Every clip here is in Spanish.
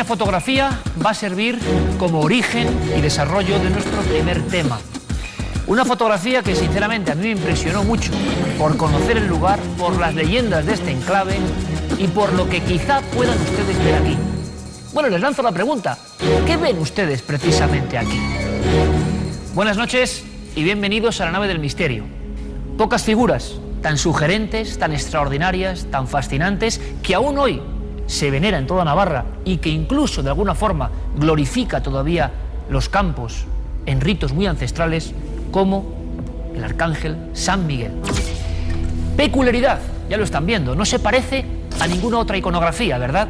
pequeña fotografía va a servir como origen y desarrollo de nuestro primer tema. Una fotografía que sinceramente a mí me impresionó mucho por conocer el lugar, por las leyendas de este enclave y por lo que quizá puedan ustedes ver aquí. Bueno, les lanzo la pregunta, ¿qué ven ustedes precisamente aquí? Buenas noches y bienvenidos a la nave del misterio. Pocas figuras tan sugerentes, tan extraordinarias, tan fascinantes, que aún hoy se venera en toda Navarra y que incluso de alguna forma glorifica todavía los campos en ritos muy ancestrales, como el arcángel San Miguel. Peculiaridad, ya lo están viendo, no se parece a ninguna otra iconografía, ¿verdad?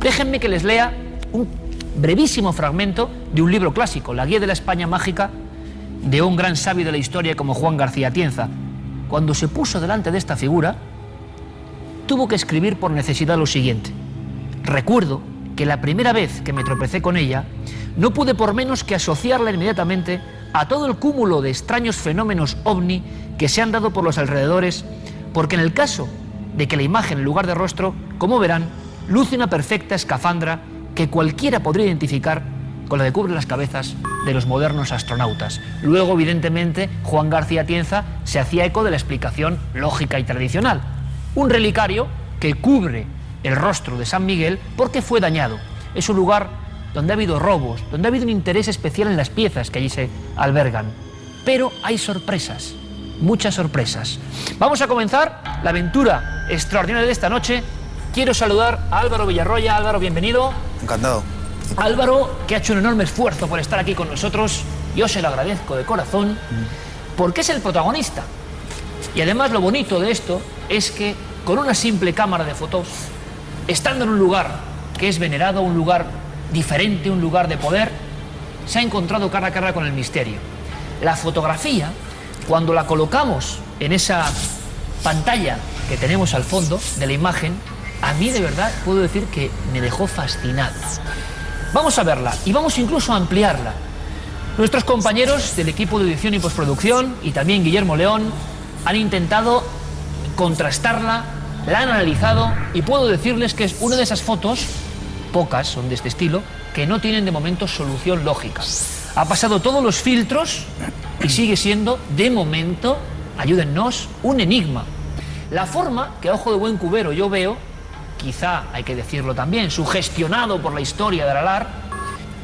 Déjenme que les lea un brevísimo fragmento de un libro clásico, La Guía de la España Mágica, de un gran sabio de la historia como Juan García Atienza. Cuando se puso delante de esta figura, tuvo que escribir por necesidad lo siguiente: recuerdo que la primera vez que me tropecé con ella, no pude por menos que asociarla inmediatamente a todo el cúmulo de extraños fenómenos ovni que se han dado por los alrededores, porque en el caso de que la imagen en lugar de rostro, como verán, luce una perfecta escafandra que cualquiera podría identificar con la que cubre las cabezas de los modernos astronautas. Luego, evidentemente, Juan García Atienza se hacía eco de la explicación lógica y tradicional. Un relicario que cubre el rostro de San Miguel porque fue dañado. Es un lugar donde ha habido robos, donde ha habido un interés especial en las piezas que allí se albergan. Pero hay sorpresas, muchas sorpresas. Vamos a comenzar la aventura extraordinaria de esta noche. Quiero saludar a Álvaro Villarroya. Álvaro, bienvenido. Encantado. Álvaro, que ha hecho un enorme esfuerzo por estar aquí con nosotros. Yo se lo agradezco de corazón, porque es el protagonista. Y además lo bonito de esto es que con una simple cámara de fotos, estando en un lugar que es venerado, un lugar diferente, un lugar de poder, se ha encontrado cara a cara con el misterio. La fotografía, cuando la colocamos en esa pantalla que tenemos al fondo de la imagen, a mí de verdad puedo decir que me dejó fascinado. Vamos a verla y vamos incluso a ampliarla. Nuestros compañeros del equipo de edición y postproducción y también Guillermo León han intentado contrastarla, la han analizado y puedo decirles que es una de esas fotos, pocas son de este estilo, que no tienen de momento solución lógica. Ha pasado todos los filtros y sigue siendo, de momento, ayúdennos, un enigma. La forma que a ojo de buen cubero yo veo, quizá hay que decirlo también, sugestionado por la historia de Aralar,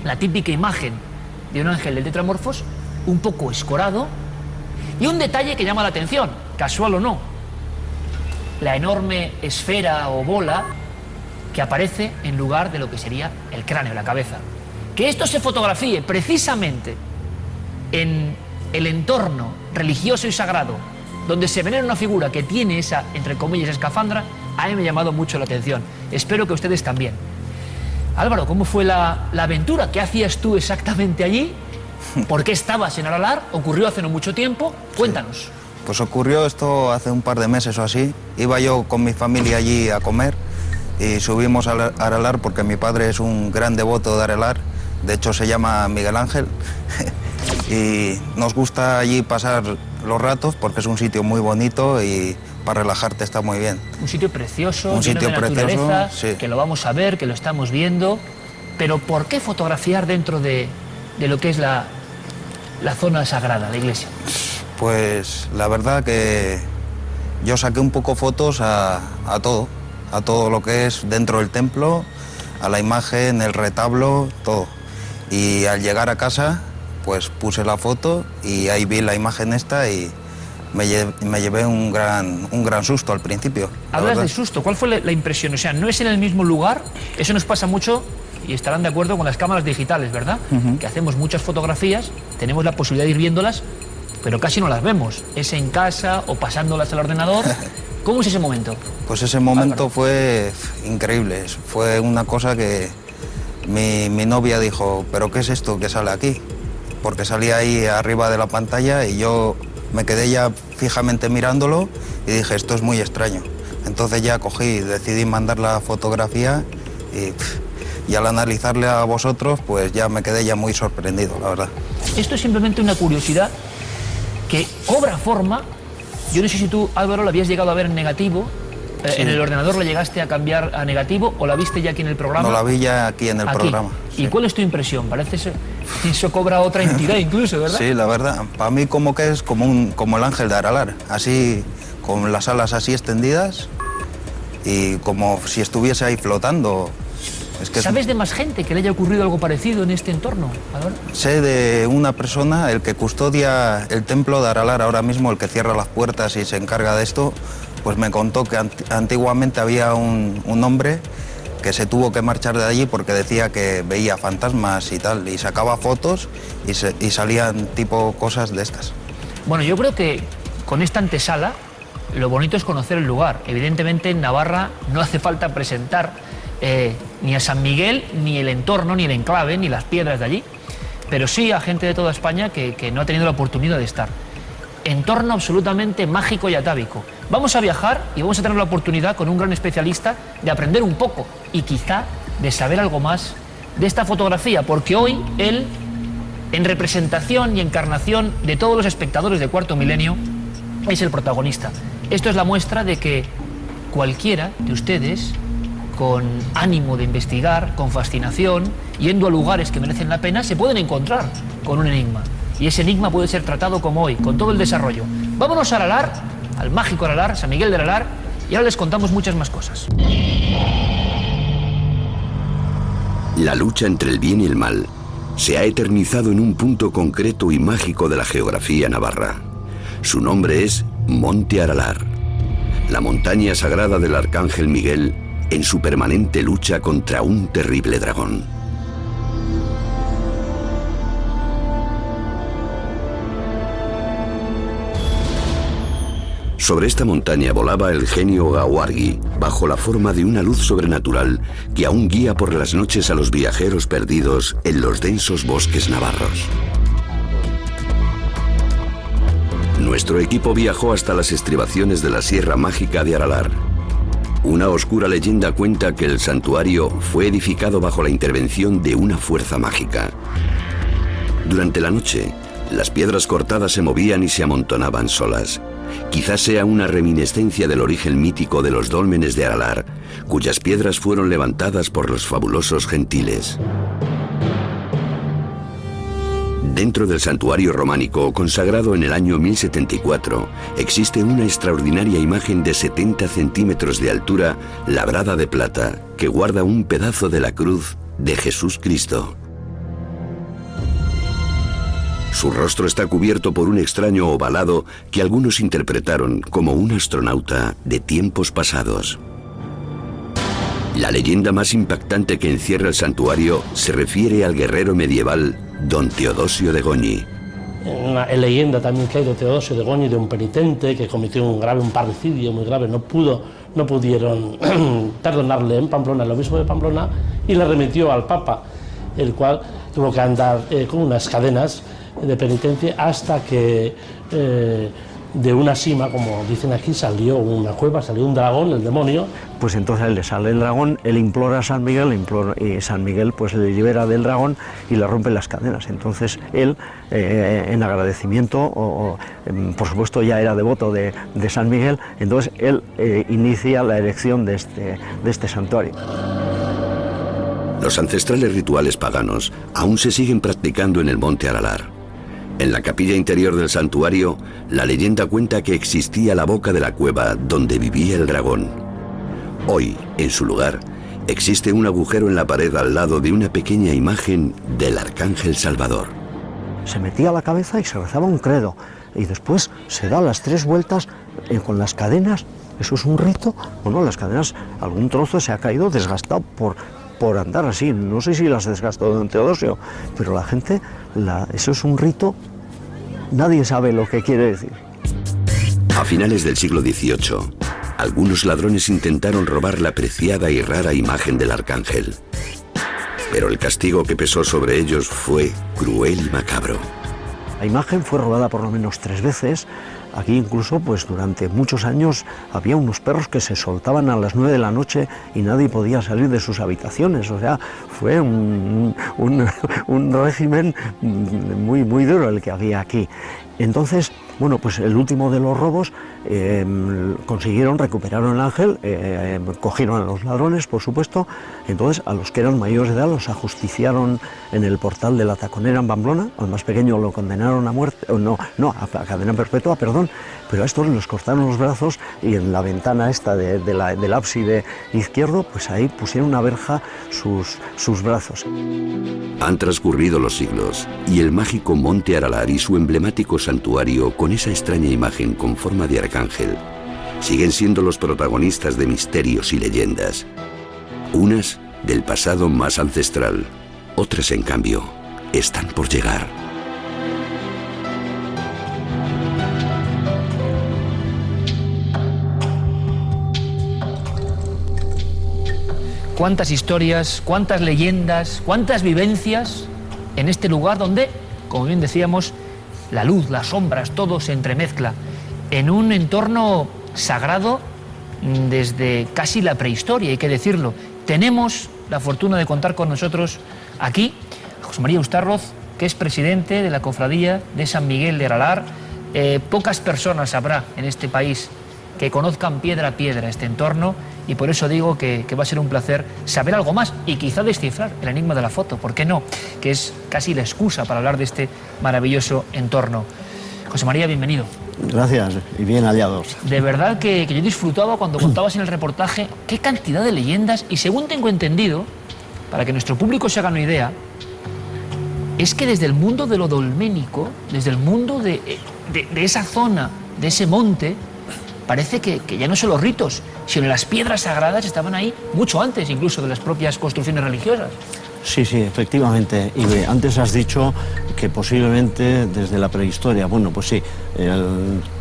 la típica imagen de un ángel del Tetramorfos, un poco escorado, y un detalle que llama la atención, casual o no, la enorme esfera o bola que aparece en lugar de lo que sería el cráneo, la cabeza. Que esto se fotografíe precisamente en el entorno religioso y sagrado, donde se venera una figura que tiene esa, entre comillas, escafandra, a mí me ha llamado mucho la atención. Espero que ustedes también. Álvaro, ¿cómo fue la aventura? ¿Qué hacías tú exactamente allí? ¿Por qué estabas en Aralar? ¿Ocurrió hace no mucho tiempo? Cuéntanos. Sí. Pues ocurrió esto hace un par de meses o así. Iba yo con mi familia allí a comer y subimos a Aralar porque mi padre es un gran devoto de Aralar. De hecho, se llama Miguel Ángel. Y nos gusta allí pasar los ratos porque es un sitio muy bonito y para relajarte está muy bien. Un sitio precioso, un lleno sitio de precioso, naturaleza, sí. Que lo vamos a ver, que lo estamos viendo. Pero ¿por qué fotografiar dentro de lo que es la zona sagrada, la iglesia? Pues la verdad que yo saqué un poco fotos a todo lo que es dentro del templo, a la imagen, el retablo, todo. Y al llegar a casa, pues puse la foto y ahí vi la imagen esta y me llevé un gran susto al principio. Hablas de susto, ¿cuál fue la impresión? O sea, no es en el mismo lugar, eso nos pasa mucho y estarán de acuerdo con las cámaras digitales, ¿verdad? Que hacemos muchas fotografías, tenemos la posibilidad de ir viéndolas, pero casi no las vemos. Es en casa o pasándolas al ordenador. ¿Cómo es ese momento? Pues ese momento fue increíble. Fue una cosa que mi novia dijo, ¿pero qué es esto que sale aquí? Porque salía ahí arriba de la pantalla y yo me quedé ya fijamente mirándolo y dije, esto es muy extraño. Entonces ya cogí, decidí mandar la fotografía y al analizarle a vosotros, pues ya me quedé ya muy sorprendido, la verdad. Esto es simplemente una curiosidad que cobra forma. Yo no sé si tú, Álvaro, lo habías llegado a ver en negativo Sí. ¿En el ordenador la llegaste a cambiar a negativo o la viste ya aquí en el programa? No, la vi ya aquí en el programa. ¿Y cuál es tu impresión? Parece que eso cobra otra entidad incluso, ¿verdad? Sí, la verdad. Para mí como que es como el ángel de Aralar, así, con las alas así extendidas y como si estuviese ahí flotando. Es que ¿Sabes de más gente que le haya ocurrido algo parecido en este entorno? Sé de una persona, el que custodia el templo de Aralar ahora mismo, el que cierra las puertas y se encarga de esto, pues me contó que antiguamente había un hombre que se tuvo que marchar de allí porque decía que veía fantasmas y tal, y sacaba fotos y salían tipo cosas de estas. Bueno, yo creo que con esta antesala lo bonito es conocer el lugar. Evidentemente en Navarra no hace falta presentar ni a San Miguel, ni el entorno, ni el enclave, ni las piedras de allí, pero sí a gente de toda España que no ha tenido la oportunidad de estar. Entorno absolutamente mágico y atávico. Vamos a viajar y vamos a tener la oportunidad con un gran especialista de aprender un poco y quizá de saber algo más de esta fotografía, porque hoy él, en representación y encarnación de todos los espectadores de Cuarto Milenio, es el protagonista. Esto es la muestra de que cualquiera de ustedes, con ánimo de investigar, con fascinación, yendo a lugares que merecen la pena, se pueden encontrar con un enigma. Y ese enigma puede ser tratado como hoy, con todo el desarrollo. Vámonos a Aralar, al mágico Aralar, San Miguel de Aralar, y ahora les contamos muchas más cosas. La lucha entre el bien y el mal se ha eternizado en un punto concreto y mágico de la geografía navarra. Su nombre es Monte Aralar, la montaña sagrada del Arcángel Miguel en su permanente lucha contra un terrible dragón. Sobre esta montaña volaba el genio Gawargi, bajo la forma de una luz sobrenatural que aún guía por las noches a los viajeros perdidos en los densos bosques navarros. Nuestro equipo viajó hasta las estribaciones de la Sierra Mágica de Aralar. Una oscura leyenda cuenta que el santuario fue edificado bajo la intervención de una fuerza mágica. Durante la noche, las piedras cortadas se movían y se amontonaban solas. Quizás sea una reminiscencia del origen mítico de los dólmenes de Aralar, cuyas piedras fueron levantadas por los fabulosos gentiles. Dentro del santuario románico, consagrado en el año 1074, existe una extraordinaria imagen de 70 centímetros de altura, labrada de plata, que guarda un pedazo de la cruz de Jesús Cristo. Su rostro está cubierto por un extraño ovalado que algunos interpretaron como un astronauta de tiempos pasados. La leyenda más impactante que encierra el santuario se refiere al guerrero medieval Don Teodosio de Goñi. Una leyenda también que hay de Teodosio de Goñi, de un penitente que cometió un parricidio muy grave, no pudieron perdonarle en Pamplona, el obispo de Pamplona, y le remitió al Papa, el cual tuvo que andar con unas cadenas de penitencia hasta que de una sima, como dicen aquí, salió una cueva, salió un dragón, el demonio. Pues entonces le sale el dragón, él implora a San Miguel, y San Miguel pues le libera del dragón y le rompe las cadenas. Entonces él, en agradecimiento, por supuesto ya era devoto de San Miguel, entonces él inicia la erección de este santuario. Los ancestrales rituales paganos aún se siguen practicando en el Monte Aralar. En la capilla interior del santuario, la leyenda cuenta que existía la boca de la cueva donde vivía el dragón. Hoy, en su lugar, existe un agujero en la pared al lado de una pequeña imagen del Arcángel Salvador. Se metía la cabeza y se rezaba un credo, y después se da las 3 vueltas con las cadenas. Eso es un rito. Bueno, las cadenas, algún trozo se ha caído desgastado por andar así. No sé si las desgastó don Teodosio, pero la gente, eso es un rito, nadie sabe lo que quiere decir. A finales del siglo XVIII, algunos ladrones intentaron robar la preciada y rara imagen del arcángel. Pero el castigo que pesó sobre ellos fue cruel y macabro. La imagen fue robada por lo menos 3 veces. Aquí incluso, pues durante muchos años había unos perros que se soltaban a las 9 de la noche y nadie podía salir de sus habitaciones. O sea, fue un régimen muy duro el que había aquí. Entonces, Bueno, pues el último de los robos recuperaron el ángel, cogieron a los ladrones, por supuesto. Entonces a los que eran mayores de edad los ajusticiaron en el portal de la Taconera en Pamplona. Al más pequeño lo condenaron a muerte, a cadena perpetua, perdón, pero a estos les cortaron los brazos y en la ventana esta del ábside izquierdo, pues ahí pusieron una verja sus brazos. Han transcurrido los siglos y el mágico Monte Aralar y su emblemático santuario con esa extraña imagen con forma de arcángel siguen siendo los protagonistas de misterios y leyendas. Unas del pasado más ancestral, otras en cambio están por llegar. Cuántas historias, cuántas leyendas, cuántas vivencias en este lugar donde, como bien decíamos, la luz, las sombras, todo se entremezcla en un entorno sagrado desde casi la prehistoria, hay que decirlo. Tenemos la fortuna de contar con nosotros aquí a José María Ustarroz, que es presidente de la Cofradía de San Miguel de Aralar. Pocas personas habrá en este país que conozcan piedra a piedra este entorno, y por eso digo que va a ser un placer saber algo más y quizá descifrar el enigma de la foto, ¿por qué no?, que es casi la excusa para hablar de este maravilloso entorno. José María, bienvenido. Gracias y bien hallados. De verdad que yo disfrutaba cuando contabas en el reportaje qué cantidad de leyendas, y según tengo entendido, para que nuestro público se haga una idea, es que desde el mundo de lo dolménico, desde el mundo de esa zona, de ese monte, parece que ya no son los ritos, sino las piedras sagradas estaban ahí mucho antes incluso de las propias construcciones religiosas. Sí, efectivamente. Y antes has dicho que posiblemente desde la prehistoria. Bueno, pues sí,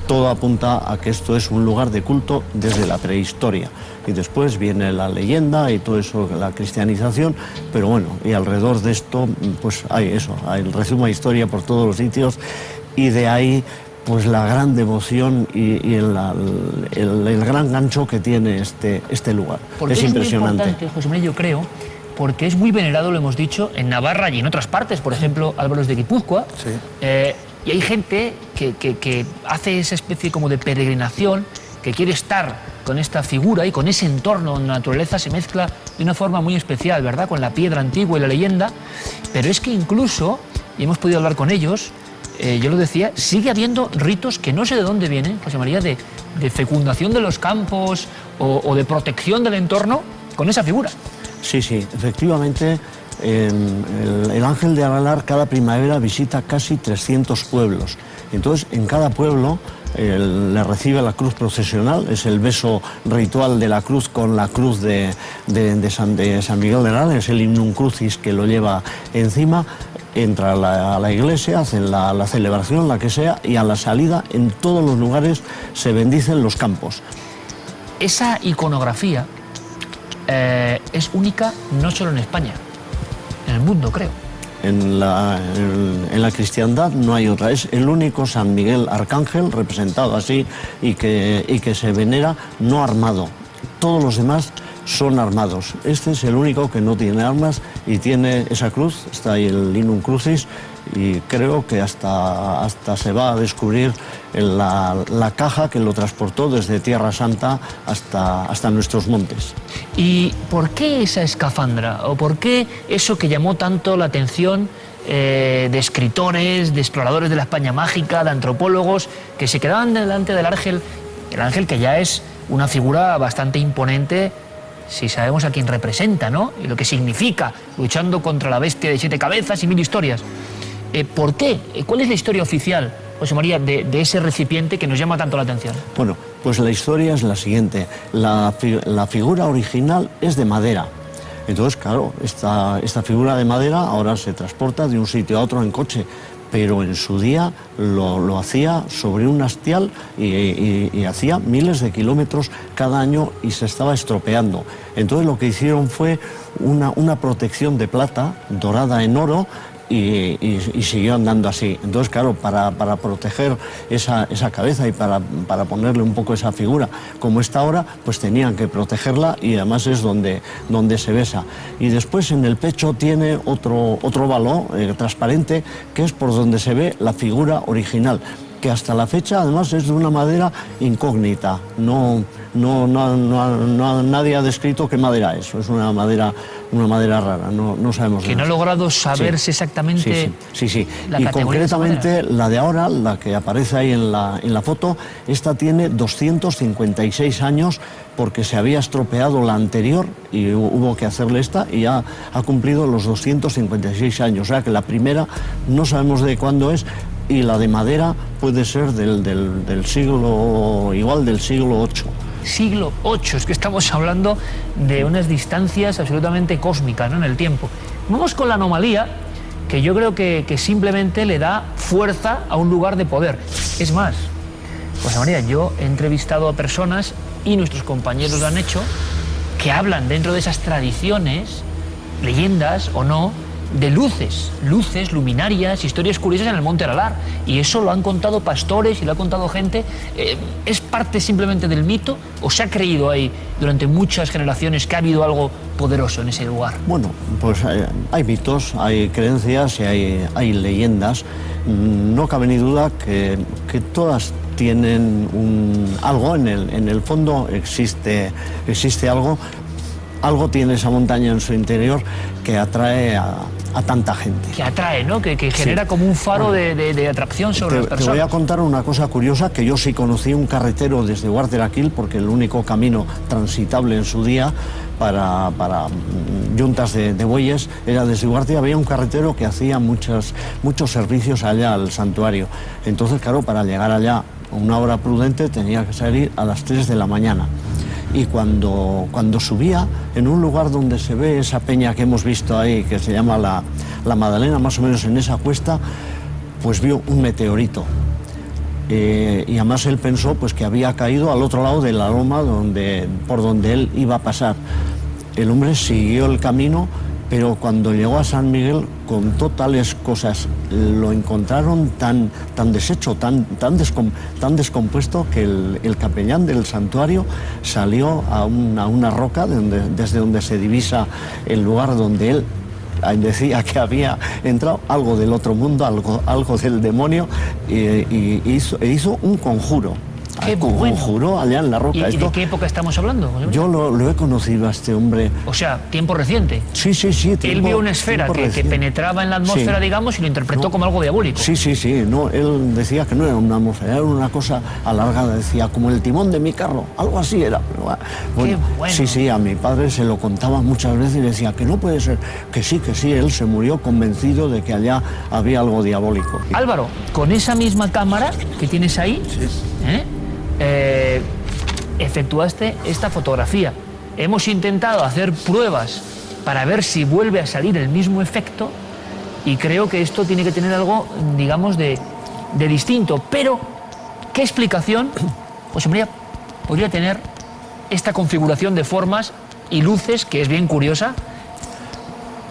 todo apunta a que esto es un lugar de culto desde la prehistoria. Y después viene la leyenda y todo eso, la cristianización, pero bueno, y alrededor de esto, pues hay eso, hay el resumo de historia por todos los sitios, y de ahí pues la gran devoción y el gran gancho que tiene este lugar. Porque es impresionante. Muy importante, José María, yo creo, porque es muy venerado, lo hemos dicho, en Navarra y en otras partes, por ejemplo, Álvaros de Guipúzcoa. Sí. Y hay gente que hace esa especie como de peregrinación, que quiere estar con esta figura y con ese entorno donde la naturaleza se mezcla de una forma muy especial, ¿verdad?, con la piedra antigua y la leyenda. Pero es que incluso, y hemos podido hablar con ellos, yo lo decía, sigue habiendo ritos que no sé de dónde vienen, José María, de fecundación de los campos o de protección del entorno con esa figura. Sí, efectivamente, el Ángel de Aralar cada primavera visita casi 300 pueblos. Entonces, en cada pueblo le recibe la cruz procesional, es el beso ritual de la cruz con la cruz de San Miguel de Aralar, es el Innum Crucis que lo lleva encima. Entra a la iglesia, hacen la celebración, la que sea, y a la salida en todos los lugares se bendicen los campos. Esa iconografía es única no solo en España, en el mundo, creo. En la cristiandad no hay otra, es el único San Miguel Arcángel representado así y que se venera no armado. Todos los demás son armados. Este es el único que no tiene armas y tiene esa cruz, está ahí el Innum Crucis, y creo que hasta se va a descubrir la caja que lo transportó desde Tierra Santa hasta nuestros montes. ¿Y por qué esa escafandra? ¿O por qué eso que llamó tanto la atención de escritores, de exploradores de la España mágica, de antropólogos, que se quedaban delante del ángel, el ángel que ya es una figura bastante imponente si sabemos a quién representa, ¿no?, y lo que significa, luchando contra la bestia de 7 cabezas y 1000 historias? ¿Por qué? ¿Cuál es la historia oficial, José María, de ese recipiente que nos llama tanto la atención? Bueno, pues la historia es la siguiente. La figura original es de madera. Entonces, claro, esta figura de madera ahora se transporta de un sitio a otro en coche, pero en su día lo hacía sobre un hastial y hacía miles de kilómetros cada año y se estaba estropeando. Entonces lo que hicieron fue una protección de plata dorada en oro y siguió andando así. Entonces, claro, para proteger esa cabeza y para ponerle un poco esa figura como está ahora, pues tenían que protegerla y además es donde se besa. Y después en el pecho tiene otro balón transparente que es por donde se ve la figura original. que hasta la fecha además es de una madera incógnita. Nadie ha descrito qué madera es una madera rara, no sabemos. Que no ha logrado saberse exactamente. Sí. La y categoría concretamente la de ahora, la que aparece ahí en la foto, esta tiene 256 años porque se había estropeado la anterior y hubo que hacerle esta y ya ha cumplido los 256 años. O sea que la primera no sabemos de cuándo es. Y la de madera puede ser del siglo VIII. Siglo VIII, es que estamos hablando de unas distancias absolutamente cósmicas, ¿no?, en el tiempo. Vamos con la anomalía, que yo creo que simplemente le da fuerza a un lugar de poder. Es más, José María, yo he entrevistado a personas, y nuestros compañeros lo han hecho, que hablan dentro de esas tradiciones, leyendas o no, de luces, luminarias, historias curiosas en el Monte Aralar. Y eso lo han contado pastores y lo ha contado gente. ¿Es parte simplemente del mito o se ha creído ahí durante muchas generaciones que ha habido algo poderoso en ese lugar? Bueno, pues hay mitos, hay creencias y hay leyendas. No cabe ni duda que todas tienen algo, en el fondo existe algo. Algo tiene esa montaña en su interior que atrae a tanta gente. Que atrae, ¿no? Que genera como un faro de atracción sobre las personas. Te voy a contar una cosa curiosa, que yo sí conocí un carretero desde Guarteraquil, porque el único camino transitable en su día para yuntas de bueyes era desde Ugarte. Había un carretero que hacía muchos servicios allá al santuario. Entonces, claro, para llegar allá a una hora prudente tenía que salir a las 3 de la mañana. Y cuando subía, en un lugar donde se ve esa peña que hemos visto ahí, que se llama la Madalena, más o menos en esa cuesta, pues vio un meteorito. Y además él pensó pues, que había caído al otro lado de la loma por donde él iba a pasar. El hombre siguió el camino, pero cuando llegó a San Miguel contó tales cosas, lo encontraron tan deshecho, tan descompuesto, que el capellán del santuario salió a una roca desde donde se divisa el lugar donde él decía que había entrado algo del otro mundo, algo del demonio, e hizo un conjuro. Qué bueno. Conjuró allá en la roca. ¿Y de qué época estamos hablando? Yo lo he conocido a este hombre. O sea, tiempo reciente. Sí. Él vio una esfera que penetraba en la atmósfera, digamos, y lo interpretó como algo diabólico. Sí. No, él decía que no era una atmósfera, era una cosa alargada, decía, como el timón de mi carro, algo así era. Pero, bueno, qué bueno. Sí, a mi padre se lo contaba muchas veces y decía que no puede ser, que sí, él se murió convencido de que allá había algo diabólico. Álvaro, con esa misma cámara que tienes ahí, efectuaste esta fotografía. Hemos intentado hacer pruebas para ver si vuelve a salir el mismo efecto y creo que esto tiene que tener algo, digamos, de distinto. Pero, ¿qué explicación, José María, podría tener esta configuración de formas y luces, que es bien curiosa?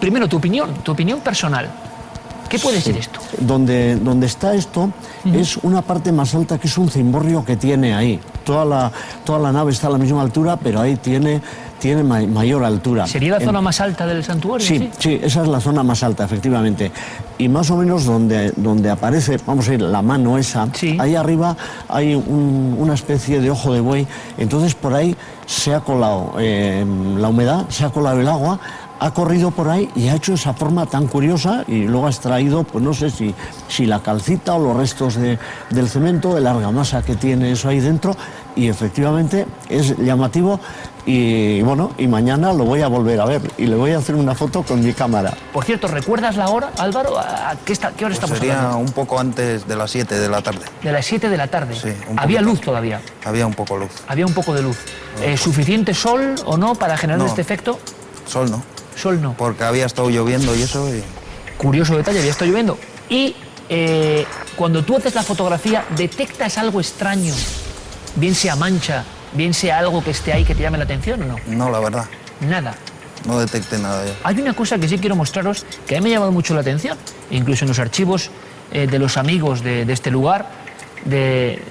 Primero, tu opinión personal. ¿Qué puede ser esto? Donde está esto es una parte más alta, que es un cimborrio que tiene ahí. Toda la nave está a la misma altura, pero ahí tiene mayor altura. ¿Sería la zona más alta del santuario? Sí, esa es la zona más alta, efectivamente. Y más o menos donde aparece, vamos a ir, la mano esa, ahí arriba hay una especie de ojo de buey. Entonces por ahí se ha colado la humedad, se ha colado el agua, ha corrido por ahí y ha hecho esa forma tan curiosa, y luego ha extraído, pues no sé si la calcita o los restos del cemento, de la argamasa que tiene eso ahí dentro, y efectivamente es llamativo. Y bueno, y mañana lo voy a volver a ver y le voy a hacer una foto con mi cámara. Por cierto, ¿recuerdas la hora, Álvaro? ¿Qué hora estamos sería hablando? Un poco antes de las 7 de la tarde. De las 7 de la tarde. Sí, ¿Había luz todavía? Había un poco luz. Había un poco de luz. ¿Suficiente sol o no para generar este efecto? Sol no. Sol no. Porque había estado lloviendo y eso. Curioso detalle, había estado lloviendo. Y cuando tú haces la fotografía, ¿detectas algo extraño? Bien sea mancha, bien sea algo que esté ahí que te llame la atención o no. No, la verdad. Nada. No detecté nada yo. Hay una cosa que sí quiero mostraros que a mí me ha llamado mucho la atención, incluso en los archivos de los amigos de este lugar, de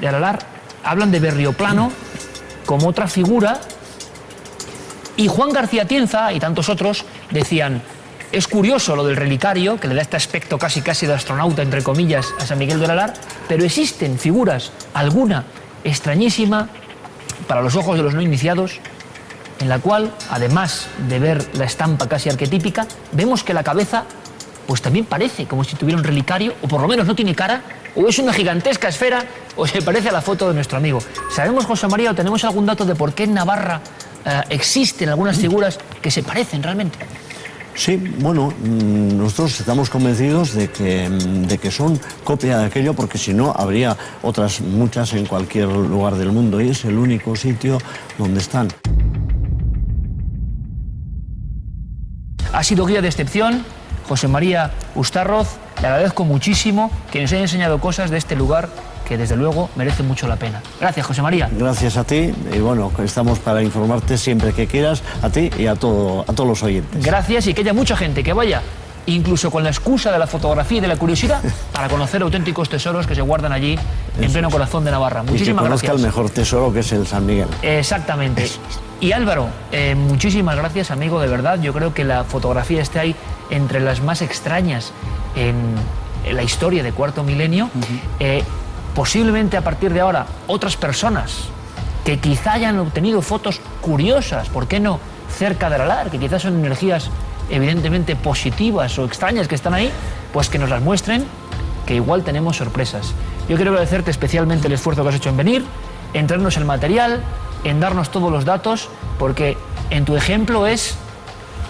Aralar, hablan de Berrioplano como otra figura, y Juan García Tienza y tantos otros decían, Es curioso lo del relicario, que le da este aspecto casi de astronauta, entre comillas, a San Miguel de Aralar, pero existen figuras, alguna extrañísima para los ojos de los no iniciados, en la cual, además de ver la estampa casi arquetípica, vemos que la cabeza pues también parece como si tuviera un relicario, o por lo menos no tiene cara, o es una gigantesca esfera, o se parece a la foto de nuestro amigo. ¿Sabemos, José María, o tenemos algún dato de por qué en Navarra existen algunas figuras que se parecen realmente? Sí, bueno, nosotros estamos convencidos de que son copia de aquello, porque si no habría otras muchas en cualquier lugar del mundo, y es el único sitio donde están. Ha sido guía de excepción, José María Ustarroz. Le agradezco muchísimo que nos haya enseñado cosas de este lugar que desde luego merece mucho la pena. Gracias, José María. Gracias a ti, y bueno, estamos para informarte siempre que quieras, a ti y a todos los oyentes. Gracias, y que haya mucha gente que vaya, incluso con la excusa de la fotografía y de la curiosidad, para conocer auténticos tesoros que se guardan allí en pleno corazón de Navarra. Muchísimas gracias. Y que conozca el mejor tesoro, que es el San Miguel. Exactamente. Y Álvaro, muchísimas gracias, amigo, de verdad. Yo creo que la fotografía está ahí entre las más extrañas en la historia de Cuarto Milenio. Posiblemente a partir de ahora otras personas que quizá hayan obtenido fotos curiosas, ¿por qué no?, cerca de Aralar, que quizás son energías evidentemente positivas o extrañas que están ahí, pues que nos las muestren, que igual tenemos sorpresas. Yo quiero agradecerte especialmente el esfuerzo que has hecho en venir, en traernos el material, en darnos todos los datos, porque en tu ejemplo es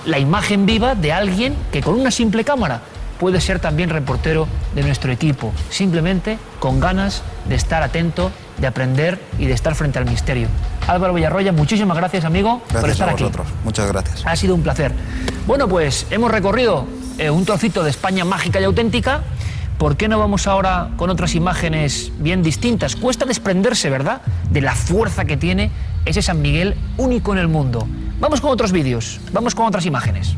la imagen viva de alguien que con una simple cámara puede ser también reportero de nuestro equipo, simplemente con ganas de estar atento, de aprender y de estar frente al misterio. Álvaro Villarroya, muchísimas gracias, amigo, por estar aquí. Gracias a vosotros, muchas gracias. Ha sido un placer. Bueno, pues hemos recorrido un trocito de España mágica y auténtica. ¿Por qué no vamos ahora con otras imágenes bien distintas? Cuesta desprenderse, ¿verdad?, de la fuerza que tiene ese San Miguel único en el mundo. Vamos con otros vídeos, vamos con otras imágenes.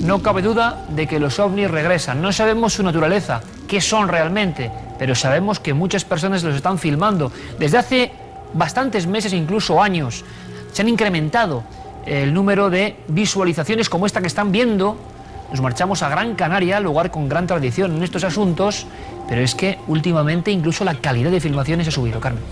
No cabe duda de que los ovnis regresan. No sabemos su naturaleza, qué son realmente, pero sabemos que muchas personas los están filmando. Desde hace bastantes meses, incluso años, se han incrementado el número de visualizaciones como esta que están viendo. Nos marchamos a Gran Canaria, lugar con gran tradición en estos asuntos, pero es que últimamente incluso la calidad de filmaciones ha subido, Carmen.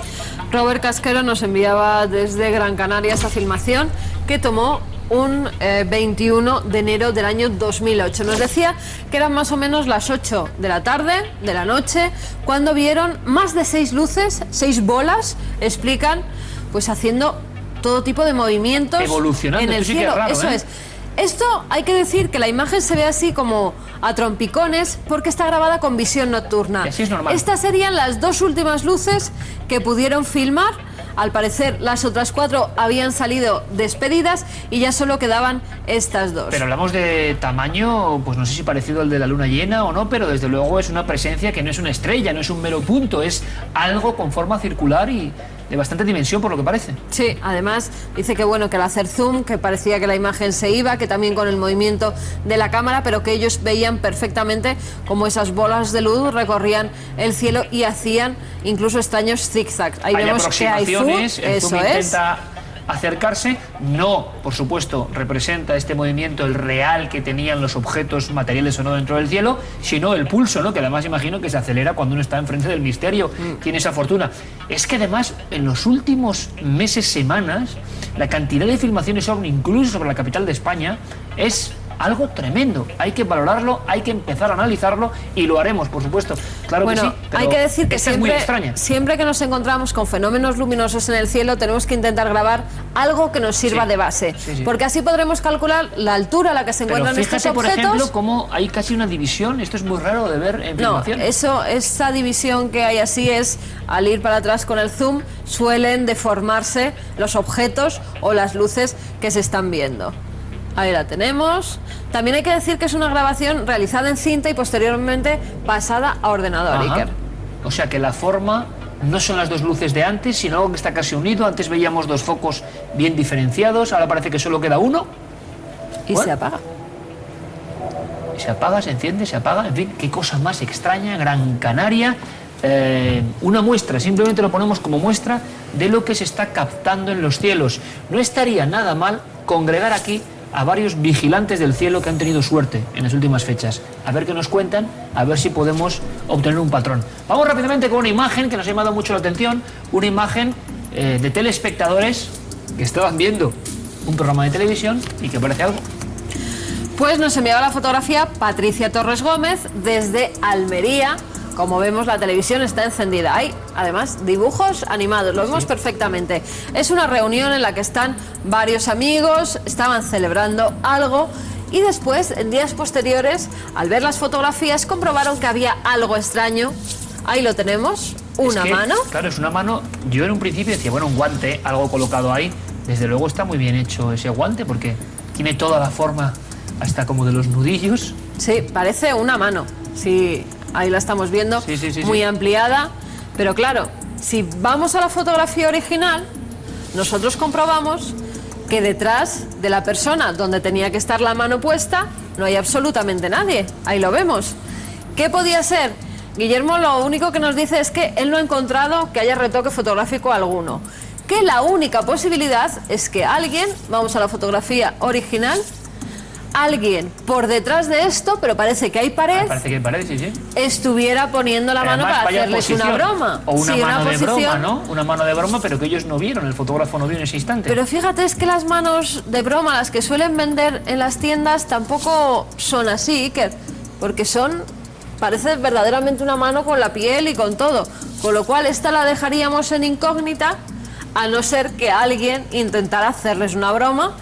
Robert Casquero nos enviaba desde Gran Canaria esa filmación que tomó un 21 de enero del año 2008. Nos decía que eran más o menos las 8 de la tarde, de la noche, cuando vieron más de 6 luces, 6 bolas, explican, pues haciendo todo tipo de movimientos evolucionando en el cielo. Sí que es raro, eso es. Esto hay que decir que la imagen se ve así como a trompicones porque está grabada con visión nocturna. Y así es normal. Estas serían las 2 últimas luces que pudieron filmar. Al parecer las otras 4 habían salido despedidas y ya solo quedaban estas 2. Pero hablamos de tamaño, pues no sé si parecido al de la luna llena o no, pero desde luego es una presencia que no es una estrella, no es un mero punto, es algo con forma circular y de bastante dimensión, por lo que parece. Sí, además dice que bueno, que al hacer zoom, que parecía que la imagen se iba, que también con el movimiento de la cámara, pero que ellos veían perfectamente cómo esas bolas de luz recorrían el cielo y hacían incluso extraños zigzags. Ahí vemos que hay zoom, el zoom intenta acercarse, no, por supuesto, representa este movimiento el real que tenían los objetos materiales o no dentro del cielo, sino el pulso, ¿no?, que además imagino que se acelera cuando uno está enfrente del misterio, tiene esa fortuna. Es que además en los últimos meses, semanas, la cantidad de filmaciones ovni, incluso sobre la capital de España, es algo tremendo. Hay que valorarlo, hay que empezar a analizarlo y lo haremos, por supuesto. Claro, bueno, que sí, pero hay que decir que siempre que nos encontramos con fenómenos luminosos en el cielo tenemos que intentar grabar algo que nos sirva de base, porque así podremos calcular la altura a la que se encuentran estos objetos. Por ejemplo, como hay casi una división, esto es muy raro de ver en filmación. No, esa división que hay así es, al ir para atrás con el zoom, suelen deformarse los objetos o las luces que se están viendo. Ahí la tenemos. También hay que decir que es una grabación realizada en cinta y posteriormente pasada a ordenador, Iker. O sea que la forma no son las 2 luces de antes, sino algo que está casi unido. Antes veíamos 2 focos bien diferenciados, ahora parece que solo queda uno. Y se apaga. Se apaga, se enciende, se apaga, en fin, qué cosa más extraña. Gran Canaria, una muestra, simplemente lo ponemos como muestra de lo que se está captando en los cielos. No estaría nada mal congregar aquí a varios vigilantes del cielo que han tenido suerte en las últimas fechas. A ver qué nos cuentan, a ver si podemos obtener un patrón. Vamos rápidamente con una imagen que nos ha llamado mucho la atención, una imagen de telespectadores que estaban viendo un programa de televisión y que parece algo. Pues nos enviaba la fotografía Patricia Torres Gómez desde Almería. Como vemos, la televisión está encendida. Hay, además, dibujos animados, lo vemos perfectamente. Es una reunión en la que están varios amigos, estaban celebrando algo y después, en días posteriores, al ver las fotografías, comprobaron que había algo extraño. Ahí lo tenemos, una mano. Claro, es una mano. Yo en un principio decía, bueno, un guante, algo colocado ahí. Desde luego está muy bien hecho ese guante porque tiene toda la forma, hasta como de los nudillos. Sí, parece una mano, sí. Ahí la estamos viendo, muy ampliada. Pero claro, si vamos a la fotografía original, nosotros comprobamos que detrás de la persona donde tenía que estar la mano puesta, no hay absolutamente nadie. Ahí lo vemos. ¿Qué podía ser? Guillermo lo único que nos dice es que él no ha encontrado que haya retoque fotográfico alguno. Que la única posibilidad es que alguien, vamos a la fotografía original, alguien por detrás de esto, pero parece que hay pared, estuviera poniendo la mano para hacerles una broma. O una mano de broma, ¿no? Una mano de broma, pero que ellos no vieron, el fotógrafo no vio en ese instante. Pero fíjate, es que las manos de broma, las que suelen vender en las tiendas, tampoco son así, Iker, porque parece verdaderamente una mano con la piel y con todo. Con lo cual, esta la dejaríamos en incógnita, a no ser que alguien intentara hacerles una broma,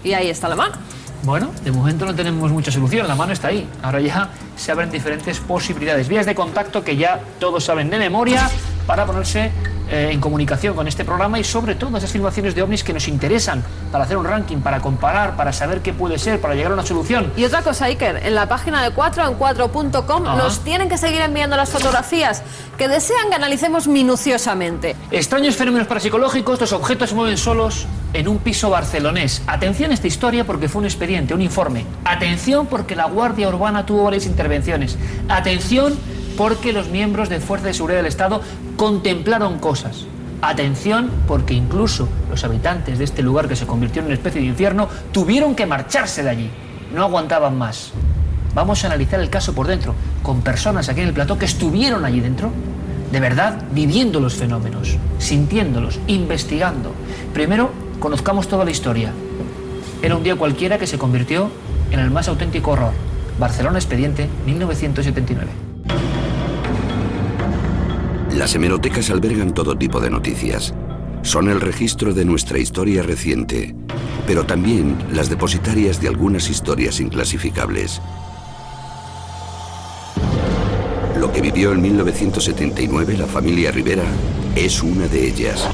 y ahí está la mano. Bueno, de momento no tenemos mucha solución, la mano está ahí. Ahora ya se abren diferentes posibilidades. Vías de contacto que ya todos saben de memoria para ponerse en comunicación con este programa y sobre todo esas filmaciones de ovnis que nos interesan para hacer un ranking, para comparar, para saber qué puede ser, para llegar a una solución. Y otra cosa, Iker, en la página de 4en4.com nos tienen que seguir enviando las fotografías que desean que analicemos minuciosamente. Extraños fenómenos parapsicológicos, los objetos se mueven solos en un piso barcelonés. Atención a esta historia porque fue un expediente, un informe. Atención porque la Guardia Urbana tuvo varias intervenciones. Atención porque los miembros de Fuerzas de Seguridad del Estado contemplaron cosas. Atención porque incluso los habitantes de este lugar que se convirtió en una especie de infierno tuvieron que marcharse de allí. No aguantaban más. Vamos a analizar el caso por dentro, con personas aquí en el plató que estuvieron allí dentro, de verdad, viviendo los fenómenos, sintiéndolos, investigando. Primero, conozcamos toda la historia. Era un día cualquiera que se convirtió en el más auténtico horror. Barcelona, expediente 1979. Las hemerotecas albergan todo tipo de noticias. Son el registro de nuestra historia reciente, pero también las depositarias de algunas historias inclasificables. Lo que vivió en 1979 la familia Rivera es una de ellas.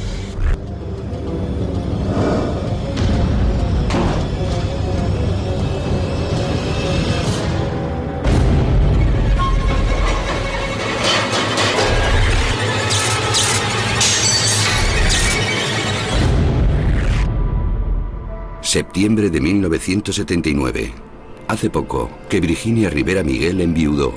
Septiembre de 1979. Hace poco que Virginia Rivera Miguel enviudó.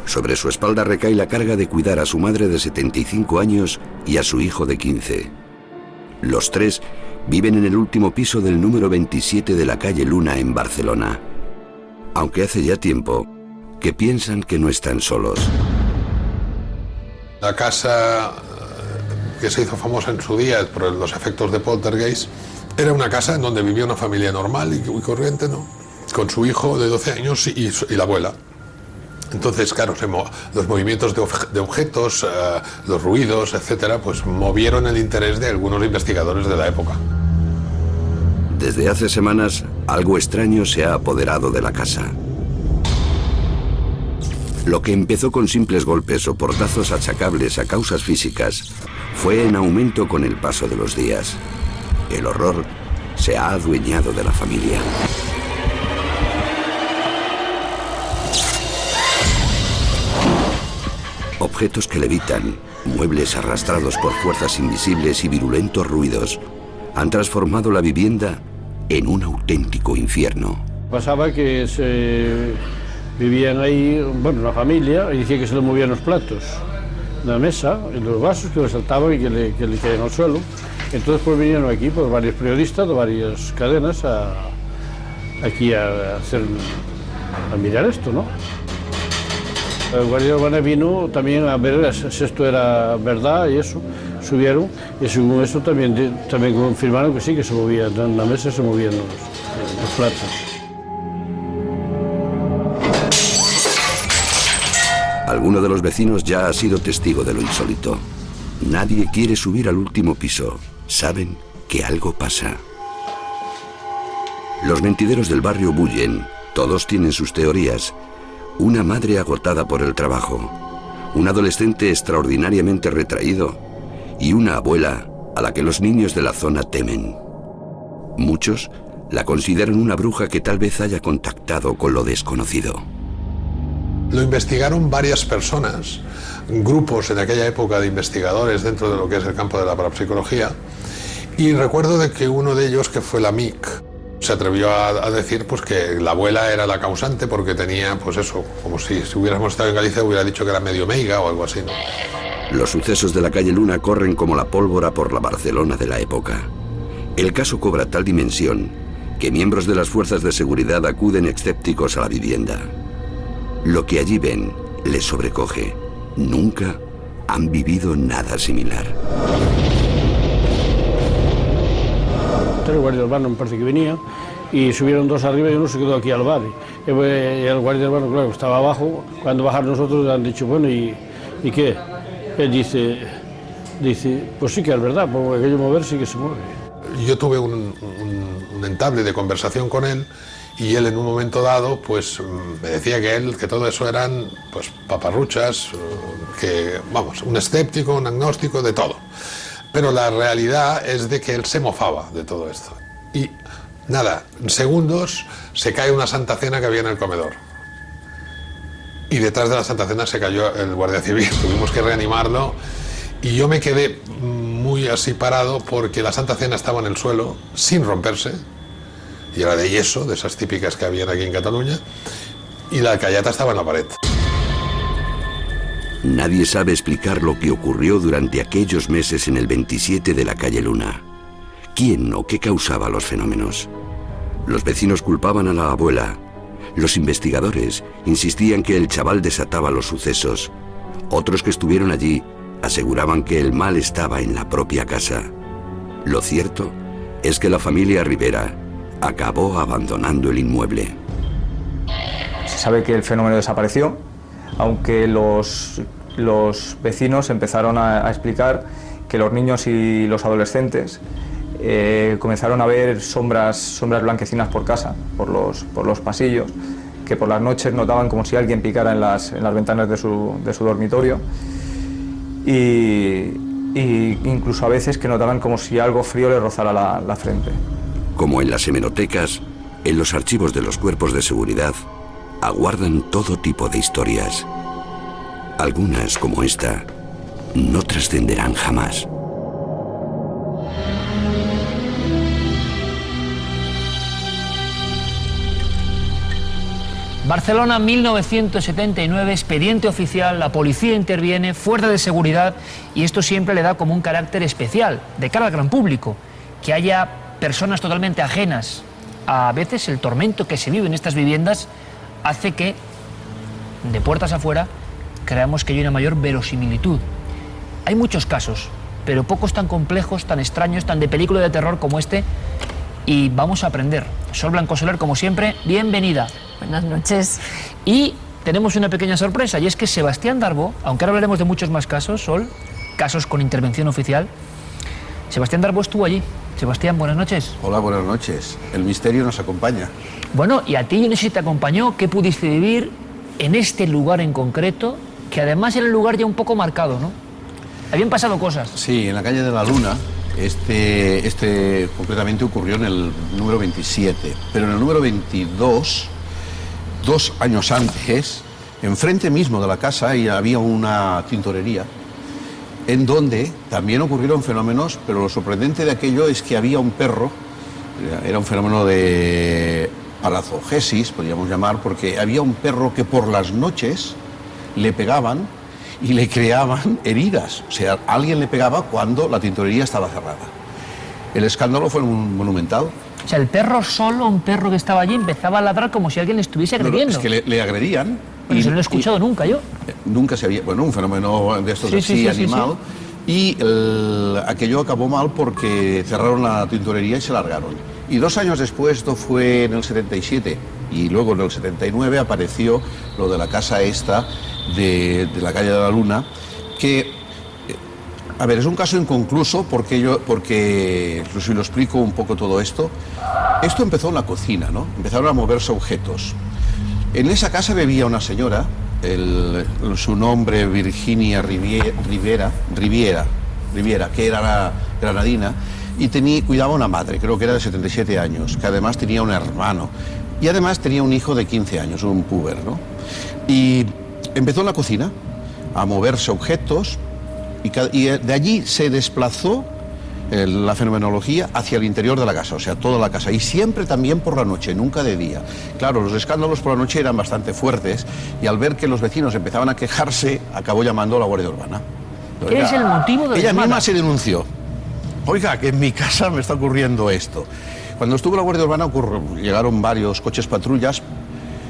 Sobre su espalda recae la carga de cuidar a su madre de 75 años y a su hijo de 15. Los tres viven en el último piso del número 27 de la calle Luna en Barcelona. Aunque hace ya tiempo que piensan que no están solos. La casa que se hizo famosa en su día por los efectos de poltergeist era una casa en donde vivía una familia normal y corriente, ¿no? Con su hijo de 12 años y la abuela. Entonces, claro, los movimientos de objetos, los ruidos, etcétera, pues movieron el interés de algunos investigadores de la época. Desde hace semanas, algo extraño se ha apoderado de la casa. Lo que empezó con simples golpes o portazos achacables a causas físicas fue en aumento con el paso de los días. El horror se ha adueñado de la familia. Objetos que levitan, muebles arrastrados por fuerzas invisibles y virulentos ruidos han transformado la vivienda en un auténtico infierno. Pasaba que vivían ahí, bueno, una familia, y decía que se le movían los platos, la mesa y los vasos que le saltaban y que le caían al suelo. Entonces pues vinieron aquí pues, varios periodistas de varias cadenas aquí a mirar esto, ¿no? El guardia urbana vino también a ver si esto era verdad y eso, subieron y según eso también confirmaron que sí, que se movían, en la mesa se movían los platos. Alguno de los vecinos ya ha sido testigo de lo insólito. Nadie quiere subir al último piso. Saben que algo pasa. Los mentideros del barrio bullen. Todos tienen sus teorías. Una madre agotada por el trabajo, un adolescente extraordinariamente retraído y una abuela a la que los niños de la zona temen. Muchos la consideran una bruja que tal vez haya contactado con lo desconocido. Lo investigaron varias personas, grupos en aquella época de investigadores dentro de lo que es el campo de la parapsicología, y recuerdo de que uno de ellos, que fue la MIC, se atrevió a decir pues, que la abuela era la causante porque tenía, pues eso, como si hubiéramos estado en Galicia hubiera dicho que era medio meiga o algo así, ¿no? Los sucesos de la calle Luna corren como la pólvora por la Barcelona de la época. El caso cobra tal dimensión que miembros de las fuerzas de seguridad acuden escépticos a la vivienda. Lo que allí ven les sobrecoge. Nunca han vivido nada similar. El guardia urbano me parece que venía y subieron dos arriba y uno se quedó aquí al bar. Y el guardia urbano, claro, estaba abajo. Cuando bajaron nosotros han dicho, bueno, ¿y qué? Él dice, pues sí que es verdad, porque aquello mover sí que se mueve. Yo tuve un entable de conversación con él y él en un momento dado pues me decía que todo eso eran pues paparruchas, que vamos, un escéptico, un agnóstico, de todo. Pero la realidad es de que él se mofaba de todo esto. Y nada, en segundos se cae una Santa Cena que había en el comedor. Y detrás de la Santa Cena se cayó el guardia civil. Tuvimos que reanimarlo. Y yo me quedé muy así parado porque la Santa Cena estaba en el suelo sin romperse. Y era de yeso, de esas típicas que habían aquí en Cataluña. Y la callata estaba en la pared. Nadie sabe explicar lo que ocurrió durante aquellos meses en el 27 de la calle Luna. ¿Quién o qué causaba los fenómenos? Los vecinos culpaban a la abuela. Los investigadores insistían que el chaval desataba los sucesos. Otros que estuvieron allí aseguraban que el mal estaba en la propia casa. Lo cierto es que la familia Rivera acabó abandonando el inmueble. Se sabe que el fenómeno desapareció, aunque los vecinos empezaron a explicar que los niños y los adolescentes comenzaron a ver sombras blanquecinas por casa, por los pasillos, que por las noches notaban como si alguien picara en las ventanas de su dormitorio y incluso a veces que notaban como si algo frío le rozara la frente. Como en las hemerotecas, en los archivos de los cuerpos de seguridad aguardan todo tipo de historias. Algunas, como esta, no trascenderán jamás. Barcelona, 1979, expediente oficial, la policía interviene, fuerza de seguridad, y esto siempre le da como un carácter especial de cara al gran público, que haya personas totalmente ajenas. A veces el tormento que se vive en estas viviendas hace que, de puertas afuera, creamos que hay una mayor verosimilitud. Hay muchos casos, pero pocos tan complejos, tan extraños, tan de película de terror como este, y vamos a aprender. Sol Blanco Soler, como siempre, bienvenida. Buenas noches. Y tenemos una pequeña sorpresa, y es que Sebastián Darbo, aunque ahora hablaremos de muchos más casos, Sol, casos con intervención oficial, Sebastián Darbo estuvo allí. Sebastián, buenas noches. Hola, buenas noches. El misterio nos acompaña. Bueno, y a ti, yo no sé si te acompañó, ¿qué pudiste vivir en este lugar en concreto, que además era el lugar ya un poco marcado, ¿no? Habían pasado cosas. Sí, en la calle de la Luna, este concretamente ocurrió en el número 27, pero en el número 22, 2 años antes, enfrente mismo de la casa había una tintorería, en donde también ocurrieron fenómenos, pero lo sorprendente de aquello es que había un perro, era un fenómeno parazogesis, podríamos llamar, porque había un perro que por las noches le pegaban y le creaban heridas. O sea, alguien le pegaba cuando la tintorería estaba cerrada. El escándalo fue monumental. O sea, el perro solo, un perro que estaba allí, empezaba a ladrar como si alguien le estuviese agrediendo. No, es que le agredían. Bueno, eso no lo he escuchado nunca yo. Nunca se había... Bueno, un fenómeno de estos así, animal. Y aquello acabó mal porque cerraron la tintorería y se largaron. Y 2 años después, esto fue en el 77, y luego en el 79 apareció lo de la casa esta de la calle de la Luna, que, a ver, es un caso inconcluso porque si lo explico un poco todo esto empezó en la cocina, ¿no? Empezaron a moverse objetos. En esa casa vivía una señora, su nombre Virginia Riviera, que era granadina, y cuidaba a una madre, creo que era de 77 años, que además tenía un hermano, y además tenía un hijo de 15 años, un puber, ¿no? Y empezó en la cocina a moverse objetos, y de allí se desplazó la fenomenología hacia el interior de la casa, o sea, toda la casa, y siempre también por la noche, nunca de día. Claro, los escándalos por la noche eran bastante fuertes, y al ver que los vecinos empezaban a quejarse, acabó llamando a la Guardia Urbana. ¿Qué es el motivo de la Ella llamada? misma se denunció. Oiga, que en mi casa me está ocurriendo esto. Cuando estuvo la Guardia Urbana llegaron varios coches patrullas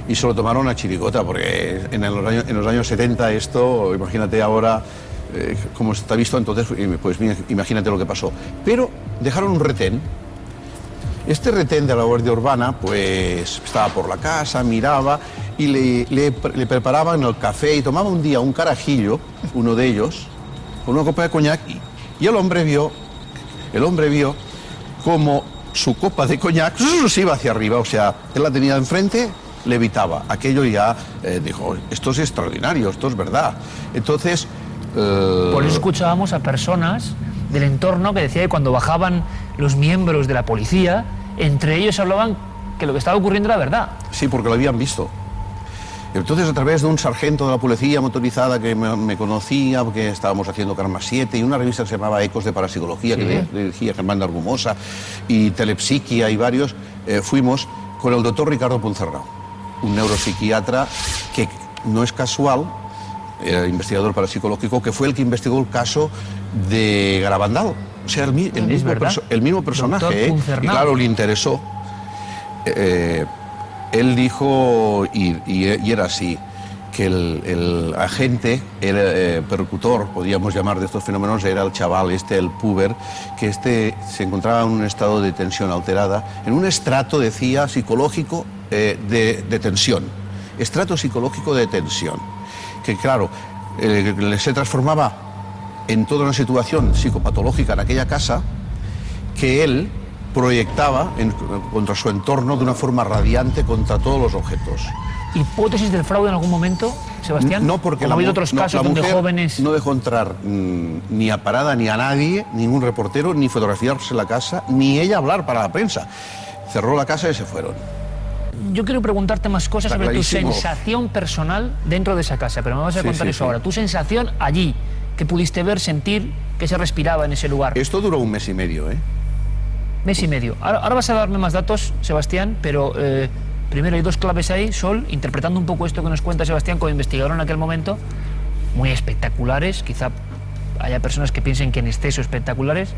y se lo tomaron a chirigota, porque en los años 70 esto, imagínate ahora, como está visto entonces, pues imagínate lo que pasó. Pero dejaron un retén. Este retén de la Guardia Urbana, pues estaba por la casa, miraba y le preparaban el café y tomaba un día un carajillo, uno de ellos, con una copa de coñac, y el hombre vio como su copa de coñac se iba hacia arriba, o sea, él la tenía enfrente, le evitaba. Aquello ya dijo, esto es extraordinario, esto es verdad. Entonces... Por eso escuchábamos a personas del entorno que decía que cuando bajaban los miembros de la policía, entre ellos hablaban que lo que estaba ocurriendo era verdad. Sí, porque lo habían visto. Entonces, a través de un sargento de la policía motorizada que me conocía, porque estábamos haciendo Karma 7 y una revista que se llamaba Ecos de Parapsicología, que dirigía Germán de Argumosa, y Telepsiquia y varios, fuimos con el doctor Ricardo Poncerrao, un neuropsiquiatra que no es casual, investigador parapsicológico, que fue el que investigó el caso de Garabandal. O sea, el mismo personaje, y claro, le interesó. Él dijo, y era así, que el agente, el percutor, podríamos llamar, de estos fenómenos, era el chaval el puber, que se encontraba en un estado de tensión alterada, en un estrato, decía, psicológico de tensión. Estrato psicológico de tensión. Que claro, se transformaba en toda una situación psicopatológica en aquella casa, que él proyectaba contra su entorno de una forma radiante contra todos los objetos. ¿Hipótesis del fraude en algún momento, Sebastián? No, porque ha habido otros casos donde jóvenes... no dejó entrar ni a Parada ni a nadie, ningún reportero, ni fotografiarse la casa, ni ella hablar para la prensa. Cerró la casa y se fueron. Yo quiero preguntarte más cosas sobre tu sensación personal dentro de esa casa, pero me vas a contar eso ahora. Tu sensación allí, que pudiste ver, sentir, que se respiraba en ese lugar. Esto duró 1 mes y medio, ¿eh? Mes y medio. Ahora vas a darme más datos, Sebastián, pero primero hay 2 claves ahí. Sol, interpretando un poco esto que nos cuenta Sebastián como investigador en aquel momento, muy espectaculares, quizá haya personas que piensen que en exceso espectaculares,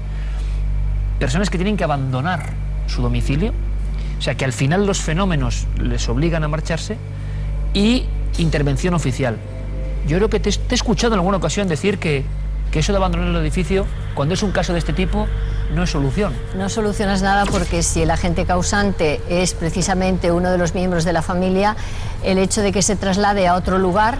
personas que tienen que abandonar su domicilio, o sea que al final los fenómenos les obligan a marcharse, y intervención oficial. Yo creo que te he escuchado en alguna ocasión decir que eso de abandonar el edificio, cuando es un caso de este tipo, no es solución. No solucionas nada, porque si el agente causante es precisamente uno de los miembros de la familia, el hecho de que se traslade a otro lugar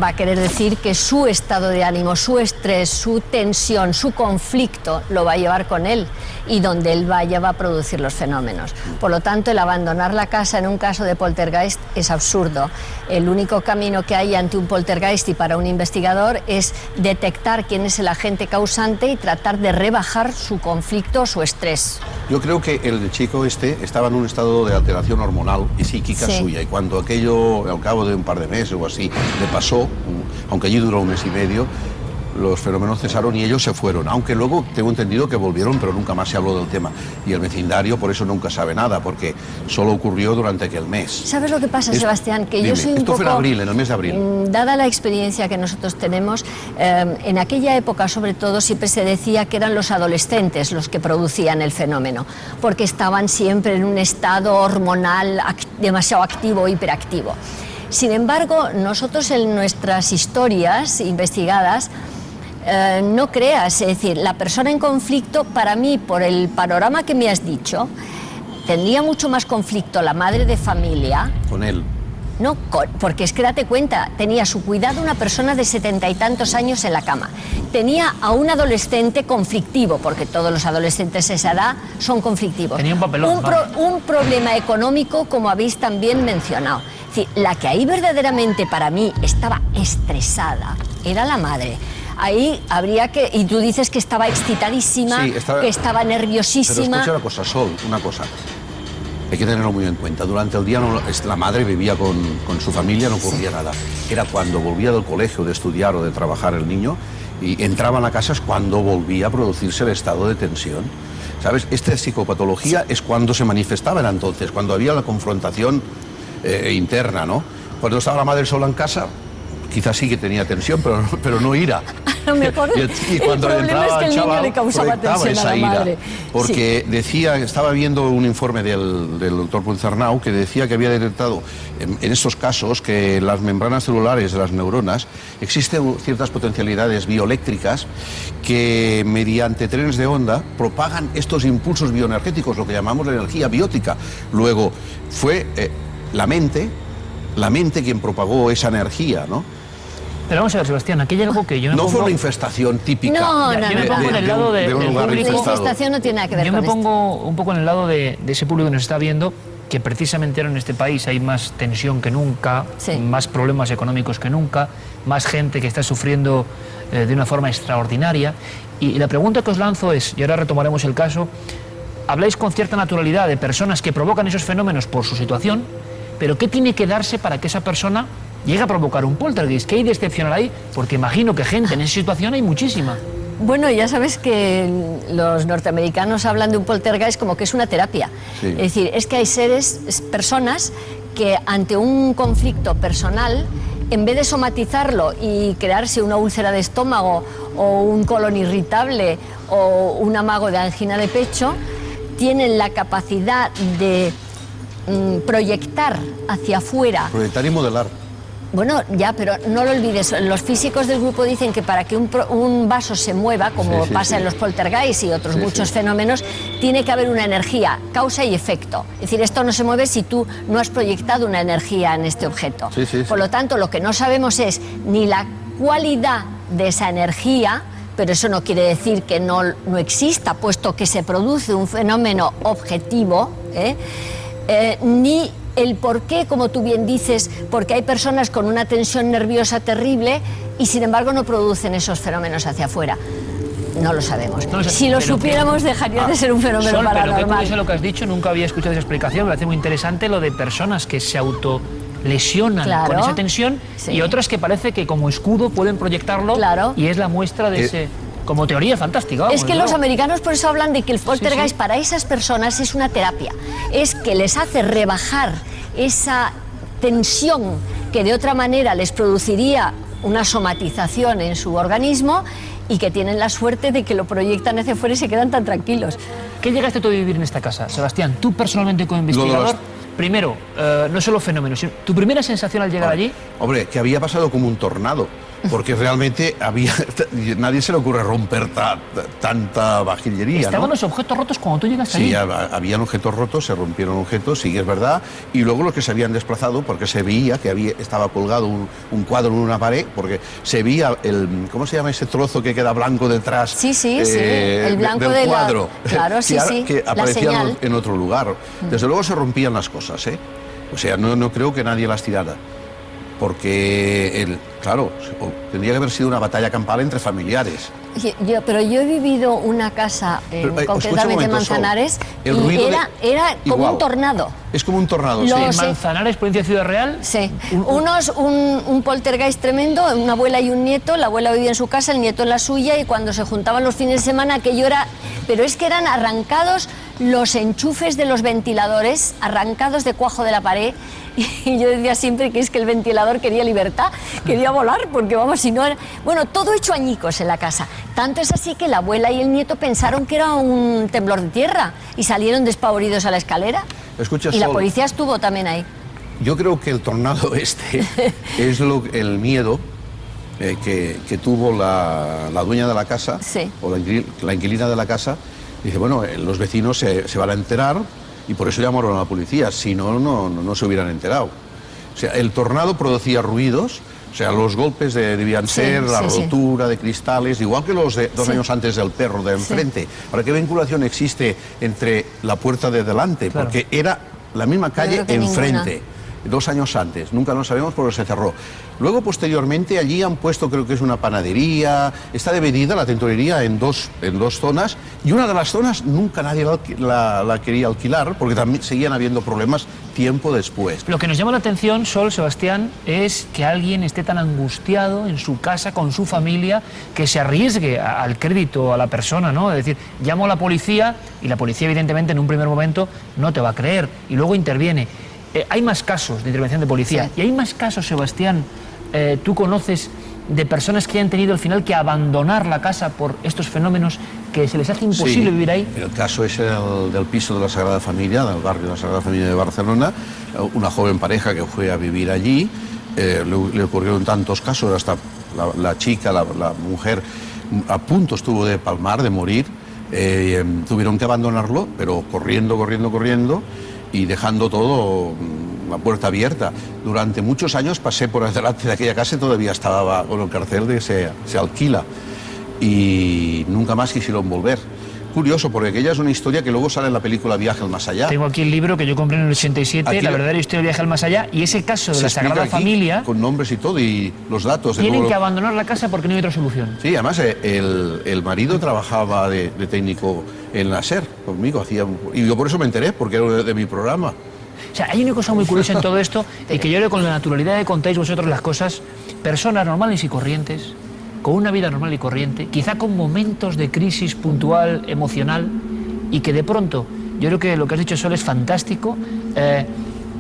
va a querer decir que su estado de ánimo, su estrés, su tensión, su conflicto lo va a llevar con él, y donde él vaya va a producir los fenómenos. Por lo tanto, el abandonar la casa en un caso de poltergeist es absurdo. El único camino que hay ante un poltergeist y para un investigador es detectar quién es el agente causante y tratar de rebajar su conflicto o su estrés. Yo creo que el chico estaba en un estado de alteración hormonal y psíquica suya, y cuando aquello, al cabo de un par de meses o así, le pasó, aunque allí duró 1 mes y medio, los fenómenos cesaron y ellos se fueron, aunque luego tengo entendido que volvieron, pero nunca más se habló del tema. Y el vecindario por eso nunca sabe nada, porque solo ocurrió durante aquel mes. ¿Sabes lo que pasa, Sebastián? Que yo soy un Esto poco... fue en abril, en el mes de abril. Dada la experiencia que nosotros tenemos, en aquella época sobre todo siempre se decía que eran los adolescentes los que producían el fenómeno, porque estaban siempre en un estado hormonal demasiado activo, hiperactivo. Sin embargo, nosotros en nuestras historias investigadas, no creas, es decir, la persona en conflicto, para mí, por el panorama que me has dicho, tendría mucho más conflicto la madre de familia. Con él. No, porque es que date cuenta, tenía a su cuidado una persona de 70 y tantos años en la cama. Tenía a un adolescente conflictivo, porque todos los adolescentes de esa edad son conflictivos. Tenía un papelón. Un problema económico, como habéis también mencionado. Es decir, la que ahí verdaderamente para mí estaba estresada era la madre. Ahí habría que... Y tú dices que estaba excitadísima, sí, que estaba nerviosísima. Pero escucha una cosa, Sol, una cosa. Hay que tenerlo muy en cuenta. Durante el día la madre vivía con su familia, no ocurría nada. Era cuando volvía del colegio de estudiar o de trabajar el niño y entraba a la casa es cuando volvía a producirse el estado de tensión. ¿Sabes? Esta psicopatología es cuando se manifestaba era entonces, cuando había la confrontación interna, ¿no? Cuando estaba la madre sola en casa, quizás sí que tenía tensión, pero no ira. A lo mejor y cuando el problema es que el niño le causaba tensión esa a la madre. Ira, porque decía, estaba viendo un informe del doctor Puigcernau que decía que había detectado en estos casos que las membranas celulares de las neuronas existen ciertas potencialidades bioeléctricas que mediante trenes de onda propagan estos impulsos bioenergéticos, lo que llamamos la energía biótica. Luego fue la mente quien propagó esa energía, ¿no? Pero vamos a ver, Sebastián, aquí hay algo que yo me pongo... No fue una infestación típica. No, yo me pongo en el lado de un del lugar público. La infestado. infestación no tiene nada que ver Yo con me pongo un poco en el lado de ese público que nos está viendo, que precisamente ahora en este país hay más tensión que nunca, Sí. más problemas económicos que nunca, más gente que está sufriendo de una forma extraordinaria. Y la pregunta que os lanzo es, y ahora retomaremos el caso, habláis con cierta naturalidad de personas que provocan esos fenómenos por su situación, pero ¿qué tiene que darse para que esa persona llegue a provocar un poltergeist? ¿Qué hay de excepcional ahí? Porque imagino que gente en esa situación hay muchísima. Bueno, ya sabes que los norteamericanos hablan de un poltergeist como que es una terapia. Sí. Es decir, es que hay personas que ante un conflicto personal, en vez de somatizarlo y crearse una úlcera de estómago o un colon irritable o un amago de angina de pecho, tienen la capacidad de proyectar hacia afuera. Proyectar y modelar. Bueno, ya, pero no lo olvides, los físicos del grupo dicen que para que un vaso se mueva, como pasa en los poltergeists y otros muchos fenómenos, tiene que haber una energía, causa y efecto. Es decir, esto no se mueve si tú no has proyectado una energía en este objeto. Por lo tanto, lo que no sabemos es ni la cualidad de esa energía, pero eso no quiere decir que no exista, puesto que se produce un fenómeno objetivo, ni el por qué, como tú bien dices, porque hay personas con una tensión nerviosa terrible y sin embargo no producen esos fenómenos hacia afuera. No lo sabemos. No lo sé, si lo pero supiéramos, dejaría de ser un fenómeno Sol, pero qué paranormal. curioso lo que has dicho, nunca había escuchado esa explicación, me parece muy interesante lo de personas que se autolesionan Claro. con esa tensión y otras que parece que como escudo pueden proyectarlo y es la muestra de ese... Como teoría fantástica. Vamos, Es que los americanos por eso hablan de que el poltergeist para esas personas es una terapia. Es que les hace rebajar esa tensión que de otra manera les produciría una somatización en su organismo y que tienen la suerte de que lo proyectan hacia afuera y se quedan tan tranquilos. ¿Qué llegaste tú a vivir en esta casa, Sebastián? Tú personalmente como investigador, primero, no solo fenómenos, sino tu primera sensación al llegar allí... Hombre, que había pasado como un tornado. Porque realmente nadie se le ocurre romper tanta vajillería. Estaban ¿no? los objetos rotos cuando tú llegaste allí. Sí, habían objetos rotos, se rompieron objetos, sí que es verdad. Y luego los que se habían desplazado, porque se veía que estaba colgado un cuadro en una pared, porque se veía ¿cómo se llama ese trozo que queda blanco detrás? Sí, el blanco del cuadro. Claro, que la aparecía señal. en otro lugar. Desde luego se rompían las cosas, ¿eh? O sea, no creo que nadie las tirara. porque, claro, tendría que haber sido una batalla campal entre familiares. Pero yo he vivido una casa, concretamente en Manzanares, y era como un tornado. Es como un tornado, sí. ¿En Manzanares, provincia de Ciudad Real? Sí. Un poltergeist tremendo, una abuela y un nieto. La abuela vivía en su casa, el nieto en la suya, y cuando se juntaban los fines de semana, aquello era... Pero es que eran arrancados los enchufes de los ventiladores, arrancados de cuajo de la pared. Y yo decía siempre que es que el ventilador quería libertad, quería volar, porque vamos, si no era... Bueno, todo hecho añicos en la casa. Tanto es así que la abuela y el nieto pensaron que era un temblor de tierra y salieron despavoridos a la escalera. Escucha, y la policía estuvo también ahí. Yo creo que el tornado este es el miedo que tuvo la dueña de la casa, sí, o la inquilina de la casa. Dice, bueno, los vecinos se van a enterar, y por eso llamaron a la policía, si no, no se hubieran enterado. O sea, el tornado producía ruidos, o sea, los golpes debían ser la rotura de cristales, igual que los de 2 años antes del perro de enfrente. Ahora, ¿qué vinculación existe entre la puerta de delante? Claro. Porque era la misma calle enfrente. 2 años antes, nunca lo sabemos porque se cerró. Luego, posteriormente, allí han puesto, creo que es una panadería, está dividida la tintorería en dos zonas, y una de las zonas nunca nadie la quería alquilar, porque también seguían habiendo problemas tiempo después. Lo que nos llama la atención, Sol, Sebastián, es que alguien esté tan angustiado en su casa, con su familia, que se arriesgue al crédito a la persona, ¿no? Es decir, llamo a la policía, y la policía, evidentemente, en un primer momento no te va a creer, y luego interviene. Hay más casos de intervención de policía, sí, y hay más casos, Sebastián, tú conoces de personas que han tenido al final que abandonar la casa por estos fenómenos, que se les hace imposible vivir ahí. El caso es el del piso de la Sagrada Familia, del barrio de la Sagrada Familia de Barcelona, una joven pareja que fue a vivir allí, le ocurrieron tantos casos, hasta la chica, la mujer, a punto estuvo de palmar, de morir, tuvieron que abandonarlo, pero corriendo, y dejando todo, la puerta abierta. Durante muchos años pasé por delante de aquella casa y todavía estaba con el cartel de se alquila, y nunca más quisieron volver. Curioso, porque aquella es una historia que luego sale en la película Viaje al Más Allá. Tengo aquí el libro que yo compré en el 87, aquí la verdadera historia de Viaje al Más Allá, y ese caso de la Sagrada Familia... Con nombres y todo, y los datos... Tienen que abandonar la casa porque no hay otra solución. Sí, además el marido trabajaba de técnico en la SER conmigo, y yo por eso me enteré, porque era de mi programa. O sea, hay una cosa muy curiosa en todo esto, y que yo creo que con la naturalidad que contáis vosotros las cosas, personas normales y corrientes, con una vida normal y corriente, quizá con momentos de crisis puntual, emocional, y que de pronto, yo creo que lo que has dicho, Sol, es fantástico,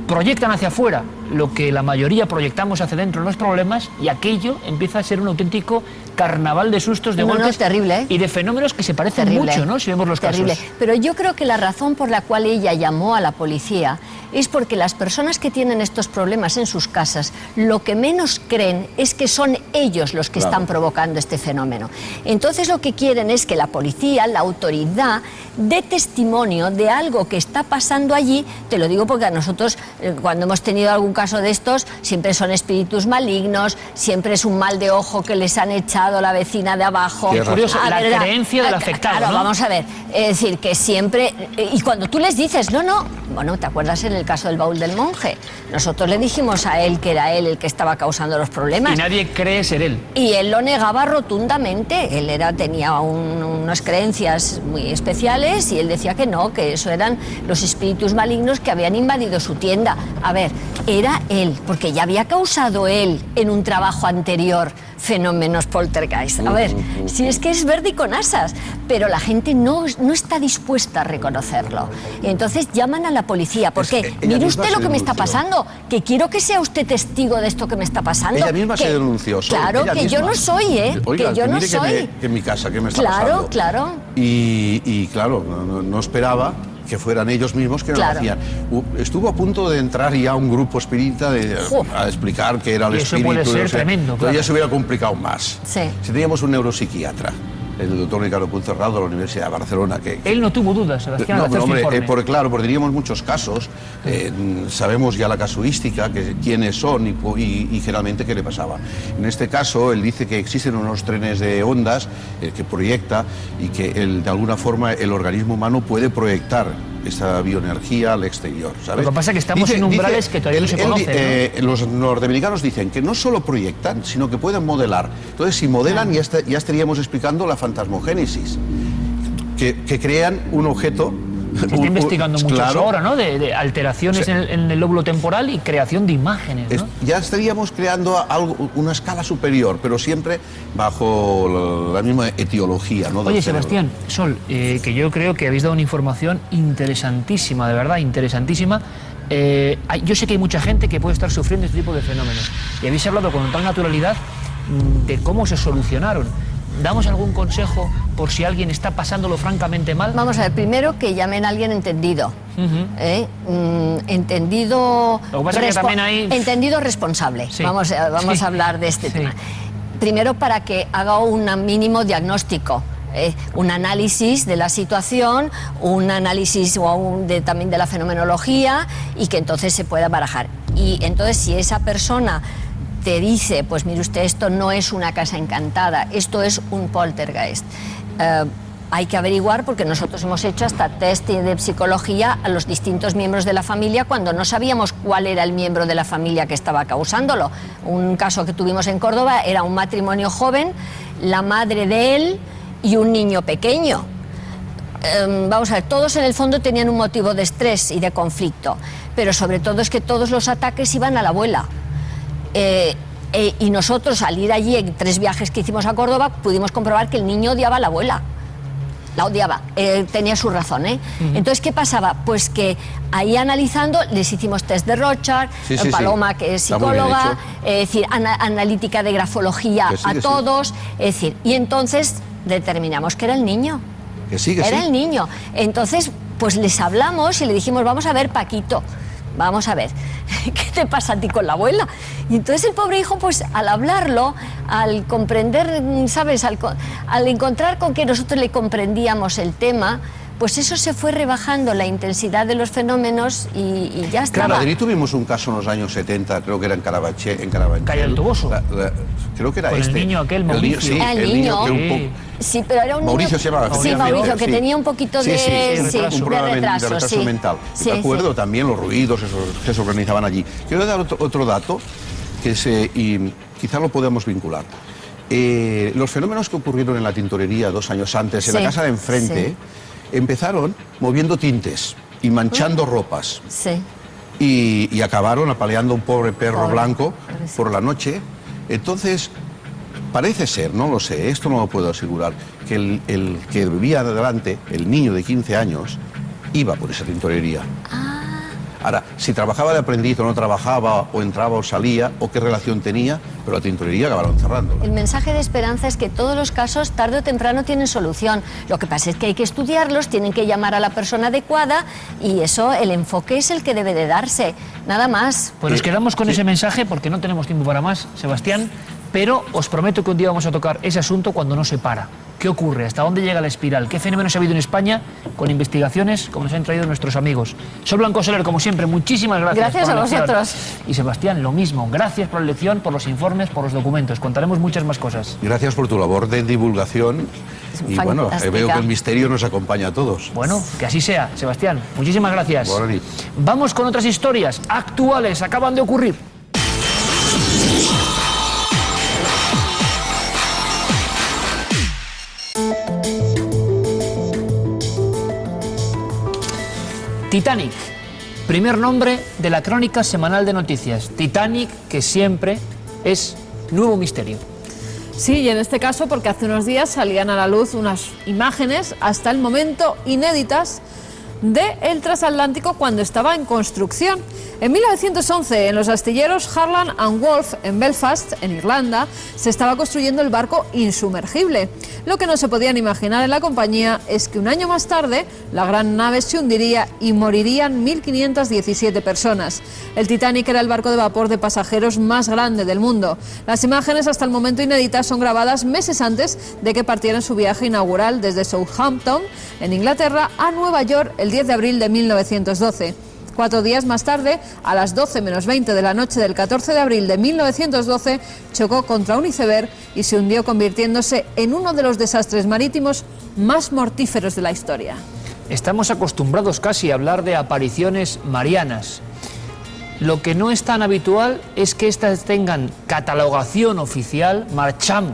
proyectan hacia afuera lo que la mayoría proyectamos hacia dentro, los problemas, y aquello empieza a ser un auténtico carnaval de sustos, de golpes, terrible, y de fenómenos que se parecen mucho, ¿no? Si vemos los casos. Pero yo creo que la razón por la cual ella llamó a la policía es porque las personas que tienen estos problemas en sus casas, lo que menos creen es que son ellos los que están provocando este fenómeno. Entonces lo que quieren es que la policía, la autoridad, dé testimonio de algo que está pasando allí. Te lo digo porque a nosotros, cuando hemos tenido algún caso de estos, siempre son espíritus malignos, siempre es un mal de ojo que les han echado la vecina de abajo. Es curioso, la creencia del afectado, claro, ¿no? Vamos a ver, es decir, que siempre... Y cuando tú les dices, no, bueno, ¿te acuerdas en el caso del baúl del monje? Nosotros le dijimos a él que era él el que estaba causando los problemas. Y nadie cree ser él. Y él lo negaba rotundamente. Él tenía unas creencias muy especiales, y él decía que no, que eso eran los espíritus malignos que habían invadido su tienda. A ver, era él, porque ya había causado él en un trabajo anterior fenómenos poltergeist. A ver, si es que es verde y con asas, pero la gente no está dispuesta a reconocerlo. Entonces llaman a la policía, porque mire usted lo que me está pasando, que quiero que sea usted testigo de esto que me está pasando. Ella misma se denunció. Claro, que misma. Yo no soy, Oiga, que yo no soy. Que en mi casa, ¿qué me está pasando? Claro. Y claro, no esperaba que fueran ellos mismos que lo hacían. Estuvo a punto de entrar ya un grupo espírita a explicar qué era el espíritu. Eso puede ser tremendo. Pero ya se hubiera complicado más. Sí. Si teníamos un neuropsiquiatra, el doctor Ricardo Puigcerrado de la Universidad de Barcelona. Él no tuvo dudas, Sebastián. No, pero hombre, porque teníamos muchos casos, sabemos ya la casuística, quiénes son y generalmente qué le pasaba. En este caso, él dice que existen unos trenes de ondas que proyecta, y que de alguna forma el organismo humano puede proyectar esta bioenergía al exterior, ¿sabes? Lo que pasa es que estamos en umbrales que todavía no se conocen, ¿no? Los norteamericanos dicen que no solo proyectan, sino que pueden modelar. Entonces, si modelan, ya estaríamos explicando la fantasmogénesis, que crean un objeto... Se está investigando mucho eso ahora, ¿no? De alteraciones en el lóbulo temporal y creación de imágenes, ¿no? Ya estaríamos creando una escala superior, pero siempre bajo la misma etiología, ¿no? Oye, Sebastián, Sol, que yo creo que habéis dado una información interesantísima, de verdad, interesantísima. Yo sé que hay mucha gente que puede estar sufriendo este tipo de fenómenos y habéis hablado con tal naturalidad de cómo se solucionaron. ¿Damos algún consejo por si alguien está pasándolo francamente mal? Vamos a ver, primero que llamen a alguien entendido. Entendido... Lo que pasa es que también hay... Entendido responsable. Sí. Vamos a hablar de este tema. Primero, para que haga un mínimo diagnóstico. Un análisis de la situación, un análisis también de la fenomenología y que entonces se pueda barajar. Y entonces, si esa persona te dice, pues mire usted, esto no es una casa encantada, esto es un poltergeist, hay que averiguar, porque nosotros hemos hecho hasta test de psicología a los distintos miembros de la familia cuando no sabíamos cuál era el miembro de la familia que estaba causándolo. Un caso que tuvimos en Córdoba era un matrimonio joven, la madre de él y un niño pequeño. Vamos a ver, todos en el fondo tenían un motivo de estrés y de conflicto, pero sobre todo es que todos los ataques iban a la abuela. Y nosotros, al ir allí en 3 viajes que hicimos a Córdoba, pudimos comprobar que el niño odiaba a la abuela. La odiaba, tenía su razón, ¿eh? Entonces, ¿qué pasaba? Pues que ahí analizando, les hicimos test de Rorschach, Paloma, que es psicóloga, es decir, analítica de grafología a todos, es decir, y entonces determinamos que era el niño. Era el niño. Entonces, pues les hablamos y le dijimos, vamos a ver, Paquito, vamos a ver, ¿qué te pasa a ti con la abuela? Y entonces el pobre hijo, pues al hablarlo, al comprender, ¿sabes? Al encontrar con que nosotros le comprendíamos el tema, pues eso se fue rebajando la intensidad de los fenómenos y ya estaba. Claro, en Madrid tuvimos un caso en los años 70, creo que era en Carabanchel. Calle del Toboso. Creo que era con este. el niño aquel, Mauricio. El niño. Sí, pero era un Mauricio niño, se llamaba. Sí, Mauricio, que tenía un poquito de un problema de retraso mental. Sí, me acuerdo también los ruidos que se organizaban allí. Quiero dar otro dato y quizá lo podemos vincular. Los fenómenos que ocurrieron en la tintorería 2 años antes, en la casa de enfrente, empezaron moviendo tintes y manchando ropas. Y acabaron apaleando a un pobre perro blanco por la noche. Entonces, parece ser, no lo sé, esto no lo puedo asegurar, que el que vivía adelante, el niño de 15 años, iba por esa tintorería. Ahora, si trabajaba de aprendiz o no trabajaba, o entraba o salía, o qué relación tenía, pero la tintorería acabaron cerrándola. El mensaje de esperanza es que todos los casos, tarde o temprano, tienen solución. Lo que pasa es que hay que estudiarlos, tienen que llamar a la persona adecuada, y eso, el enfoque es el que debe de darse, nada más. Pues nos quedamos con ese mensaje porque no tenemos tiempo para más, Sebastián, pero os prometo que un día vamos a tocar ese asunto cuando no se para. ¿Qué ocurre? ¿Hasta dónde llega la espiral? ¿Qué fenómenos ha habido en España con investigaciones como nos han traído nuestros amigos? Sol Blanco Soler, como siempre, muchísimas gracias. Gracias a vosotros. Y Sebastián, lo mismo. Gracias por la lección, por los informes, por los documentos. Contaremos muchas más cosas. Gracias por tu labor de divulgación. Y bueno, veo que el misterio nos acompaña a todos. Bueno, que así sea, Sebastián. Muchísimas gracias. Vamos con otras historias actuales, acaban de ocurrir. Titanic, primer nombre de la crónica semanal de noticias. Titanic, que siempre es nuevo misterio. Sí, y en este caso porque hace unos días salían a la luz unas imágenes hasta el momento inéditas del transatlántico cuando estaba en construcción. En 1911, en los astilleros Harland and Wolff en Belfast, en Irlanda, se estaba construyendo el barco insumergible. Lo que no se podían imaginar en la compañía es que un año más tarde la gran nave se hundiría y morirían 1.517 personas. El Titanic era el barco de vapor de pasajeros más grande del mundo. Las imágenes hasta el momento inéditas son grabadas meses antes de que partiera en su viaje inaugural desde Southampton, en Inglaterra, a Nueva York el 10 de abril de 1912. 4 días más tarde, a las 12 menos 20 de la noche del 14 de abril de 1912, chocó contra un iceberg y se hundió, convirtiéndose en uno de los desastres marítimos más mortíferos de la historia. estamos acostumbrados casi a hablar de apariciones marianas. Lo que no es tan habitual es que estas tengan catalogación oficial, marcham,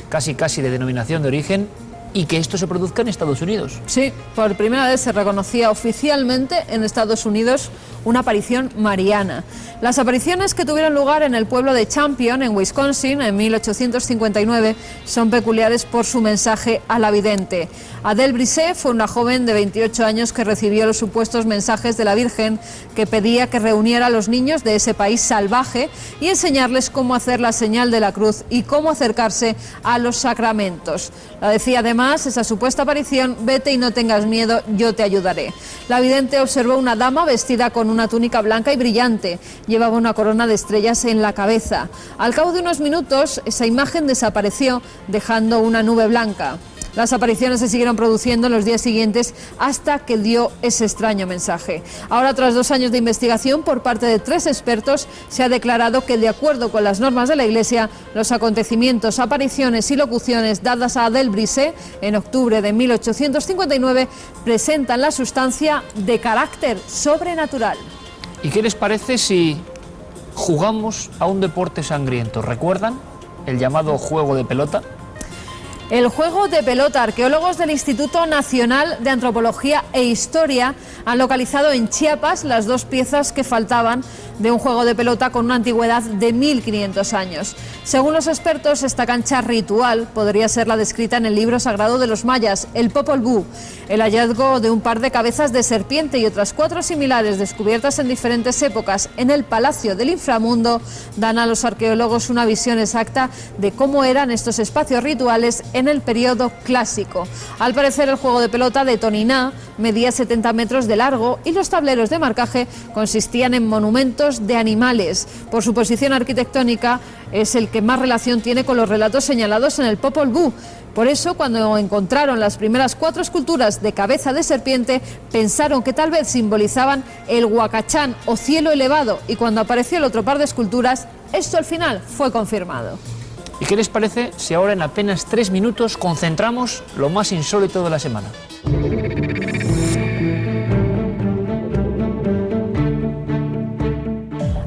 casi de denominación de origen, y que esto se produzca en Estados Unidos. Sí, por primera vez se reconocía oficialmente en Estados Unidos una aparición mariana. Las apariciones que tuvieron lugar en el pueblo de Champion, en Wisconsin, en 1859, son peculiares por su mensaje a la vidente. Adele Brisset fue una joven de 28 años que recibió los supuestos mensajes de la Virgen que pedía que reuniera a los niños de ese país salvaje y enseñarles cómo hacer la señal de la cruz y cómo acercarse a los sacramentos. La decía además esa supuesta aparición: vete y no tengas miedo, yo te ayudaré. La vidente observó una dama vestida con una túnica blanca y brillante. Llevaba una corona de estrellas en la cabeza. Al cabo de unos minutos, esa imagen desapareció, dejando una nube blanca. Las apariciones se siguieron produciendo en los días siguientes hasta que dio ese extraño mensaje. Ahora, tras 2 años de investigación por parte de 3 expertos, se ha declarado que, de acuerdo con las normas de la Iglesia, los acontecimientos, apariciones y locuciones dadas a Adele Brisset en octubre de 1859 presentan la sustancia de carácter sobrenatural. ¿Y qué les parece si jugamos a un deporte sangriento? ¿Recuerdan el llamado juego de pelota? El juego de pelota. Arqueólogos del Instituto Nacional de Antropología e Historia han localizado en Chiapas las 2 piezas que faltaban de un juego de pelota con una antigüedad de 1500 años. Según los expertos, esta cancha ritual podría ser la descrita en el libro sagrado de los mayas, el Popol Vuh. El hallazgo de un par de cabezas de serpiente y otras 4 similares descubiertas en diferentes épocas en el Palacio del Inframundo dan a los arqueólogos una visión exacta de cómo eran estos espacios rituales en el periodo clásico. Al parecer, el juego de pelota de Toniná medía 70 metros de largo y los tableros de marcaje consistían en monumentos de animales. Por su posición arquitectónica, es el que más relación tiene con los relatos señalados en el Popol Vuh. Por eso, cuando encontraron las primeras 4 esculturas de cabeza de serpiente, pensaron que tal vez simbolizaban el Huacachán o cielo elevado, y cuando apareció el otro par de esculturas, esto al final fue confirmado. ¿Y qué les parece si ahora en apenas 3 minutos concentramos lo más insólito de la semana?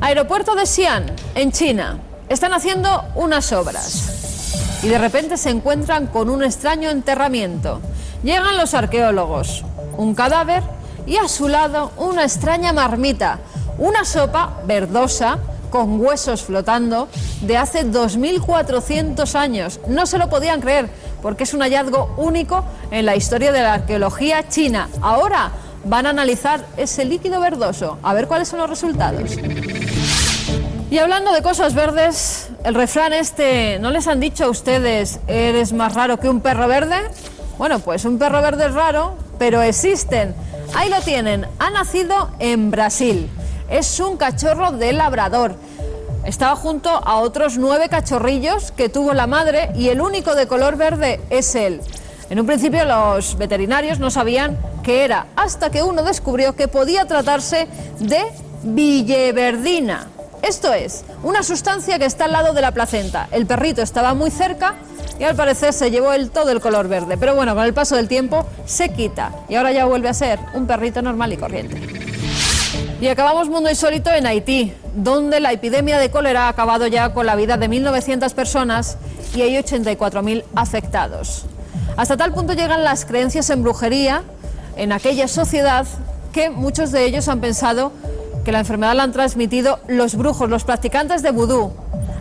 Aeropuerto de Xi'an, en China. Están haciendo unas obras y de repente se encuentran con un extraño enterramiento. Llegan los arqueólogos, un cadáver y a su lado una extraña marmita, una sopa verdosa con huesos flotando de hace 2400 años. No se lo podían creer porque es un hallazgo único en la historia de la arqueología china. Ahora van a analizar ese líquido verdoso, a ver cuáles son los resultados. Y hablando de cosas verdes, el refrán ¿no les han dicho a ustedes, eres más raro que un perro verde? Bueno, pues un perro verde es raro, pero existen. Ahí lo tienen, ha nacido en Brasil. Es un cachorro de labrador. Estaba junto a otros 9 cachorrillos que tuvo la madre y el único de color verde es él. En un principio los veterinarios no sabían qué era, hasta que uno descubrió que podía tratarse de biliverdina. Esto es, una sustancia que está al lado de la placenta. El perrito estaba muy cerca y al parecer se llevó todo el color verde. Pero bueno, con el paso del tiempo se quita y ahora ya vuelve a ser un perrito normal y corriente. Y acabamos mundo insólito en Haití, donde la epidemia de cólera ha acabado ya con la vida de 1.900 personas y hay 84.000 afectados. Hasta tal punto llegan las creencias en brujería en aquella sociedad que muchos de ellos han pensado que la enfermedad la han transmitido los brujos, los practicantes de vudú.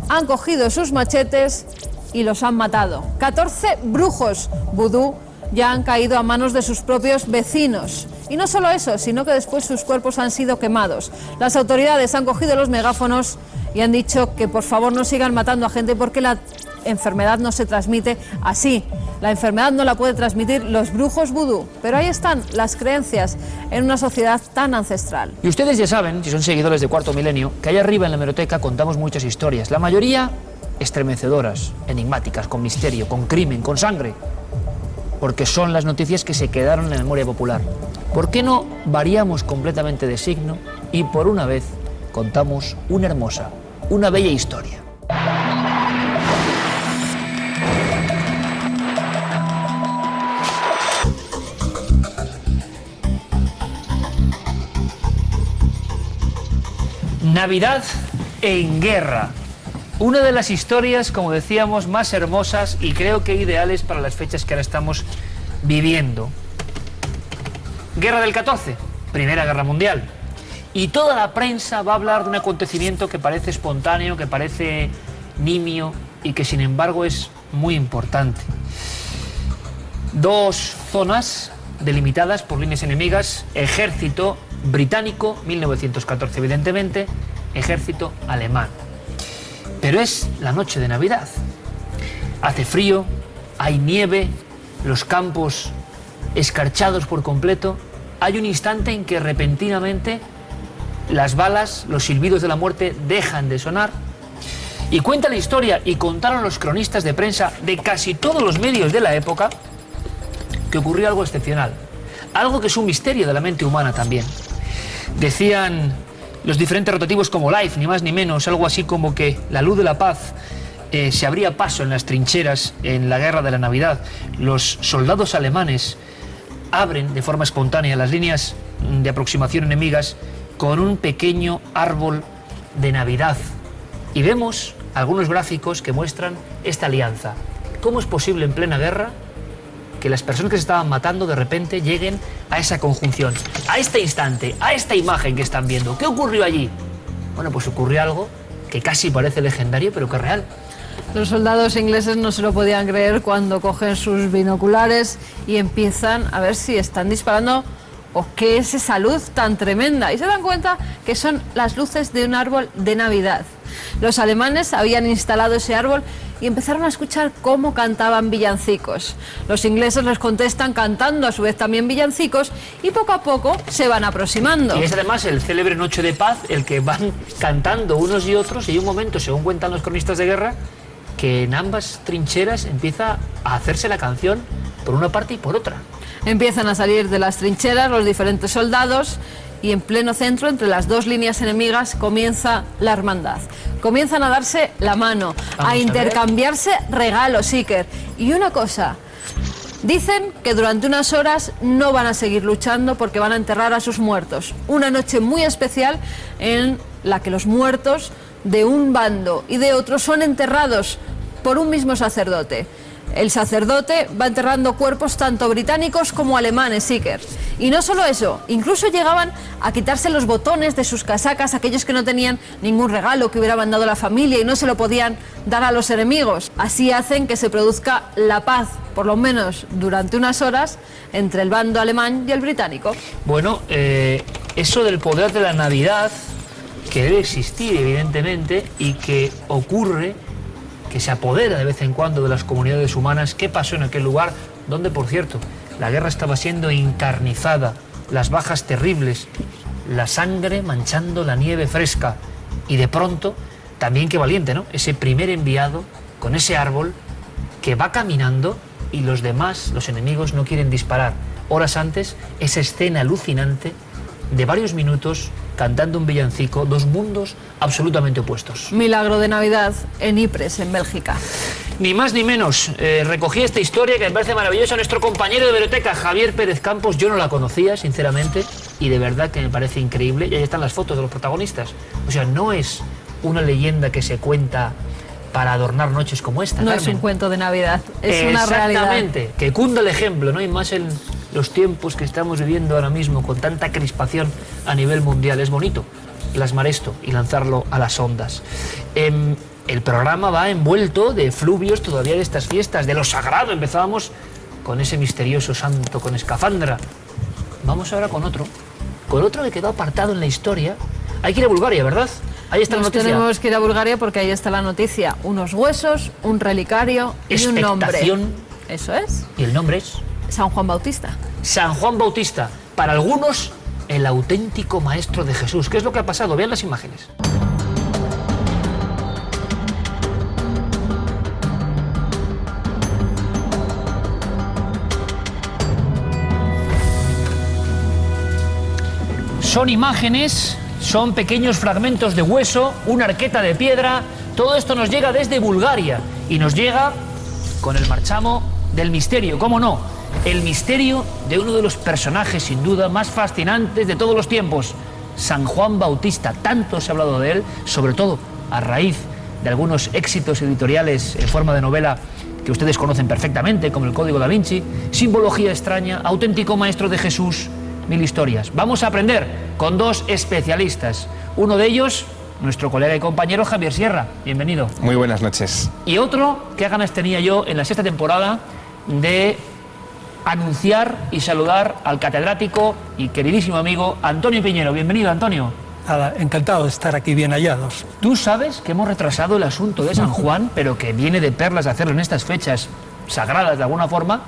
Han cogido sus machetes y los han matado. 14 brujos vudú ya han caído a manos de sus propios vecinos. Y no solo eso, sino que después sus cuerpos han sido quemados. Las autoridades han cogido los megáfonos y han dicho que por favor no sigan matando a gente porque la enfermedad no se transmite así. La enfermedad no la puede transmitir los brujos vudú. Pero ahí están las creencias en una sociedad tan ancestral. Y ustedes ya saben, si son seguidores de Cuarto Milenio, que allá arriba en la hemeroteca contamos muchas historias. La mayoría estremecedoras, enigmáticas, con misterio, con crimen, con sangre. Porque son las noticias que se quedaron en la memoria popular. ¿Por qué no variamos completamente de signo y por una vez contamos una hermosa, una bella historia? Navidad en guerra. Una de las historias, como decíamos, más hermosas y creo que ideales para las fechas que ahora estamos viviendo. Guerra del 14, Primera Guerra Mundial. Y toda la prensa va a hablar de un acontecimiento que parece espontáneo, que parece nimio y que sin embargo es muy importante. Dos zonas delimitadas por líneas enemigas, ejército británico, 1914 evidentemente, ejército alemán. Pero es la noche de Navidad. Hace frío, hay nieve, los campos escarchados por completo. Hay un instante en que repentinamente las balas, los silbidos de la muerte dejan de sonar. Y cuenta la historia, y contaron los cronistas de prensa de casi todos los medios de la época, que ocurrió algo excepcional. Algo que es un misterio de la mente humana también. Decían los diferentes rotativos como Life, ni más ni menos, algo así como que la luz de la paz se abría paso en las trincheras en la guerra de la Navidad. Los soldados alemanes abren de forma espontánea las líneas de aproximación enemigas con un pequeño árbol de Navidad. Y vemos algunos gráficos que muestran esta alianza. ¿Cómo es posible en plena guerra que las personas que se estaban matando de repente lleguen a esa conjunción, a este instante, a esta imagen que están viendo? ¿Qué ocurrió allí? Bueno, pues ocurrió algo que casi parece legendario, pero que es real. Los soldados ingleses no se lo podían creer cuando cogen sus binoculares y empiezan a ver si están disparando o qué es esa luz tan tremenda. Y se dan cuenta que son las luces de un árbol de Navidad. Los alemanes habían instalado ese árbol y empezaron a escuchar cómo cantaban villancicos. Los ingleses les contestan cantando a su vez también villancicos y poco a poco se van aproximando. Y es además el célebre Noche de Paz el que van cantando unos y otros, y hay un momento, según cuentan los cronistas de guerra, que en ambas trincheras empieza a hacerse la canción por una parte y por otra. Empiezan a salir de las trincheras los diferentes soldados y en pleno centro, entre las dos líneas enemigas, comienza la hermandad. Comienzan a darse la mano, a intercambiarse regalos, Iker. Y una cosa, dicen que durante unas horas no van a seguir luchando porque van a enterrar a sus muertos. Una noche muy especial en la que los muertos de un bando y de otro son enterrados por un mismo sacerdote. El sacerdote va enterrando cuerpos tanto británicos como alemanes, Iker. Y no solo eso, incluso llegaban a quitarse los botones de sus casacas aquellos que no tenían ningún regalo que hubiera mandado la familia y no se lo podían dar a los enemigos. Así hacen que se produzca la paz, por lo menos durante unas horas, entre el bando alemán y el británico. Bueno, eso del poder de la Navidad, que debe existir evidentemente y que ocurre, que se apodera de vez en cuando de las comunidades humanas. ¿Qué pasó en aquel lugar? Donde, por cierto, la guerra estaba siendo encarnizada, las bajas terribles, la sangre manchando la nieve fresca. Y de pronto, también qué valiente, ¿no? Ese primer enviado con ese árbol que va caminando y los demás, los enemigos, no quieren disparar. Horas antes, esa escena alucinante de varios minutos cantando un villancico, dos mundos absolutamente opuestos. Milagro de Navidad en Ypres, en Bélgica. Ni más ni menos. Recogí esta historia que me parece maravillosa. Nuestro compañero de biblioteca, Javier Pérez Campos, yo no la conocía, sinceramente, y de verdad que me parece increíble. Y ahí están las fotos de los protagonistas. O sea, no es una leyenda que se cuenta para adornar noches como esta. No, Carmen. es un cuento de Navidad, es una realidad. Exactamente, que cunda el ejemplo, ¿no? Y más en los tiempos que estamos viviendo ahora mismo, con tanta crispación a nivel mundial. Es bonito plasmar esto y lanzarlo a las ondas. El programa va envuelto de efluvios todavía de estas fiestas, de lo sagrado. Empezábamos con ese misterioso santo con escafandra. Vamos ahora con otro que quedó apartado en la historia. Hay que ir a Bulgaria, ¿verdad? Ahí está la noticia. Tenemos que ir a Bulgaria porque ahí está la noticia. Unos huesos, un relicario y un nombre. Eso es. ¿Y el nombre es? San Juan Bautista. San Juan Bautista. Para algunos, el auténtico maestro de Jesús. ¿Qué es lo que ha pasado? Vean las imágenes. Son imágenes, son pequeños fragmentos de hueso, una arqueta de piedra. Todo esto nos llega desde Bulgaria y nos llega con el marchamo del misterio. ¿Cómo no? El misterio de uno de los personajes sin duda más fascinantes de todos los tiempos, San Juan Bautista. Tanto se ha hablado de él, sobre todo a raíz de algunos éxitos editoriales en forma de novela que ustedes conocen perfectamente, como El Código da Vinci, Simbología extraña, Auténtico maestro de Jesús, mil historias. Vamos a aprender con dos especialistas. Uno de ellos, nuestro colega y compañero Javier Sierra. Bienvenido. Muy buenas noches. Y otro, qué ganas tenía yo en la sexta temporada de anunciar y saludar al catedrático y queridísimo amigo Antonio Piñero. Bienvenido, Antonio. Nada, encantado de estar aquí bien hallados. Tú sabes que hemos retrasado el asunto de San Juan, pero que viene de perlas hacerlo en estas fechas sagradas de alguna forma,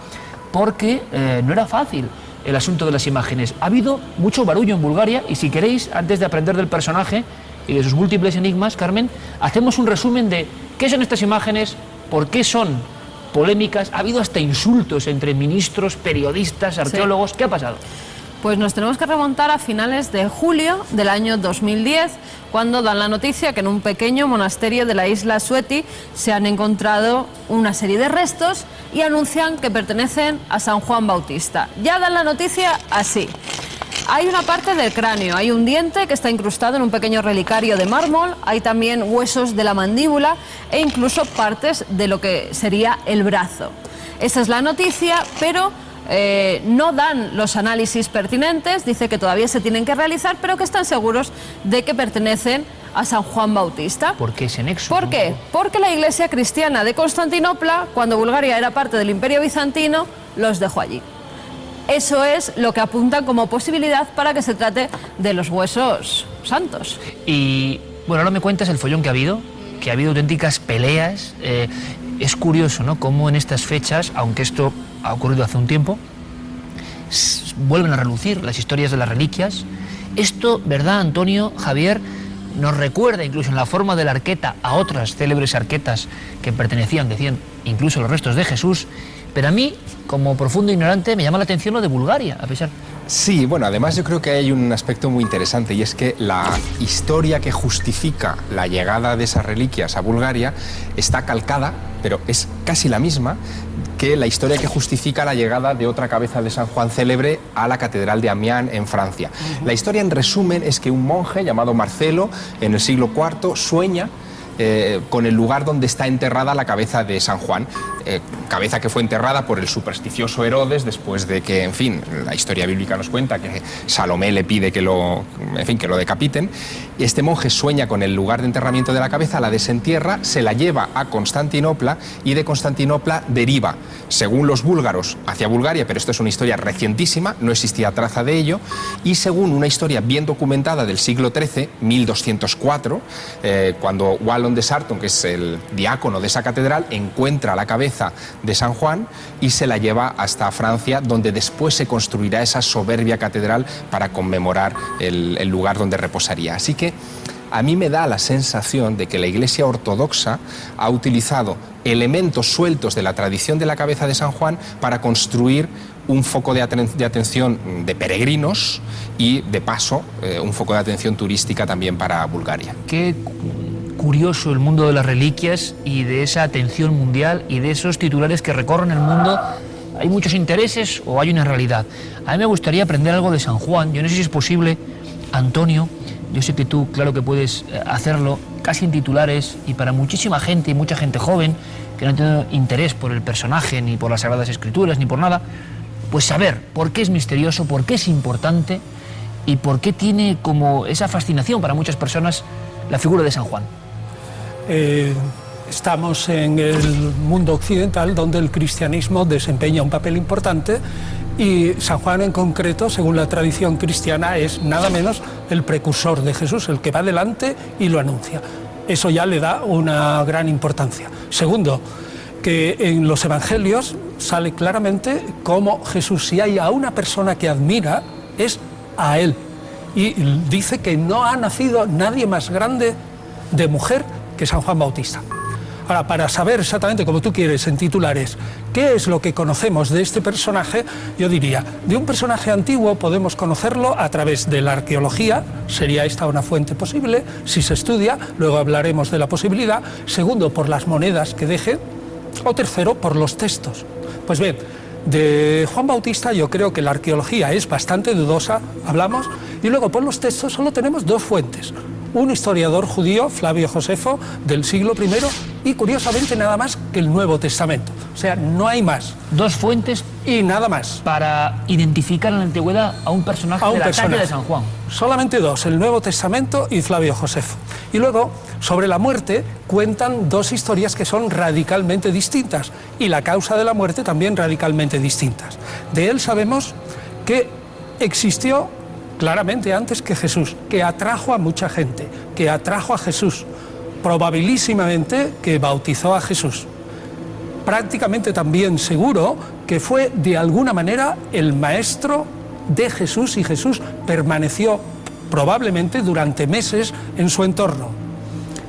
porque no era fácil el asunto de las imágenes. Ha habido mucho barullo en Bulgaria y si queréis, antes de aprender del personaje y de sus múltiples enigmas, Carmen, hacemos un resumen de qué son estas imágenes, por qué son polémicas. Ha habido hasta insultos entre ministros, periodistas, arqueólogos. Sí. ¿Qué ha pasado? Pues nos tenemos que remontar a finales de julio del año 2010, cuando dan la noticia que en un pequeño monasterio de la isla Sueti se han encontrado una serie de restos y anuncian que pertenecen a San Juan Bautista. Ya dan la noticia así. Hay una parte del cráneo, hay un diente que está incrustado en un pequeño relicario de mármol, hay también huesos de la mandíbula e incluso partes de lo que sería el brazo. Esa es la noticia, pero no dan los análisis pertinentes, dice que todavía se tienen que realizar, pero que están seguros de que pertenecen a San Juan Bautista. ¿Por qué ese nexo? ¿Por qué? Porque la Iglesia cristiana de Constantinopla, cuando Bulgaria era parte del Imperio Bizantino, los dejó allí. Eso es lo que apuntan como posibilidad para que se trate de los huesos santos. Y bueno, ahora me cuentas el follón que ha habido auténticas peleas. Es curioso, ¿no?, cómo en estas fechas, aunque esto ha ocurrido hace un tiempo, vuelven a relucir las historias de las reliquias. Esto, ¿verdad, Antonio, Javier? Nos recuerda incluso en la forma de la arqueta a otras célebres arquetas que pertenecían, decían, incluso a los restos de Jesús. Pero a mí, como profundo ignorante, me llama la atención lo de Bulgaria, a pesar... Sí, bueno, además yo creo que hay un aspecto muy interesante y es que la historia que justifica la llegada de esas reliquias a Bulgaria está calcada, pero es casi la misma que la historia que justifica la llegada de otra cabeza de San Juan célebre a la Catedral de Amiens en Francia. La historia, en resumen, es que un monje llamado Marcelo, en el siglo IV, sueña con el lugar donde está enterrada la cabeza de San Juan, cabeza que fue enterrada por el supersticioso Herodes después de que, en fin, la historia bíblica nos cuenta que Salomé le pide que lo decapiten. Este monje sueña con el lugar de enterramiento de la cabeza, la desentierra, se la lleva a Constantinopla y de Constantinopla deriva, según los búlgaros, hacia Bulgaria, pero esto es una historia recientísima, no existía traza de ello, y según una historia bien documentada del siglo XIII, 1204, cuando Wallon de Sarton, que es el diácono de esa catedral, encuentra la cabeza de San Juan y se la lleva hasta Francia, donde después se construirá esa soberbia catedral para conmemorar el lugar donde reposaría. Así que a mí me da la sensación de que la Iglesia ortodoxa ha utilizado elementos sueltos de la tradición de la cabeza de San Juan para construir un foco de atención de peregrinos y, de paso, un foco de atención turística también para Bulgaria. Qué curioso el mundo de las reliquias y de esa atención mundial y de esos titulares que recorren el mundo. ¿Hay muchos intereses o hay una realidad? A mí me gustaría aprender algo de San Juan. Yo no sé si es posible, Antonio, yo sé que tú, claro que puedes hacerlo, casi en titulares, y para muchísima gente y mucha gente joven que no tiene interés por el personaje, ni por las Sagradas Escrituras, ni por nada, pues saber por qué es misterioso, por qué es importante y por qué tiene como esa fascinación para muchas personas la figura de San Juan. Estamos en el mundo occidental, donde el cristianismo desempeña un papel importante, y San Juan en concreto, según la tradición cristiana, es nada menos el precursor de Jesús, el que va delante y lo anuncia. Eso ya le da una gran importancia. Segundo, que en los evangelios sale claramente cómo Jesús, si hay a una persona que admira, es a él. Y dice que no ha nacido nadie más grande de mujer que San Juan Bautista. Ahora, para saber exactamente, como tú quieres, en titulares, qué es lo que conocemos de este personaje, yo diría, de un personaje antiguo podemos conocerlo a través de la arqueología, sería esta una fuente posible, si se estudia, luego hablaremos de la posibilidad. Segundo, por las monedas que deje, o tercero, por los textos. Pues bien, De Juan Bautista yo creo que la arqueología es bastante dudosa, hablamos, y luego por los textos solo tenemos dos fuentes. Un historiador judío, Flavio Josefo, del siglo I, y curiosamente nada más que el Nuevo Testamento. O sea, no hay más. Dos fuentes y nada más. Para identificar en la antigüedad a un personaje de la talla de San Juan. Solamente dos, el Nuevo Testamento y Flavio Josefo. Y luego, sobre la muerte, cuentan dos historias que son radicalmente distintas, y la causa de la muerte también radicalmente distintas. De él sabemos que existió claramente antes que Jesús, que atrajo a mucha gente, que atrajo a Jesús, probabilísimamente que bautizó a Jesús. Prácticamente también seguro que fue de alguna manera el maestro de Jesús, y Jesús permaneció probablemente durante meses en su entorno.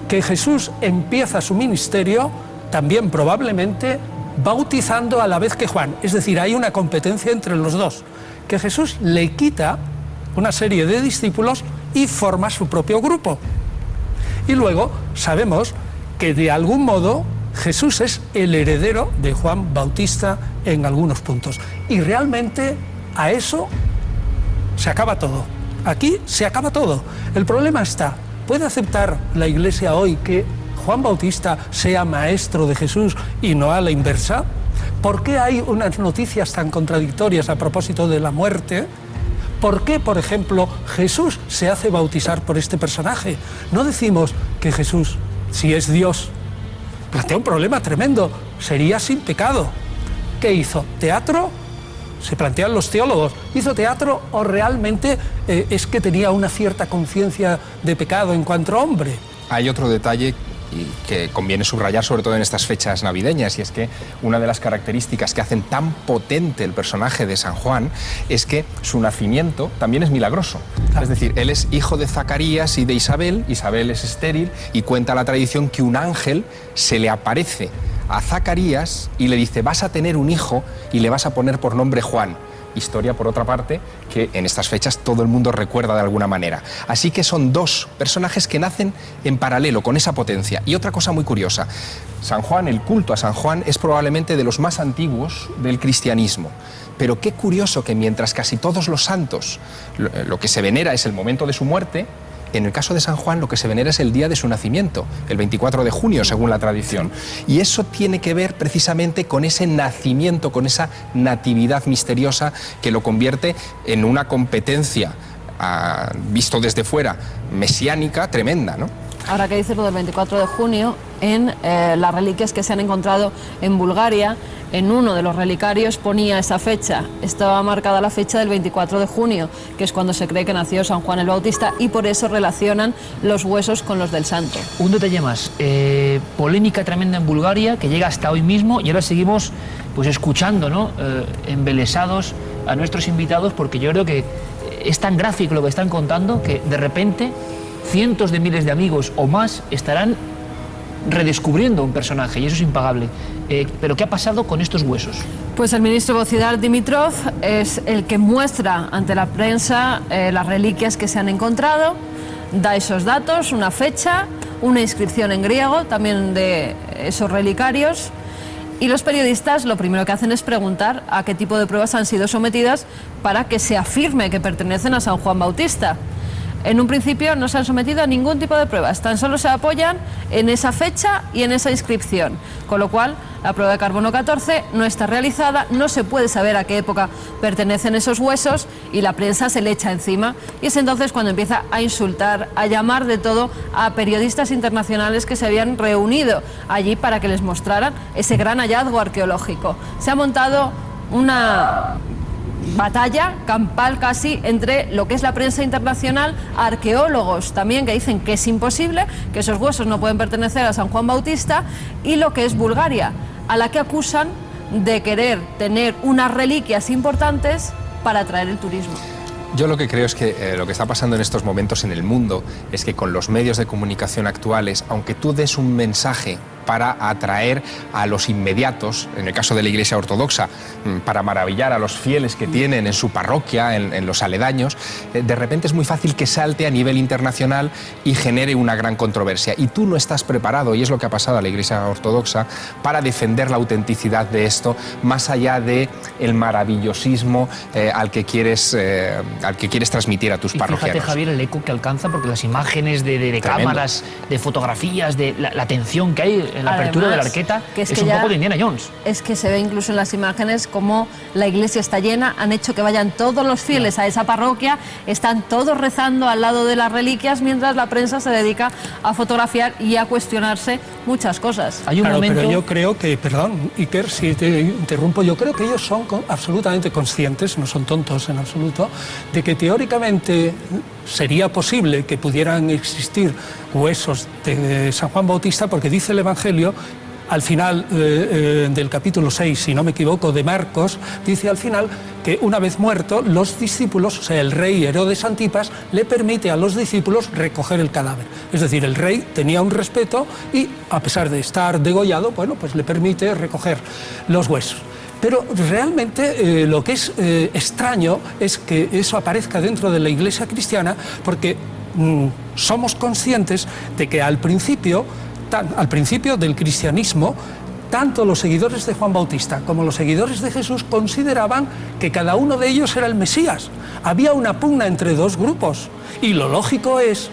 Que Jesús empieza su ministerio también probablemente bautizando a la vez que Juan, es decir, hay una competencia entre los dos, que Jesús le quita una serie de discípulos y forma su propio grupo. Y luego sabemos que de algún modo Jesús es el heredero de Juan Bautista en algunos puntos. Y realmente a eso se acaba todo. Aquí se acaba todo. El problema está, ¿puede aceptar la Iglesia hoy que Juan Bautista sea maestro de Jesús y no a la inversa? ¿Por qué hay unas noticias tan contradictorias a propósito de la muerte? ¿Por qué, por ejemplo, Jesús se hace bautizar por este personaje? No decimos que Jesús, si es Dios, plantea un problema tremendo, sería sin pecado. ¿Qué hizo? ¿Teatro? Se plantean los teólogos. ¿Hizo teatro o realmente es que tenía una cierta conciencia de pecado en cuanto a hombre? Hay otro detalle y que conviene subrayar, sobre todo en estas fechas navideñas, y es que una de las características que hacen tan potente el personaje de San Juan es que su nacimiento también es milagroso. Es decir, él es hijo de Zacarías y de Isabel, Isabel es estéril, y cuenta la tradición que un ángel se le aparece a Zacarías y le dice: vas a tener un hijo y le vas a poner por nombre Juan. Historia, por otra parte, que en estas fechas todo el mundo recuerda de alguna manera. Así que son dos personajes que nacen en paralelo, con esa potencia. Y otra cosa muy curiosa, San Juan, el culto a San Juan es probablemente de los más antiguos del cristianismo. Pero qué curioso que mientras casi todos los santos lo que se venera es el momento de su muerte, en el caso de San Juan lo que se venera es el día de su nacimiento, el 24 de junio, según la tradición. Y eso tiene que ver precisamente con ese nacimiento, con esa natividad misteriosa que lo convierte en una competencia, visto desde fuera, mesiánica tremenda, ¿no? Ahora que dices lo del 24 de junio, en las reliquias que se han encontrado en Bulgaria, en uno de los relicarios ponía esa fecha. Estaba marcada la fecha del 24 de junio, que es cuando se cree que nació San Juan el Bautista, y por eso relacionan los huesos con los del santo. Un detalle más, polémica tremenda en Bulgaria, que llega hasta hoy mismo, y ahora seguimos pues escuchando, ¿no? Embelesados a nuestros invitados, porque yo creo que es tan gráfico lo que están contando que de repente cientos de miles de amigos o más estarán redescubriendo un personaje, y eso es impagable. ¿Pero qué ha pasado con estos huesos? Pues el ministro Bocidar Dimitrov es el que muestra ante la prensa las reliquias que se han encontrado, da esos datos, una fecha, una inscripción en griego también de esos relicarios, y los periodistas lo primero que hacen es preguntar a qué tipo de pruebas han sido sometidas para que se afirme que pertenecen a San Juan Bautista. En un principio no se han sometido a ningún tipo de pruebas, tan solo se apoyan en esa fecha y en esa inscripción, con lo cual la prueba de carbono 14 no está realizada, no se puede saber a qué época pertenecen esos huesos, y la prensa se le echa encima, y es entonces cuando empieza a insultar, a llamar de todo a periodistas internacionales que se habían reunido allí para que les mostraran ese gran hallazgo arqueológico. Se ha montado una batalla campal casi entre lo que es la prensa internacional, arqueólogos también que dicen que es imposible, que esos huesos no pueden pertenecer a San Juan Bautista, y lo que es Bulgaria, a la que acusan de querer tener unas reliquias importantes para atraer el turismo. Yo lo que creo es que lo que está pasando en estos momentos en el mundo es que con los medios de comunicación actuales, aunque tú des un mensaje para atraer a los inmediatos, en el caso de la Iglesia Ortodoxa, para maravillar a los fieles que tienen en su parroquia, en los aledaños, de repente es muy fácil que salte a nivel internacional y genere una gran controversia. Y tú no estás preparado, y es lo que ha pasado a la Iglesia Ortodoxa, para defender la autenticidad de esto, más allá de el maravillosismo al que quieres transmitir a tus parroquianos. Fíjate, Javier, el eco que alcanza, porque las imágenes de cámaras, de fotografías, de la tensión que hay en la apertura de la arqueta, que es un poco de Indiana Jones. Es que se ve incluso en las imágenes como la iglesia está llena, han hecho que vayan todos los fieles a esa parroquia, están todos rezando al lado de las reliquias, mientras la prensa se dedica a fotografiar y a cuestionarse muchas cosas. Hay un momento... Pero yo creo que, perdón, Iker, si te interrumpo, yo creo que ellos son absolutamente conscientes, no son tontos en absoluto, de que teóricamente sería posible que pudieran existir huesos de San Juan Bautista, porque dice el Evangelio, al final del capítulo 6, si no me equivoco, de Marcos, dice al final que una vez muerto, los discípulos, o sea, el rey Herodes Antipas, le permite a los discípulos recoger el cadáver. Es decir, el rey tenía un respeto y, a pesar de estar degollado, bueno, pues le permite recoger los huesos. Pero realmente lo que es extraño es que eso aparezca dentro de la Iglesia cristiana, porque somos conscientes de que al principio del cristianismo, tanto los seguidores de Juan Bautista como los seguidores de Jesús consideraban que cada uno de ellos era el Mesías. Había una pugna entre dos grupos, y lo lógico es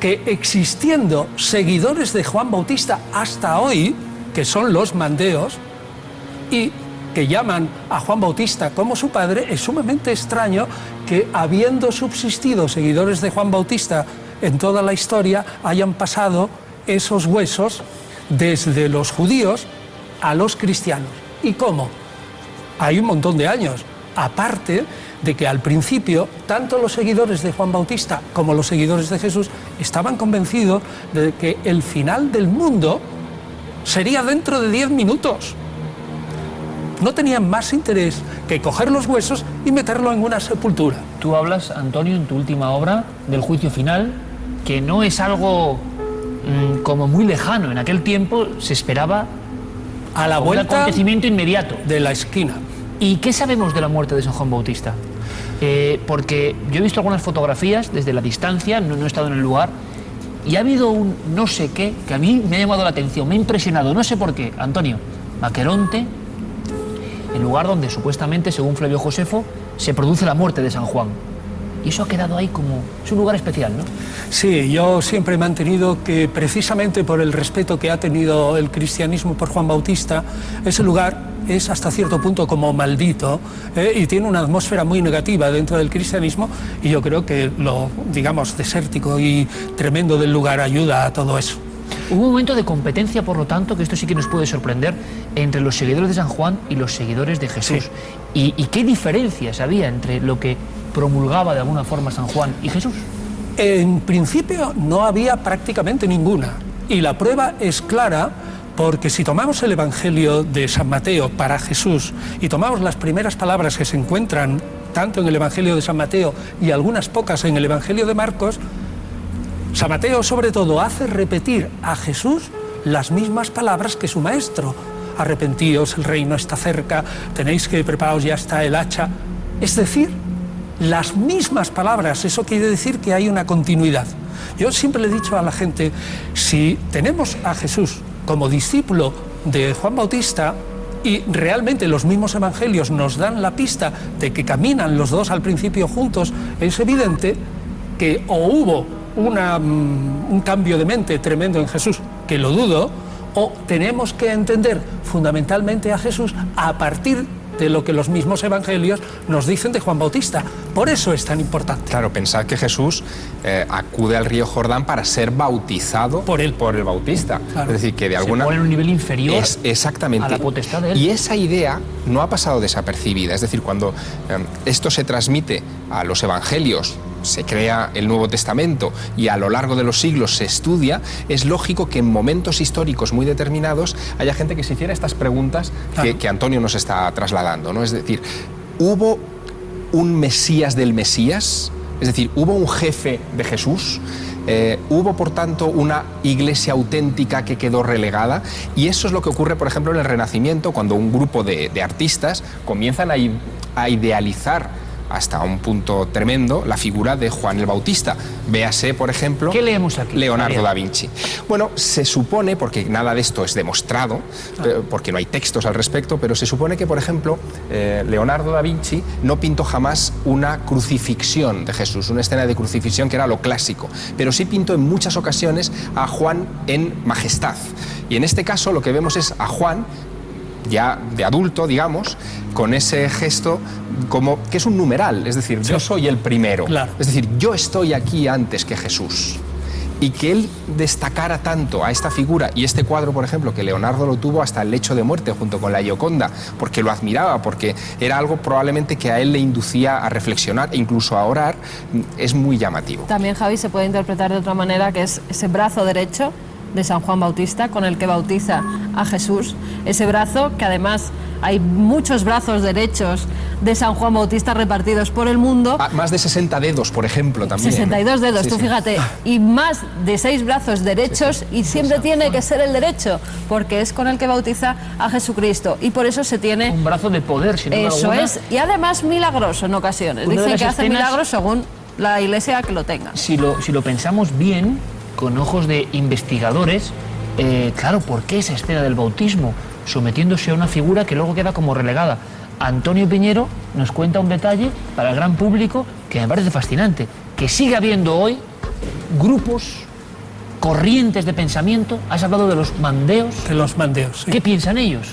que, existiendo seguidores de Juan Bautista hasta hoy, que son los mandeos, y que llaman a Juan Bautista como su padre, es sumamente extraño que, habiendo subsistido seguidores de Juan Bautista en toda la historia, hayan pasado esos huesos desde los judíos a los cristianos. ¿Y cómo? Hay un montón de años. Aparte de que al principio, tanto los seguidores de Juan Bautista como los seguidores de Jesús estaban convencidos de que el final del mundo sería dentro de 10 minutos. No tenían más interés que coger los huesos y meterlo en una sepultura. Tú hablas, Antonio, en tu última obra, del juicio final, que no es algo como muy lejano. En aquel tiempo se esperaba a la vuelta, un acontecimiento inmediato de la esquina. ¿Y qué sabemos de la muerte de San Juan Bautista? Porque yo he visto algunas fotografías desde la distancia, no he estado en el lugar, y ha habido un no sé qué que a mí me ha llamado la atención, me ha impresionado, no sé por qué. Antonio, Maqueronte, el lugar donde supuestamente, según Flavio Josefo, se produce la muerte de San Juan. Y eso ha quedado ahí como... es un lugar especial, ¿no? Sí, yo siempre he mantenido que, precisamente por el respeto que ha tenido el cristianismo por Juan Bautista, ese lugar es hasta cierto punto como maldito, y tiene una atmósfera muy negativa dentro del cristianismo, y yo creo que lo, digamos, desértico y tremendo del lugar ayuda a todo eso. Hubo un momento de competencia, por lo tanto, que esto sí que nos puede sorprender, entre los seguidores de San Juan y los seguidores de Jesús. Sí. ¿Y qué diferencias había entre lo que promulgaba de alguna forma San Juan y Jesús? En principio no había prácticamente ninguna, y la prueba es clara, porque si tomamos el Evangelio de San Mateo para Jesús y tomamos las primeras palabras que se encuentran tanto en el Evangelio de San Mateo y algunas pocas en el Evangelio de Marcos, San Mateo sobre todo hace repetir a Jesús las mismas palabras que su maestro: arrepentíos, el reino está cerca, tenéis que preparaos, ya está el hacha. Es decir, las mismas palabras. Eso quiere decir que hay una continuidad. Yo siempre le he dicho a la gente, si tenemos a Jesús como discípulo de Juan Bautista y realmente los mismos evangelios nos dan la pista de que caminan los dos al principio juntos, es evidente que o hubo un cambio de mente tremendo en Jesús, que lo dudo, o tenemos que entender fundamentalmente a Jesús a partir de lo que los mismos evangelios nos dicen de Juan Bautista. Por eso es tan importante. Claro, pensad que Jesús acude al río Jordán para ser bautizado por el Bautista. Claro. Es decir, que de alguna... se pone en un nivel inferior exactamente. A la potestad de él. Y esa idea no ha pasado desapercibida. Es decir, cuando esto se transmite a los evangelios, se crea el Nuevo Testamento y a lo largo de los siglos se estudia, es lógico que en momentos históricos muy determinados haya gente que se hiciera estas preguntas que Antonio nos está trasladando, ¿no? Es decir, ¿hubo un Mesías del Mesías? Es decir, ¿hubo un jefe de Jesús? Hubo, por tanto, una iglesia auténtica que quedó relegada, y eso es lo que ocurre, por ejemplo, en el Renacimiento, cuando un grupo de artistas comienzan a idealizar hasta un punto tremendo la figura de Juan el Bautista. Véase, por ejemplo, ¿qué leemos aquí? Leonardo da Vinci. Bueno, se supone, porque nada de esto es demostrado, porque no hay textos al respecto, pero se supone que, por ejemplo, Leonardo da Vinci no pintó jamás una crucifixión de Jesús, una escena de crucifixión que era lo clásico, pero sí pintó en muchas ocasiones a Juan en majestad. Y en este caso lo que vemos es a Juan, ya de adulto, digamos, con ese gesto como que es un numeral, es decir, yo soy el primero, claro. Es decir, yo estoy aquí antes que Jesús. Y que él destacara tanto a esta figura, y este cuadro, por ejemplo, que Leonardo lo tuvo hasta el lecho de muerte junto con la Gioconda, porque lo admiraba, porque era algo probablemente que a él le inducía a reflexionar e incluso a orar, es muy llamativo. También, Javi, se puede interpretar de otra manera, que es ese brazo derecho de San Juan Bautista con el que bautiza a Jesús, ese brazo que además hay muchos brazos derechos de San Juan Bautista repartidos por el mundo. Más de 60 dedos, por ejemplo, también. 62 dedos, sí, tú fíjate, y más de 6 brazos derechos, sí, sí. Y siempre tiene que ser el derecho, porque es con el que bautiza a Jesucristo, y por eso se tiene... un brazo de poder, si no eso es, y además milagroso en ocasiones. Dicen que hace milagros según la iglesia que lo tenga. Si lo pensamos bien, con ojos de investigadores, claro, ¿por qué esa escena del bautismo sometiéndose a una figura que luego queda como relegada? Antonio Piñero nos cuenta un detalle para el gran público que me parece fascinante, que sigue habiendo hoy grupos, corrientes de pensamiento. Has hablado de los mandeos. De los mandeos, sí. ¿Qué piensan ellos?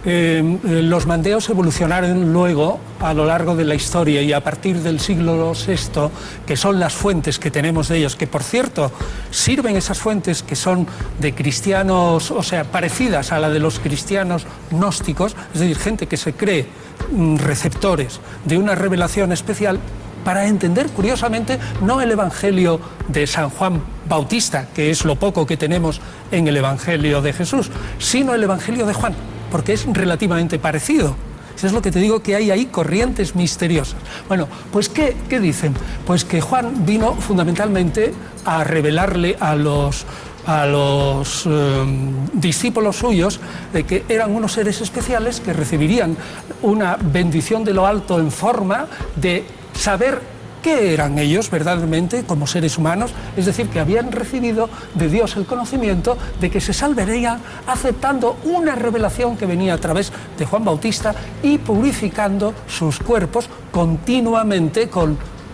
Los mandeos evolucionaron luego a lo largo de la historia, y a partir del siglo VI, que son las fuentes que tenemos de ellos, que por cierto sirven esas fuentes que son de cristianos, o sea, parecidas a la de los cristianos gnósticos, es decir, gente que se cree receptores de una revelación especial, para entender, curiosamente, no el Evangelio de San Juan Bautista, que es lo poco que tenemos en el Evangelio de Jesús, sino el Evangelio de Juan, porque es relativamente parecido. Eso es lo que te digo, que hay ahí corrientes misteriosas. Bueno, pues ¿qué dicen? Pues que Juan vino fundamentalmente a revelarle a los discípulos suyos de que eran unos seres especiales que recibirían una bendición de lo alto en forma de saber qué eran ellos verdaderamente como seres humanos, es decir, que habían recibido de Dios el conocimiento de que se salvarían aceptando una revelación que venía a través de Juan Bautista y purificando sus cuerpos continuamente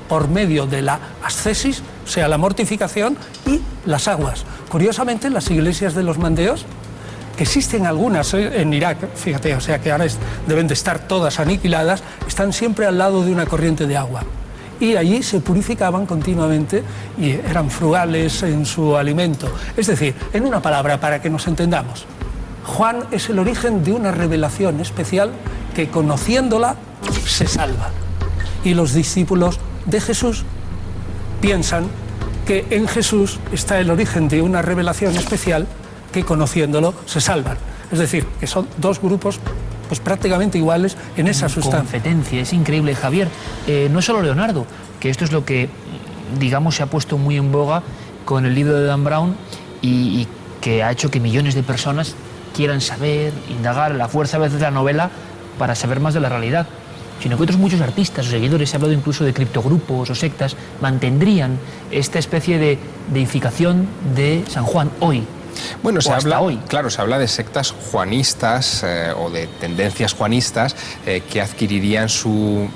por medio de la ascesis, o sea, la mortificación, y las aguas. Curiosamente, en las iglesias de los mandeos, que existen algunas en Irak, fíjate, o sea que ahora deben de estar todas aniquiladas, están siempre al lado de una corriente de agua. Y allí se purificaban continuamente y eran frugales en su alimento. Es decir, en una palabra, para que nos entendamos, Juan es el origen de una revelación especial que, conociéndola, se salva. Y los discípulos de Jesús piensan que en Jesús está el origen de una revelación especial que, conociéndolo, se salvan. Es decir, que son dos grupos pues prácticamente iguales en esa sustancia. Competencia, es increíble, Javier. No es solo Leonardo, que esto es lo que, digamos, se ha puesto muy en boga con el libro de Dan Brown y que ha hecho que millones de personas quieran saber, indagar, la fuerza a veces de la novela para saber más de la realidad, sino que otros muchos artistas o seguidores, se ha hablado incluso de criptogrupos o sectas, mantendrían esta especie de deificación de San Juan hoy. Bueno, se habla de sectas juanistas o de tendencias juanistas que adquirirían su,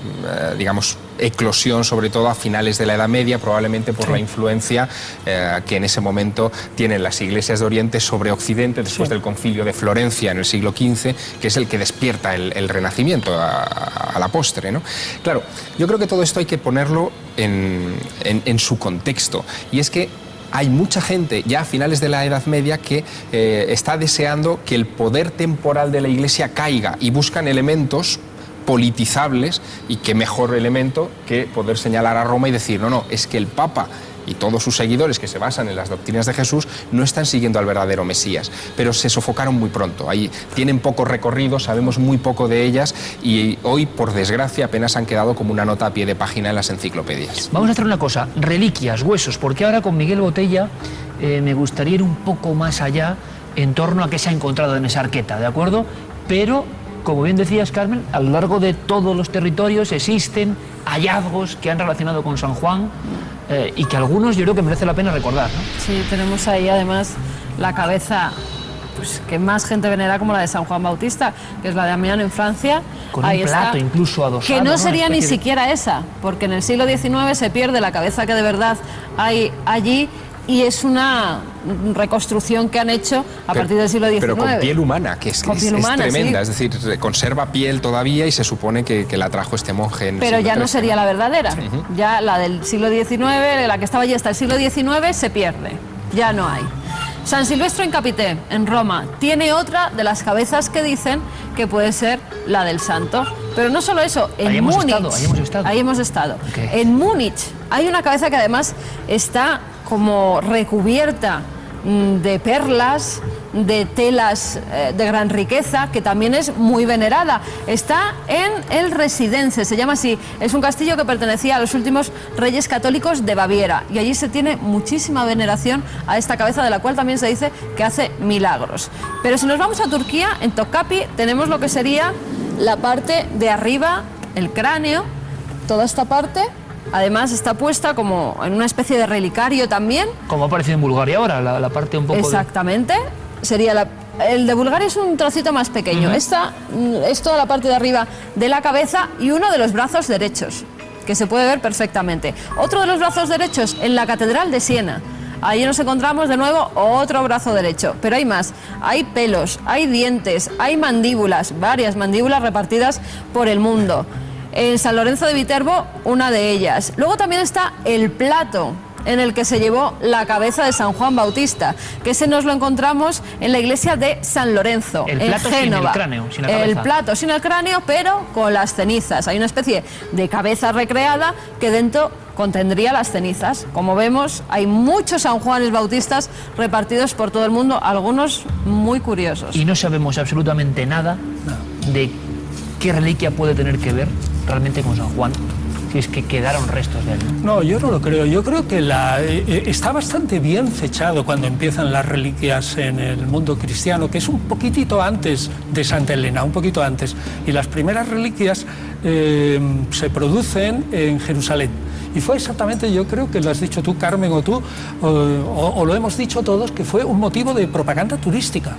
digamos, eclosión sobre todo a finales de la Edad Media, probablemente por la influencia que en ese momento tienen las iglesias de Oriente sobre Occidente después del concilio de Florencia en el siglo XV, que es el que despierta el Renacimiento a la postre, ¿no? Claro, yo creo que todo esto hay que ponerlo en su contexto, y es que hay mucha gente ya a finales de la Edad Media que está deseando que el poder temporal de la Iglesia caiga, y buscan elementos politizables, y qué mejor elemento que poder señalar a Roma y decir, no, es que el Papa y todos sus seguidores que se basan en las doctrinas de Jesús no están siguiendo al verdadero Mesías, pero se sofocaron muy pronto. Ahí tienen poco recorrido, sabemos muy poco de ellas y hoy, por desgracia, apenas han quedado como una nota a pie de página en las enciclopedias. Vamos a hacer una cosa, reliquias, huesos, porque ahora con Miguel Botella me gustaría ir un poco más allá en torno a qué se ha encontrado en esa arqueta, ¿de acuerdo? Pero, como bien decías, Carmen, a lo largo de todos los territorios existen hallazgos que han relacionado con San Juan y que algunos yo creo que merece la pena recordar, ¿no? Sí, tenemos ahí además la cabeza pues, que más gente venera, como la de San Juan Bautista, que es la de Amiens en Francia. Con ahí un plato está, incluso adosado. que no sería ni siquiera esa, porque en el siglo XIX se pierde la cabeza que de verdad hay allí, y es una reconstrucción que han hecho a partir del siglo XIX. Pero con piel humana, que es tremenda, sí. Es decir, conserva piel todavía y se supone que la trajo este monje en Pero el siglo ya no XIII. sería la verdadera. Ya la del siglo XIX, la que estaba allí hasta el siglo XIX, se pierde. Ya no hay. San Silvestro in Capite, en Roma, tiene otra de las cabezas que dicen que puede ser la del santo. Pero no solo eso, en Múnich... Ahí hemos estado. Okay. En Múnich hay una cabeza que además está como recubierta de perlas, de telas de gran riqueza, que también es muy venerada. Está en el Residenze, se llama así. Es un castillo que pertenecía a los últimos reyes católicos de Baviera, y allí se tiene muchísima veneración a esta cabeza, de la cual también se dice que hace milagros. Pero si nos vamos a Turquía, en Topkapi tenemos lo que sería la parte de arriba, el cráneo, toda esta parte. Además está puesta como en una especie de relicario también. Como ha aparecido en Bulgaria ahora, la parte un poco... Exactamente. Sería el de Bulgaria es un trocito más pequeño. Esta es toda la parte de arriba de la cabeza y uno de los brazos derechos, que se puede ver perfectamente. Otro de los brazos derechos en la Catedral de Siena. Ahí nos encontramos de nuevo otro brazo derecho, pero hay más. Hay pelos, hay dientes, hay mandíbulas, varias mandíbulas repartidas por el mundo. En San Lorenzo de Viterbo, una de ellas. Luego también está el plato en el que se llevó la cabeza de San Juan Bautista, que ese nos lo encontramos en la iglesia de San Lorenzo, en Génova. Sin el cráneo, sin la cabeza. El plato sin el cráneo, pero con las cenizas. Hay una especie de cabeza recreada que dentro contendría las cenizas. Como vemos, hay muchos San Juanes Bautistas repartidos por todo el mundo, algunos muy curiosos. Y no sabemos absolutamente nada de qué reliquia puede tener que ver realmente con San Juan, si es que quedaron restos de él. No, yo no lo creo. Yo creo que está bastante bien fechado cuando empiezan las reliquias en el mundo cristiano, que es un poquitito antes de Santa Elena, un poquito antes. Y las primeras reliquias se producen en Jerusalén. Y fue exactamente, yo creo que lo has dicho tú, Carmen, o tú, o lo hemos dicho todos, que fue un motivo de propaganda turística.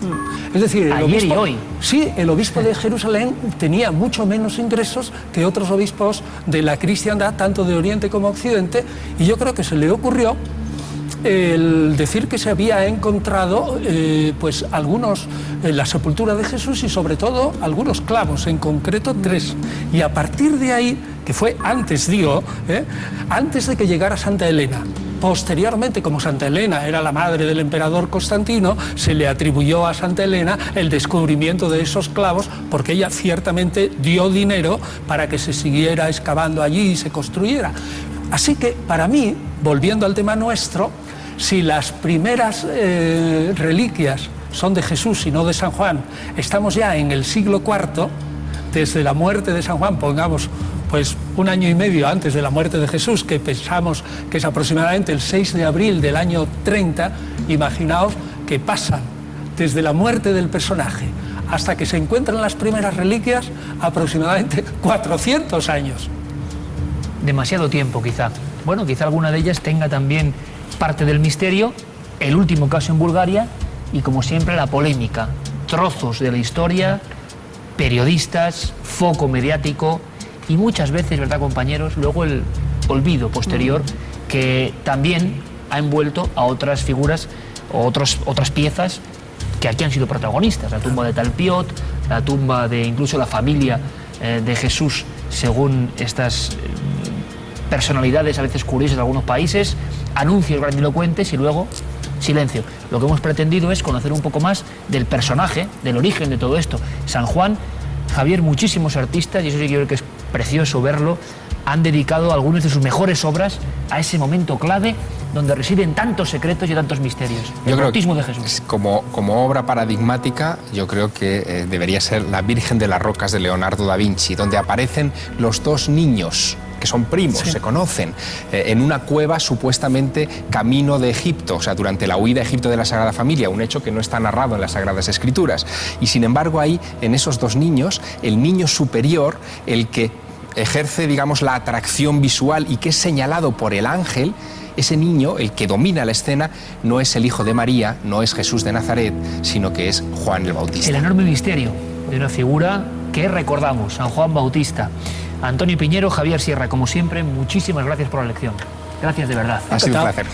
Es decir, el ayer obispo, y hoy. Sí, el obispo de Jerusalén tenía mucho menos ingresos que otros obispos de la cristiandad, tanto de Oriente como Occidente, y yo creo que se le ocurrió el decir que se había encontrado pues algunos en la sepultura de Jesús y sobre todo algunos clavos, en concreto 3. Y a partir de ahí, que fue antes, antes de que llegara Santa Elena. Posteriormente, como Santa Elena era la madre del emperador Constantino, se le atribuyó a Santa Elena el descubrimiento de esos clavos, porque ella ciertamente dio dinero para que se siguiera excavando allí y se construyera. Así que, para mí, volviendo al tema nuestro, si las primeras reliquias son de Jesús y no de San Juan, estamos ya en el siglo IV, desde la muerte de San Juan, pongamos pues un año y medio antes de la muerte de Jesús, que pensamos que es aproximadamente el 6 de abril del año 30, imaginaos que pasan desde la muerte del personaje hasta que se encuentran las primeras reliquias aproximadamente 400 años. Demasiado tiempo, quizá. Bueno, quizá alguna de ellas tenga también parte del misterio, el último caso en Bulgaria y, como siempre, la polémica. Trozos de la historia, periodistas, foco mediático y muchas veces, ¿verdad, compañeros?, luego el olvido posterior que también ha envuelto a otras figuras o otras piezas que aquí han sido protagonistas. La tumba de Talpiot, la tumba de incluso la familia de Jesús, según estas personalidades a veces curiosas de algunos países, anuncios grandilocuentes y luego silencio. Lo que hemos pretendido es conocer un poco más del personaje, del origen de todo esto. San Juan, Javier, muchísimos artistas, y eso sí que yo creo que es precioso verlo, han dedicado algunas de sus mejores obras a ese momento clave donde residen tantos secretos y tantos misterios. El bautismo de Jesús. Como obra paradigmática, yo creo que debería ser La Virgen de las Rocas de Leonardo da Vinci, donde aparecen los dos niños que son primos, se conocen, en una cueva supuestamente camino de Egipto, o sea, durante la huida a Egipto de la Sagrada Familia, un hecho que no está narrado en las Sagradas Escrituras. Y sin embargo ahí, en esos dos niños, el niño superior, el que ejerce, digamos, la atracción visual y que es señalado por el ángel, ese niño, el que domina la escena, no es el hijo de María, no es Jesús de Nazaret, sino que es Juan el Bautista. El enorme misterio de una figura que recordamos, San Juan Bautista. Antonio Piñero, Javier Sierra, como siempre, muchísimas gracias por la lección. Gracias de verdad. Ha sido un placer.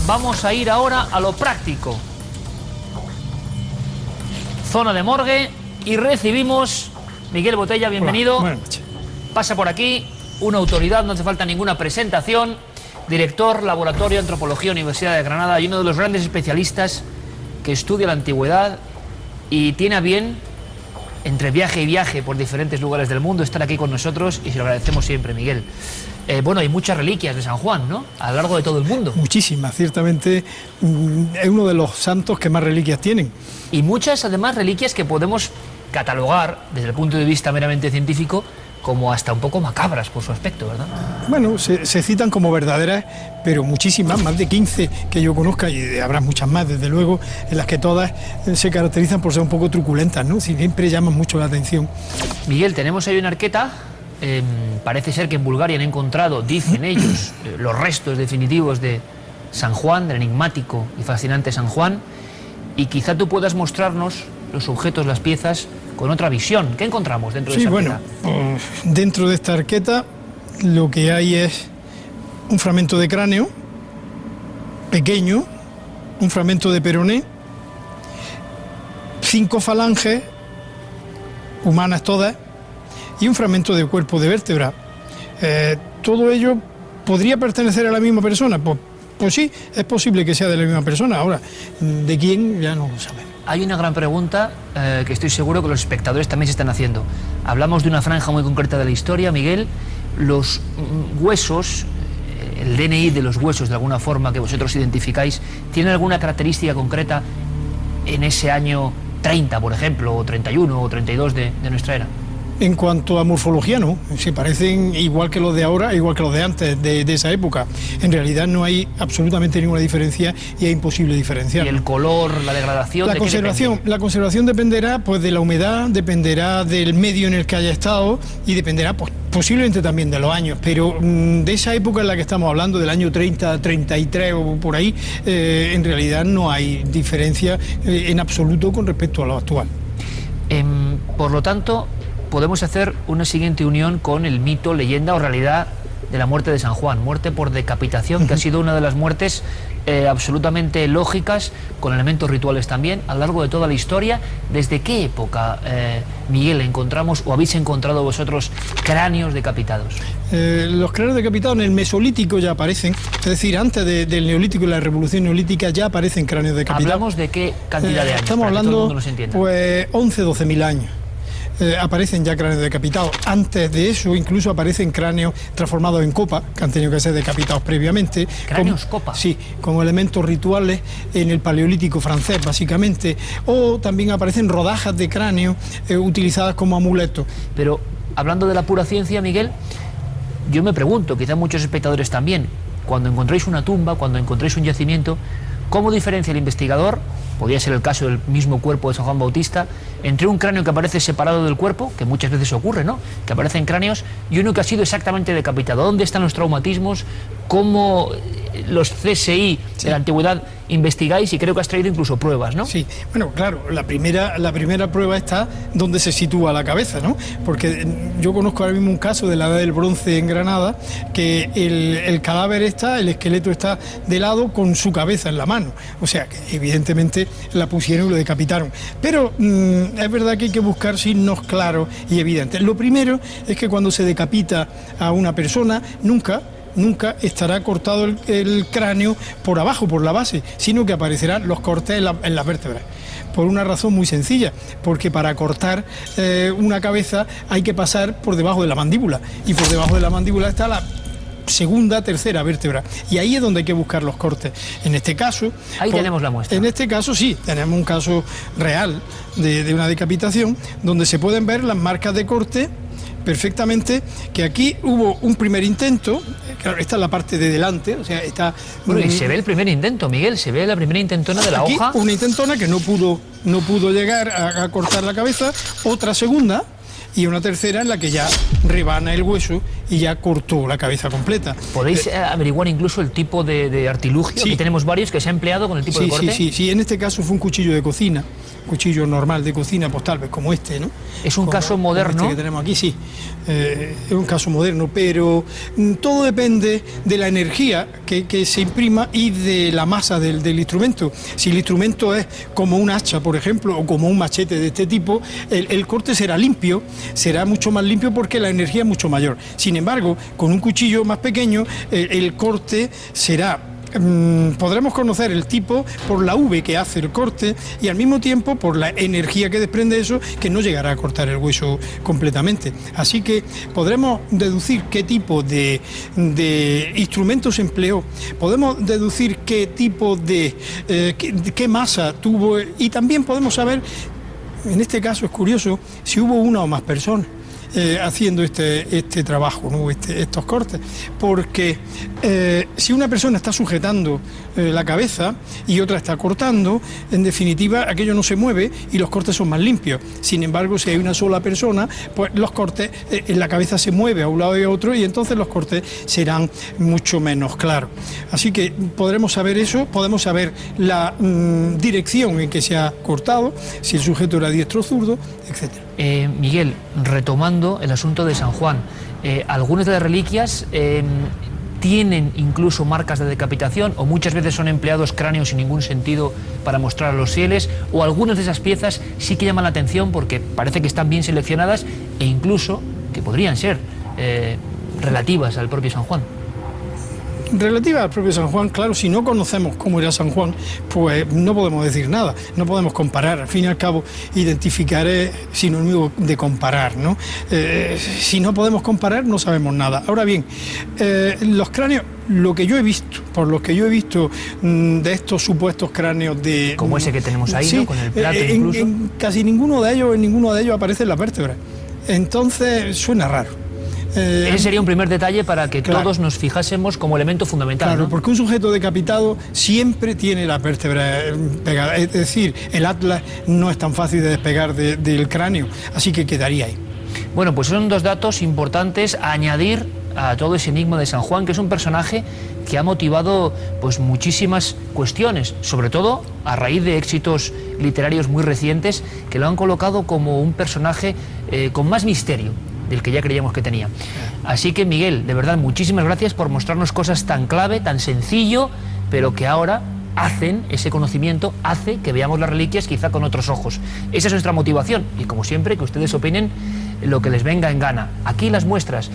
Vamos a ir ahora a lo práctico. Zona de morgue y recibimos Miguel Botella, bienvenido. Buenas noches. Pasa por aquí una autoridad, no hace falta ninguna presentación. Director, Laboratorio de Antropología, Universidad de Granada, y uno de los grandes especialistas que estudia la antigüedad y tiene a bien, entre viaje y viaje por diferentes lugares del mundo, estar aquí con nosotros, y se lo agradecemos siempre, Miguel. Bueno, hay muchas reliquias de San Juan, ¿no?, a lo largo de todo el mundo. Muchísimas, ciertamente es uno de los santos que más reliquias tienen. Y muchas, además, reliquias que podemos catalogar, desde el punto de vista meramente científico, como hasta un poco macabras por su aspecto, ¿verdad? Bueno, se citan como verdaderas, pero muchísimas, más de 15 que yo conozca, y habrá muchas más, desde luego, en las que todas se caracterizan por ser un poco truculentas, ¿no? Siempre llaman mucho la atención. Miguel, tenemos ahí una arqueta. Parece ser que en Bulgaria han encontrado, dicen ellos, los restos definitivos de San Juan, del enigmático y fascinante San Juan, y quizá tú puedas mostrarnos los objetos, las piezas, con otra visión. ¿Qué encontramos dentro de esa arqueta? Bueno, dentro de esta arqueta lo que hay es un fragmento de cráneo pequeño, un fragmento de peroné, 5 falanges humanas todas y un fragmento de cuerpo de vértebra. Todo ello podría pertenecer a la misma persona. Pues sí, es posible que sea de la misma persona. Ahora, ¿de quién? Ya no lo sabemos. Hay una gran pregunta que estoy seguro que los espectadores también se están haciendo. Hablamos de una franja muy concreta de la historia, Miguel. Los huesos, el DNI de los huesos, de alguna forma, que vosotros identificáis, ¿tiene alguna característica concreta en ese año 30, por ejemplo, o 31 o 32 de nuestra era? En cuanto a morfología, no. Se parecen igual que los de ahora, igual que los de antes, de esa época. En realidad no hay absolutamente ninguna diferencia y es imposible diferenciar. ¿Y el color, la degradación? La conservación dependerá, pues, de la humedad, dependerá del medio en el que haya estado y dependerá, pues, posiblemente también de los años. Pero de esa época en la que estamos hablando, del año 30, 33 o por ahí, en realidad no hay diferencia en absoluto con respecto a lo actual. Por lo tanto, podemos hacer una siguiente unión con el mito, leyenda o realidad de la muerte de San Juan, muerte por decapitación, que ha sido una de las muertes absolutamente lógicas, con elementos rituales también, a lo largo de toda la historia. ¿Desde qué época, Miguel, encontramos o habéis encontrado vosotros cráneos decapitados? Los cráneos decapitados en el Mesolítico ya aparecen, es decir, antes del Neolítico y la Revolución Neolítica ya aparecen cráneos decapitados. ¿Hablamos de qué cantidad de años? Estamos hablando, pues, 11-12.000 años. Aparecen ya cráneos decapitados. Antes de eso incluso aparecen cráneos transformados en copa, que han tenido que ser decapitados previamente. ¿Cráneos copa? Sí, como elementos rituales en el Paleolítico francés, básicamente. O también aparecen rodajas de cráneo utilizadas como amuletos. Pero, hablando de la pura ciencia, Miguel, yo me pregunto, quizá muchos espectadores también, cuando encontréis una tumba, cuando encontréis un yacimiento, ¿cómo diferencia el investigador, podría ser el caso del mismo cuerpo de San Juan Bautista, entre un cráneo que aparece separado del cuerpo, que muchas veces ocurre, ¿no?, que aparecen cráneos, y uno que ha sido exactamente decapitado? ¿Dónde están los traumatismos? ¿Cómo los CSI de la antigüedad investigáis? Y creo que has traído incluso pruebas, ¿no? Sí, bueno, claro, la primera prueba está donde se sitúa la cabeza, ¿no? Porque yo conozco ahora mismo un caso de la Edad del Bronce en Granada, que el cadáver está, el esqueleto está de lado con su cabeza en la mano. O sea, que evidentemente la pusieron y lo decapitaron. Pero es verdad que hay que buscar signos claros y evidentes. Lo primero es que cuando se decapita a una persona, nunca estará cortado el cráneo por abajo, por la base, sino que aparecerán los cortes en las vértebras. Por una razón muy sencilla, porque para cortar una cabeza hay que pasar por debajo de la mandíbula, y por debajo de la mandíbula está segunda, tercera vértebra. Y ahí es donde hay que buscar los cortes. En este caso... Ahí tenemos la muestra. En este caso sí, tenemos un caso real de una decapitación donde se pueden ver las marcas de corte perfectamente, que aquí hubo un primer intento, claro, esta es la parte de delante, o sea, está... Bueno, y se ve el primer intento, Miguel, se ve la primera intentona de la aquí, hoja. Una intentona que no pudo llegar a cortar la cabeza, otra segunda y una tercera en la que ya rebana el hueso y ya cortó la cabeza completa. ¿Podéis averiguar incluso el tipo de artilugio? Sí. Aquí tenemos varios que se ha empleado con el tipo de corte. Sí, en este caso fue un cuchillo de cocina, cuchillo normal de cocina, pues tal vez como este, ¿no? Es un caso moderno. Este que tenemos aquí, sí, es un caso moderno, pero todo depende de la energía que se imprima y de la masa del instrumento. Si el instrumento es como un hacha, por ejemplo, o como un machete de este tipo, el corte será limpio, será mucho más limpio porque la energía es mucho mayor. Sin embargo, con un cuchillo más pequeño, el corte será... podremos conocer el tipo por la V que hace el corte y al mismo tiempo por la energía que desprende eso, que no llegará a cortar el hueso completamente. Así que podremos deducir qué tipo de instrumentos se empleó, podemos deducir qué tipo de qué masa tuvo y también podemos saber, en este caso es curioso, si hubo una o más personas haciendo este trabajo, ¿no? Estos cortes, porque si una persona está sujetando la cabeza y otra está cortando, en definitiva aquello no se mueve y los cortes son más limpios. Sin embargo, si hay una sola persona, pues los cortes, la cabeza se mueve a un lado y a otro y entonces los cortes serán mucho menos claros. Así que podremos saber eso, podemos saber la dirección en que se ha cortado, si el sujeto era diestro o zurdo, etc. Miguel, retomando el asunto de San Juan, algunas de las reliquias tienen incluso marcas de decapitación o muchas veces son empleados cráneos sin ningún sentido para mostrar a los fieles, o algunas de esas piezas sí que llaman la atención porque parece que están bien seleccionadas e incluso que podrían ser relativas al propio San Juan. Relativa al propio San Juan, claro, si no conocemos cómo era San Juan, pues no podemos decir nada, no podemos comparar. Al fin y al cabo, identificar es sinónimo de comparar, ¿no? Si no podemos comparar, no sabemos nada. Ahora bien, los cráneos, lo que yo he visto, por lo que yo he visto de estos supuestos cráneos de... Como ese que tenemos ahí, sí, ¿no? Con el plato incluso. En casi ninguno de ellos aparecen las vértebras. Entonces, suena raro. Ese sería un primer detalle para que todos nos fijásemos como elemento fundamental. Claro, ¿no? porque un sujeto decapitado siempre tiene la vértebra pegada. Es decir, el atlas no es tan fácil de despegar del cráneo, así que quedaría ahí. Bueno, pues son dos datos importantes a añadir a todo ese enigma de San Juan, que es un personaje que ha motivado pues muchísimas cuestiones, sobre todo a raíz de éxitos literarios muy recientes que lo han colocado como un personaje con más misterio del que ya creíamos que tenía. Así que, Miguel, de verdad, muchísimas gracias por mostrarnos cosas tan clave, tan sencillo, pero que ahora ese conocimiento hace que veamos las reliquias quizá con otros ojos. Esa es nuestra motivación y, como siempre, que ustedes opinen lo que les venga en gana. Aquí las muestras.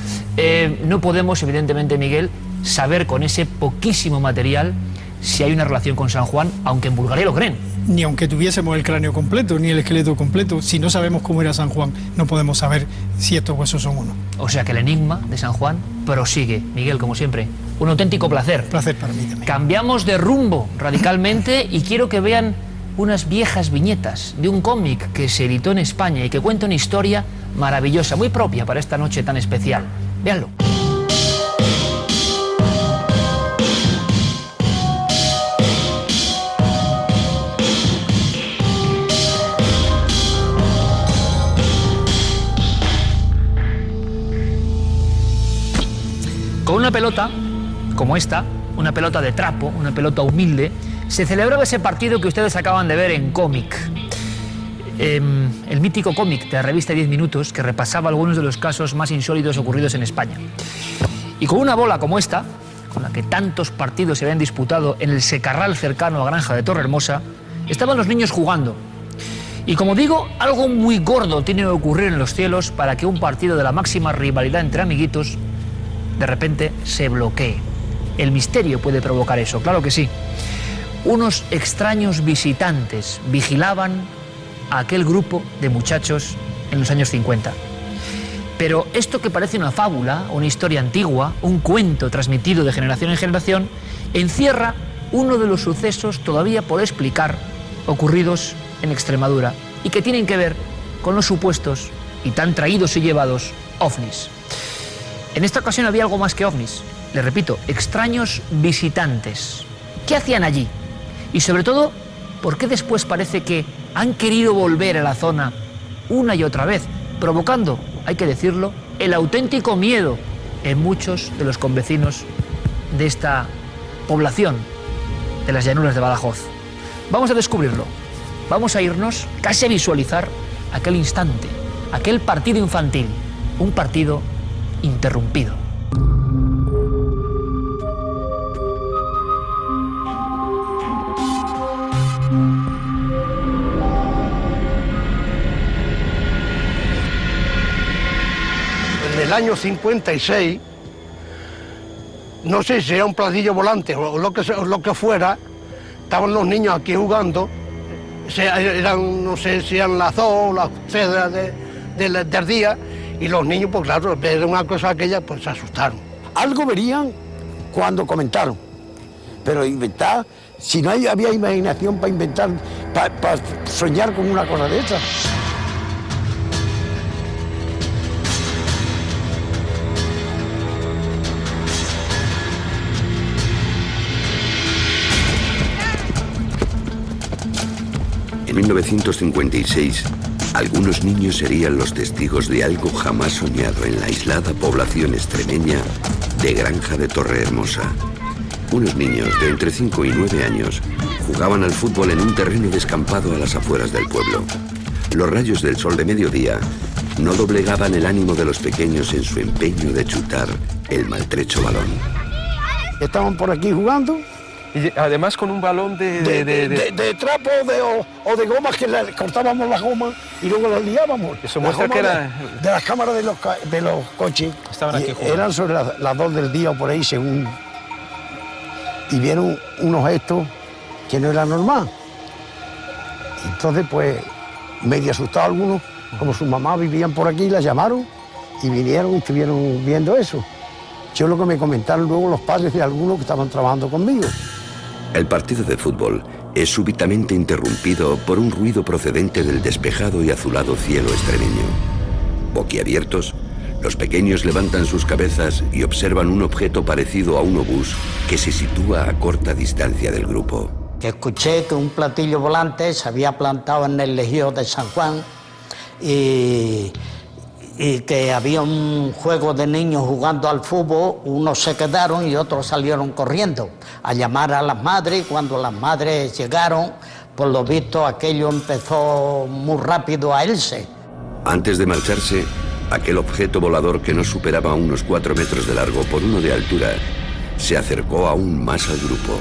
No podemos, evidentemente, Miguel, saber con ese poquísimo material si hay una relación con San Juan, aunque en Bulgaria lo creen. Ni aunque tuviésemos el cráneo completo, ni el esqueleto completo, si no sabemos cómo era San Juan, no podemos saber si estos huesos son uno. O sea que el enigma de San Juan prosigue. Miguel, como siempre, un auténtico placer. Placer para mí también. Cambiamos de rumbo radicalmente y quiero que vean unas viejas viñetas de un cómic que se editó en España y que cuenta una historia maravillosa, muy propia para esta noche tan especial. Véanlo. Con una pelota como esta, una pelota de trapo, una pelota humilde, se celebraba ese partido que ustedes acaban de ver en cómic. El mítico cómic de la revista 10 Minutos que repasaba algunos de los casos más insólitos ocurridos en España. Y con una bola como esta, con la que tantos partidos se habían disputado en el secarral cercano a Granja de Torrehermosa, estaban los niños jugando. Y como digo, algo muy gordo tiene que ocurrir en los cielos para que un partido de la máxima rivalidad entre amiguitos de repente se bloquee. El misterio puede provocar eso, claro que sí. Unos extraños visitantes vigilaban a aquel grupo de muchachos en los años 50. Pero esto que parece una fábula, una historia antigua, un cuento transmitido de generación en generación, encierra uno de los sucesos todavía por explicar ocurridos en Extremadura y que tienen que ver con los supuestos y tan traídos y llevados ovnis. En esta ocasión había algo más que ovnis, les repito, extraños visitantes. ¿Qué hacían allí? Y sobre todo, ¿por qué después parece que han querido volver a la zona una y otra vez, provocando, hay que decirlo, el auténtico miedo en muchos de los convecinos de esta población de las llanuras de Badajoz? Vamos a descubrirlo, vamos a irnos casi a visualizar aquel instante, aquel partido infantil, un partido interrumpido. En el año 56, no sé si era un platillo volante o lo que fuera, estaban los niños aquí jugando, eran, no sé si eran las 2 o las 3 del día, y los niños, pues claro, era una cosa aquella, pues se asustaron. Algo verían cuando comentaron, pero inventar, si no había imaginación para inventar, para soñar con una cosa de esas. En 1956, algunos niños serían los testigos de algo jamás soñado en la aislada población extremeña de Granja de Torrehermosa. Unos niños de entre 5 y 9 años jugaban al fútbol en un terreno descampado a las afueras del pueblo. Los rayos del sol de mediodía no doblegaban el ánimo de los pequeños en su empeño de chutar el maltrecho balón. Estaban por aquí jugando. Y además con un balón de trapo o de gomas, que le cortábamos las gomas y luego las liábamos. Eso muestra que era... De las cámaras de los coches. Estaban aquí jugando. Eran sobre las 2 del día o por ahí, según... Y vieron unos gestos que no era normal. Entonces, pues, medio asustados algunos, como sus mamás vivían por aquí, las llamaron y vinieron y estuvieron viendo eso. Yo lo que me comentaron luego los padres de algunos que estaban trabajando conmigo. El partido de fútbol es súbitamente interrumpido por un ruido procedente del despejado y azulado cielo extremeño. Boquiabiertos, los pequeños levantan sus cabezas y observan un objeto parecido a un obús que se sitúa a corta distancia del grupo. Que escuché que un platillo volante se había plantado en el Legión de San Juan y que había un juego de niños jugando al fútbol, unos se quedaron y otros salieron corriendo a llamar a las madres, y cuando las madres llegaron, por lo visto aquello empezó muy rápido a irse. Antes de marcharse, aquel objeto volador que no superaba unos 4 metros de largo por 1 de altura, se acercó aún más al grupo.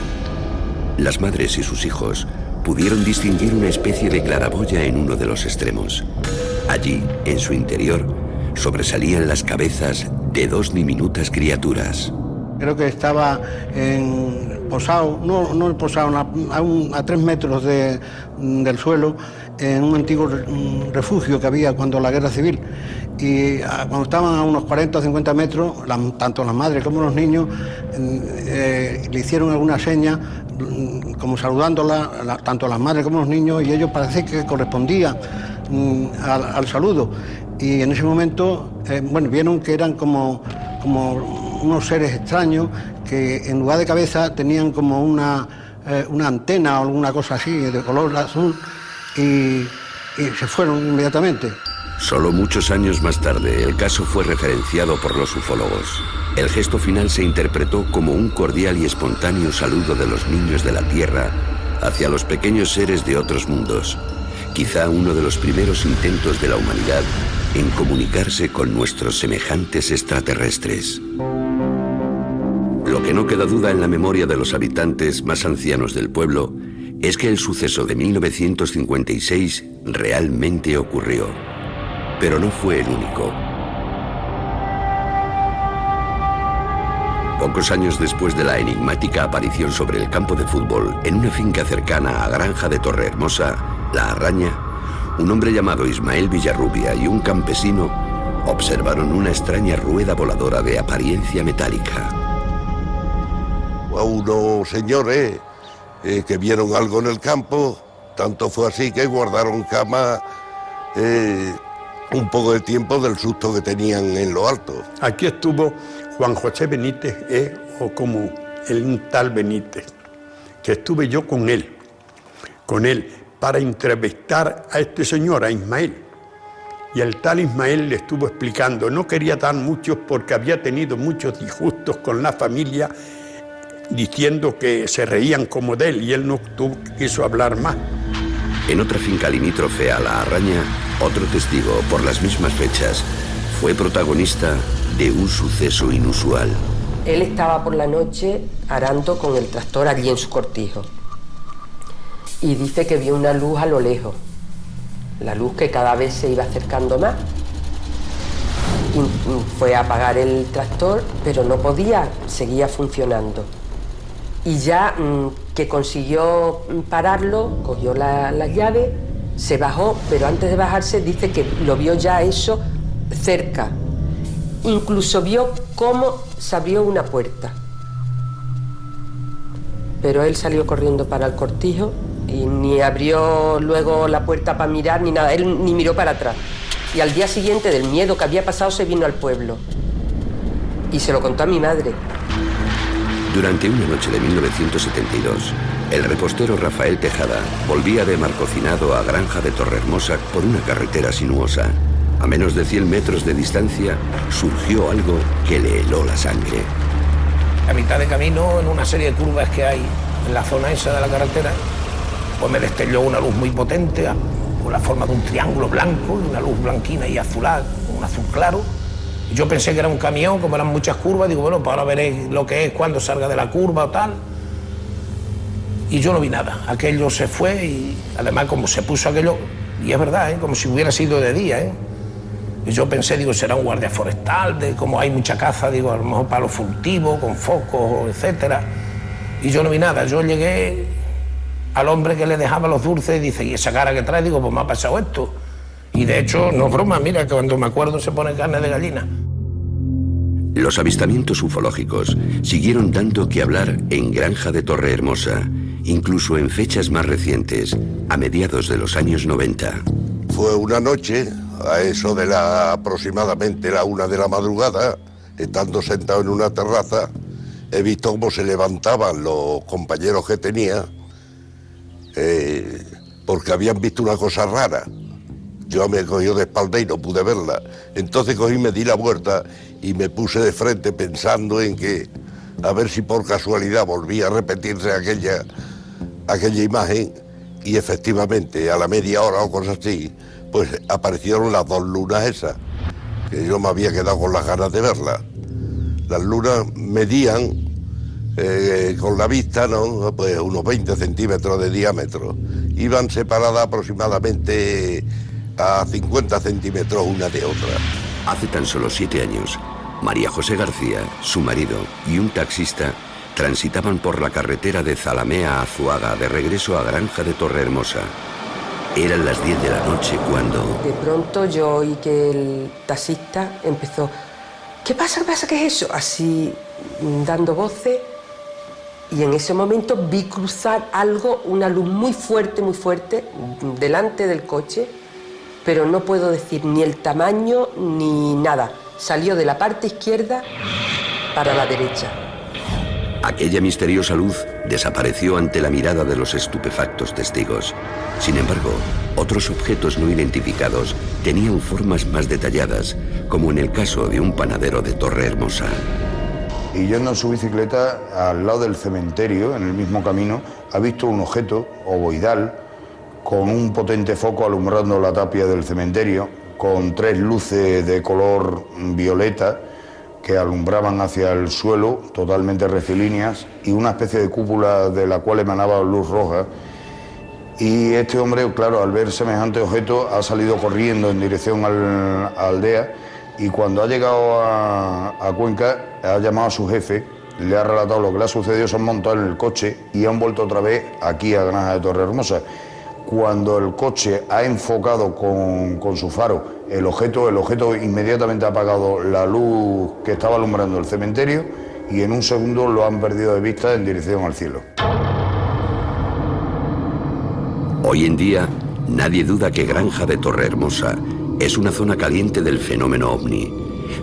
Las madres y sus hijos pudieron distinguir una especie de claraboya en uno de los extremos. Allí, en su interior, sobresalían las cabezas de 2 diminutas criaturas. Creo que estaba posado, no posado, a 3 metros del suelo, en un antiguo refugio que había cuando la guerra civil. Y cuando estaban a unos 40 o 50 metros, tanto las madres como los niños le hicieron alguna seña, como saludándola, tanto las madres como los niños, y ellos parece que correspondía al saludo. Y en ese momento, vieron que eran como unos seres extraños que en lugar de cabeza tenían como una antena o alguna cosa así de color azul y se fueron inmediatamente. Solo muchos años más tarde, el caso fue referenciado por los ufólogos. El gesto final se interpretó como un cordial y espontáneo saludo de los niños de la Tierra hacia los pequeños seres de otros mundos. Quizá uno de los primeros intentos de la humanidad en comunicarse con nuestros semejantes extraterrestres. Lo que no queda duda en la memoria de los habitantes más ancianos del pueblo es que el suceso de 1956 realmente ocurrió. Pero no fue el único. Pocos años después de la enigmática aparición sobre el campo de fútbol en una finca cercana a Granja de Torrehermosa, La Arraña, un hombre llamado Ismael Villarrubia y un campesino observaron una extraña rueda voladora de apariencia metálica. A unos señores que vieron algo en el campo, tanto fue así que guardaron cama un poco de tiempo del susto que tenían en lo alto. Aquí estuvo Juan José Benítez, o como un tal Benítez, que estuve yo con él, para entrevistar a este señor, a Ismael. Y el tal Ismael le estuvo explicando, no quería dar muchos porque había tenido muchos disgustos con la familia, diciendo que se reían como de él, y él no quiso hablar más. En otra finca limítrofe a La Arraña, otro testigo, por las mismas fechas, fue protagonista de un suceso inusual. Él estaba por la noche arando con el tractor allí en su cortijo y dice que vio una luz a lo lejos, la luz que cada vez se iba acercando más. Y fue a apagar el tractor, pero no podía, seguía funcionando. Y ya que consiguió pararlo, cogió la llave, se bajó, pero antes de bajarse dice que lo vio ya eso cerca. Incluso vio cómo se abrió una puerta. Pero él salió corriendo para el cortijo y ni abrió luego la puerta para mirar ni nada, él ni miró para atrás. Y al día siguiente, del miedo que había pasado, se vino al pueblo. Y se lo contó a mi madre. Durante una noche de 1972, el repostero Rafael Tejada volvía de Marcocinado a Granja de Torrehermosa por una carretera sinuosa. A menos de 100 metros de distancia, surgió algo que le heló la sangre. A mitad de camino, en una serie de curvas que hay en la zona esa de la carretera, pues me destelló una luz muy potente, con la forma de un triángulo blanco, una luz blanquina y azulada, un azul claro. Yo pensé que era un camión, como eran muchas curvas, digo, bueno, pues ahora veré lo que es cuando salga de la curva o tal. Y yo no vi nada, aquello se fue y además como se puso aquello, y es verdad, como si hubiera sido de día, Y yo pensé, digo, será un guardia forestal, como hay mucha caza, digo, a lo mejor para los furtivos, con focos, etcétera. Y yo no vi nada, yo llegué al hombre que le dejaba los dulces y dice, ¿y esa cara que trae? Digo, pues me ha pasado esto. Y de hecho, no es broma, mira, que cuando me acuerdo se pone carne de gallina. Los avistamientos ufológicos siguieron dando que hablar en Granja de Torrehermosa, incluso en fechas más recientes, a mediados de los años 90. Fue una noche, a eso de aproximadamente la 1 de la madrugada, estando sentado en una terraza, he visto cómo se levantaban los compañeros que tenía, porque habían visto una cosa rara. Yo me cogí de espalda y no pude verla. Entonces cogí, me di la vuelta y me puse de frente pensando en que, a ver si por casualidad volvía a repetirse aquella imagen, y efectivamente a la media hora o cosas así, pues aparecieron las dos lunas esas, que yo me había quedado con las ganas de verlas. Las lunas medían con la vista, ¿no? Pues unos 20 centímetros de diámetro. Iban separadas aproximadamente a 50 centímetros una de otra. Hace tan solo 7 años, María José García, su marido y un taxista transitaban por la carretera de Zalamea a Azuaga de regreso a Granja de Torrehermosa. Eran las 10 de la noche cuando... De pronto yo oí que el taxista empezó, ¿qué pasa? ¿Qué pasa? ¿Qué es eso? Así, dando voces. Y en ese momento vi cruzar algo, una luz muy fuerte, delante del coche, pero no puedo decir ni el tamaño ni nada. Salió de la parte izquierda para la derecha. Aquella misteriosa luz desapareció ante la mirada de los estupefactos testigos. Sin embargo, otros objetos no identificados tenían formas más detalladas, como en el caso de un panadero de Torrehermosa. Y yendo en su bicicleta al lado del cementerio, en el mismo camino, ha visto un objeto ovoidal con un potente foco alumbrando la tapia del cementerio, con 3 luces de color violeta que alumbraban hacia el suelo, totalmente rectilíneas, y una especie de cúpula de la cual emanaba luz roja. Y este hombre, claro, al ver semejante objeto, ha salido corriendo en dirección a la aldea, y cuando ha llegado a Cuenca, ha llamado a su jefe, le ha relatado lo que le ha sucedido, se han montado en el coche y han vuelto otra vez aquí a Granja de Torrehermosa. cuando el coche ha enfocado con su faro el objeto inmediatamente ha apagado la luz que estaba alumbrando el cementerio y en un segundo lo han perdido de vista en dirección al cielo. Hoy en día, nadie duda que Granja de Torrehermosa es una zona caliente del fenómeno ovni,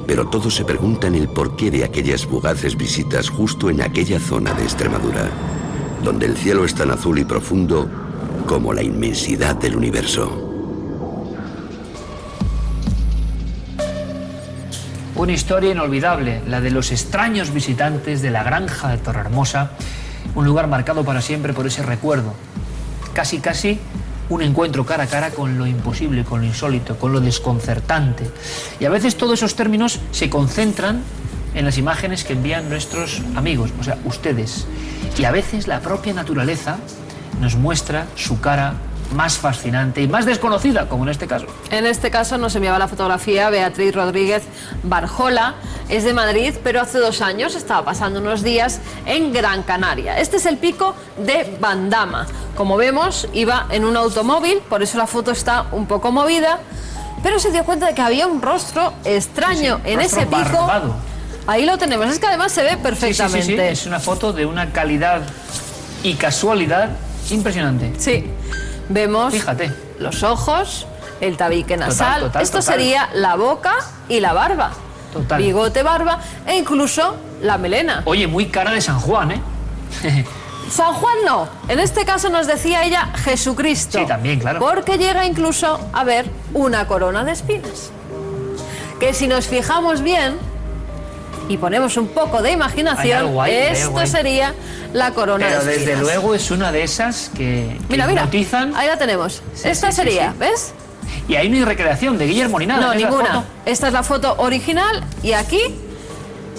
pero todos se preguntan el porqué de aquellas fugaces visitas justo en aquella zona de Extremadura, donde el cielo es tan azul y profundo como la inmensidad del universo. Una historia inolvidable, la de los extraños visitantes de la Granja de Torrehermosa, un lugar marcado para siempre por ese recuerdo. Casi un encuentro cara a cara con lo imposible, con lo insólito, con lo desconcertante. Y a veces todos esos términos se concentran en las imágenes que envían nuestros amigos, o sea, ustedes. Y a veces la propia naturaleza nos muestra su cara más fascinante y más desconocida, como en este caso. En este caso nos enviaba la fotografía Beatriz Rodríguez Barjola, es de Madrid, pero hace 2 años estaba pasando unos días en Gran Canaria. Este es el pico de Bandama. Como vemos, iba en un automóvil, por eso la foto está un poco movida, pero se dio cuenta de que había un rostro extraño en ese pico. Barbado. Ahí lo tenemos, es que además se ve perfectamente. Sí. Es una foto de una calidad y casualidad impresionante. Sí. Vemos, fíjate, los ojos, el tabique nasal. Esto sería la boca y la barba. Total. Bigote, barba e incluso la melena. Oye, muy cara de San Juan, ¿eh? San Juan no. En este caso nos decía ella Jesucristo. Sí, también, claro. Porque llega incluso a ver una corona de espinas. Que si nos fijamos bien y ponemos un poco de imaginación, esto sería la corona de espinas. Pero desde luego es una de esas que mira, hipnotizan. Ahí la tenemos. Esta sería, ¿ves? Y ahí no hay recreación de Guillermo ni nada. No, ninguna. Esta es la foto original y aquí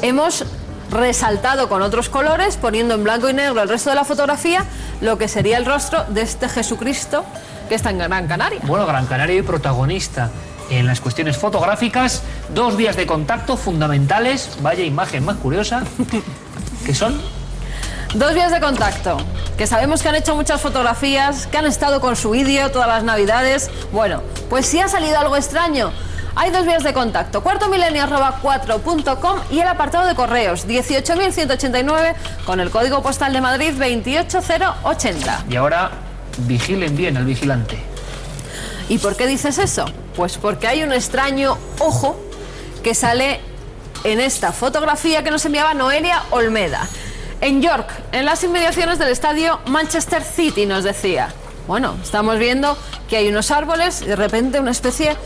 hemos resaltado con otros colores, poniendo en blanco y negro el resto de la fotografía, lo que sería el rostro de este Jesucristo que está en Gran Canaria. Bueno, Gran Canaria y protagonista en las cuestiones fotográficas, 2 vías de contacto fundamentales, vaya imagen más curiosa, que son 2 vías de contacto, que sabemos que han hecho muchas fotografías, que han estado con su vídeo todas las navidades. Bueno, pues si ha salido algo extraño, hay 2 vías de contacto, cuartomilenio@4.com y el apartado de correos 18.189 con el código postal de Madrid 28080. Y ahora vigilen bien al vigilante. ¿Y por qué dices eso? Pues porque hay un extraño ojo que sale en esta fotografía que nos enviaba Noelia Olmeda. En York, en las inmediaciones del estadio Manchester City, nos decía. Bueno, estamos viendo que hay unos árboles y de repente una especie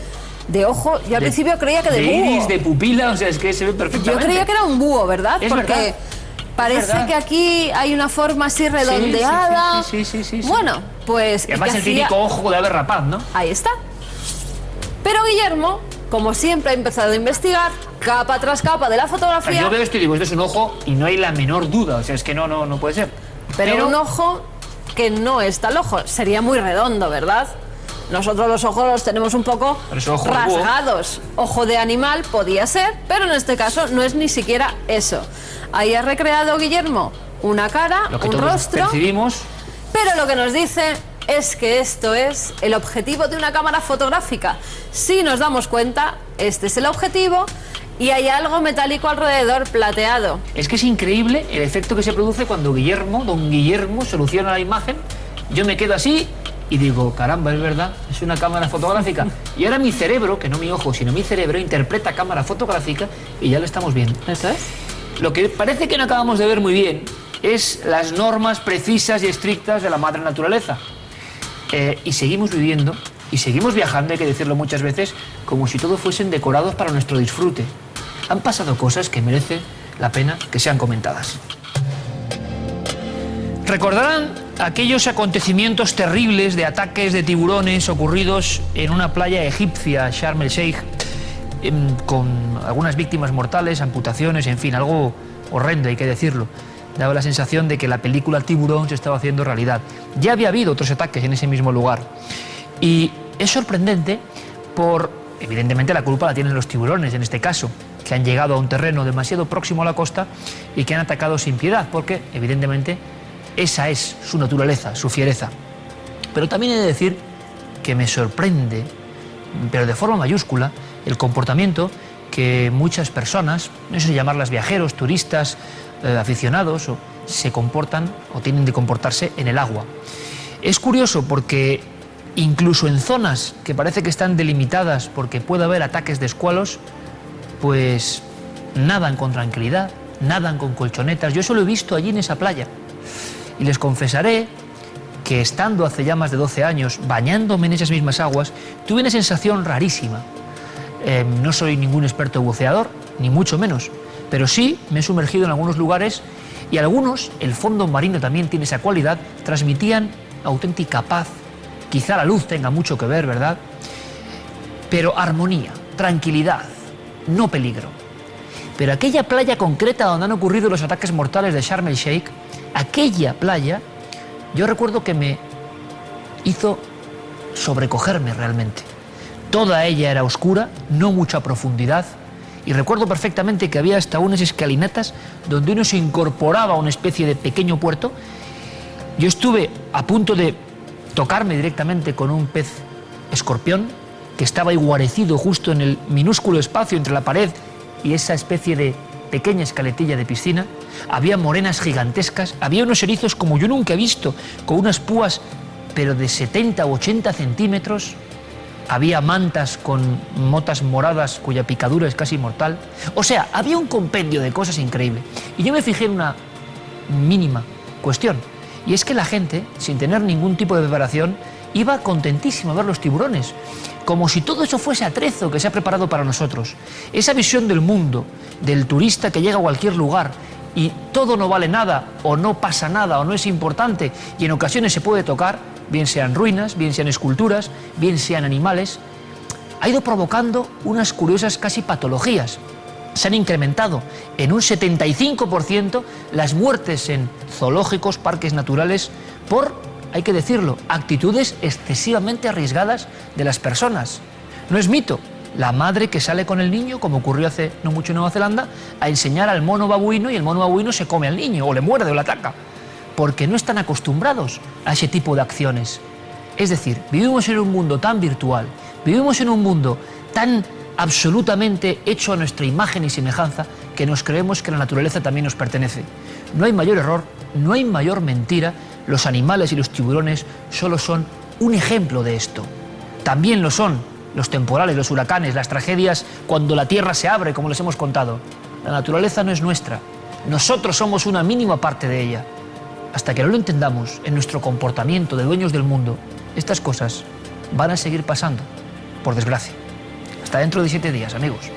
de ojo. Yo al principio creía que de búho. Iris, de pupila, o sea, es que se ve perfectamente. Yo creía que era un búho, ¿verdad? Es porque verdad. parece que aquí hay una forma así redondeada. Sí. Bueno, pues... Y además el típico ojo de ave rapaz, ¿no? Ahí está. Pero Guillermo, como siempre, ha empezado a investigar capa tras capa de la fotografía. Yo veo esto y digo, esto es un ojo y no hay la menor duda, o sea, es que no puede ser. Pero un ojo que no es tal ojo, sería muy redondo, ¿verdad? Nosotros los ojos los tenemos un poco rasgados. Ojo de animal podía ser, pero en este caso no es ni siquiera eso. Ahí ha recreado Guillermo una cara, un rostro. Percibimos. Pero lo que nos dice es que esto es el objetivo de una cámara fotográfica. Si nos damos cuenta, este es el objetivo y hay algo metálico alrededor, plateado. Es que es increíble el efecto que se produce cuando don Guillermo soluciona la imagen. Yo me quedo así y digo, caramba, es verdad, es una cámara fotográfica. Y ahora mi cerebro, que no mi ojo, sino mi cerebro, interpreta cámara fotográfica y ya lo estamos viendo. ¿Eso es? Lo que parece que no acabamos de ver muy bien es las normas precisas y estrictas de la madre naturaleza. Y seguimos viviendo y seguimos viajando, hay que decirlo muchas veces, como si todos fuesen decorados para nuestro disfrute. Han pasado cosas que merecen la pena que sean comentadas. Recordarán aquellos acontecimientos terribles de ataques de tiburones ocurridos en una playa egipcia, Sharm el Sheikh, con algunas víctimas mortales, amputaciones, en fin, algo horrendo, hay que decirlo. Daba la sensación de que la película Tiburón se estaba haciendo realidad. Ya había habido otros ataques en ese mismo lugar. Y es sorprendente evidentemente la culpa la tienen los tiburones en este caso, que han llegado a un terreno demasiado próximo a la costa y que han atacado sin piedad, porque evidentemente esa es su naturaleza, su fiereza. Pero también he de decir que me sorprende, pero de forma mayúscula, el comportamiento que muchas personas, no sé si llamarlas viajeros, turistas, aficionados, se comportan o tienen de comportarse en el agua. Es curioso porque incluso en zonas que parece que están delimitadas porque puede haber ataques de escualos, pues nadan con tranquilidad, nadan con colchonetas. Yo eso lo he visto allí en esa playa. Y les confesaré que estando hace ya más de 12 años, bañándome en esas mismas aguas, tuve una sensación rarísima. No soy ningún experto buceador, ni mucho menos, pero sí me he sumergido en algunos lugares y algunos, el fondo marino también tiene esa cualidad, transmitían auténtica paz. Quizá la luz tenga mucho que ver, ¿verdad? Pero armonía, tranquilidad, no peligro. Pero aquella playa concreta donde han ocurrido los ataques mortales de Sharm el Sheikh, aquella playa, yo recuerdo que me hizo sobrecogerme realmente. Toda ella era oscura, no mucha profundidad, y recuerdo perfectamente que había hasta unas escalinatas donde uno se incorporaba a una especie de pequeño puerto. Yo estuve a punto de tocarme directamente con un pez escorpión que estaba ahí guarecido justo en el minúsculo espacio entre la pared y esa especie de pequeña escaletilla de piscina. Había morenas gigantescas, había unos erizos como yo nunca he visto, con unas púas pero de 70 u 80 centímetros. Había mantas con motas moradas cuya picadura es casi mortal. O sea, había un compendio de cosas increíble. Y yo me fijé en una mínima cuestión, y es que la gente, sin tener ningún tipo de preparación, iba contentísimo a ver los tiburones, como si todo eso fuese atrezo que se ha preparado para nosotros. Esa visión del mundo, del turista que llega a cualquier lugar y todo no vale nada, o no pasa nada, o no es importante, y en ocasiones se puede tocar, bien sean ruinas, bien sean esculturas, bien sean animales, ha ido provocando unas curiosas casi patologías. Se han incrementado en un 75% las muertes en zoológicos, parques naturales, por, hay que decirlo, actitudes excesivamente arriesgadas de las personas. No es mito. La madre que sale con el niño, como ocurrió hace no mucho en Nueva Zelanda, a enseñar al mono babuino, y el mono babuino se come al niño, o le muerde o le ataca, porque no están acostumbrados a ese tipo de acciones. Es decir, vivimos en un mundo tan virtual, vivimos en un mundo tan absolutamente hecho a nuestra imagen y semejanza, que nos creemos que la naturaleza también nos pertenece. No hay mayor error, no hay mayor mentira. Los animales y los tiburones solo son un ejemplo de esto. También lo son los temporales, los huracanes, las tragedias cuando la tierra se abre, como les hemos contado. La naturaleza no es nuestra. Nosotros somos una mínima parte de ella. Hasta que no lo entendamos en nuestro comportamiento de dueños del mundo, estas cosas van a seguir pasando, por desgracia. Hasta dentro de 7 días, amigos.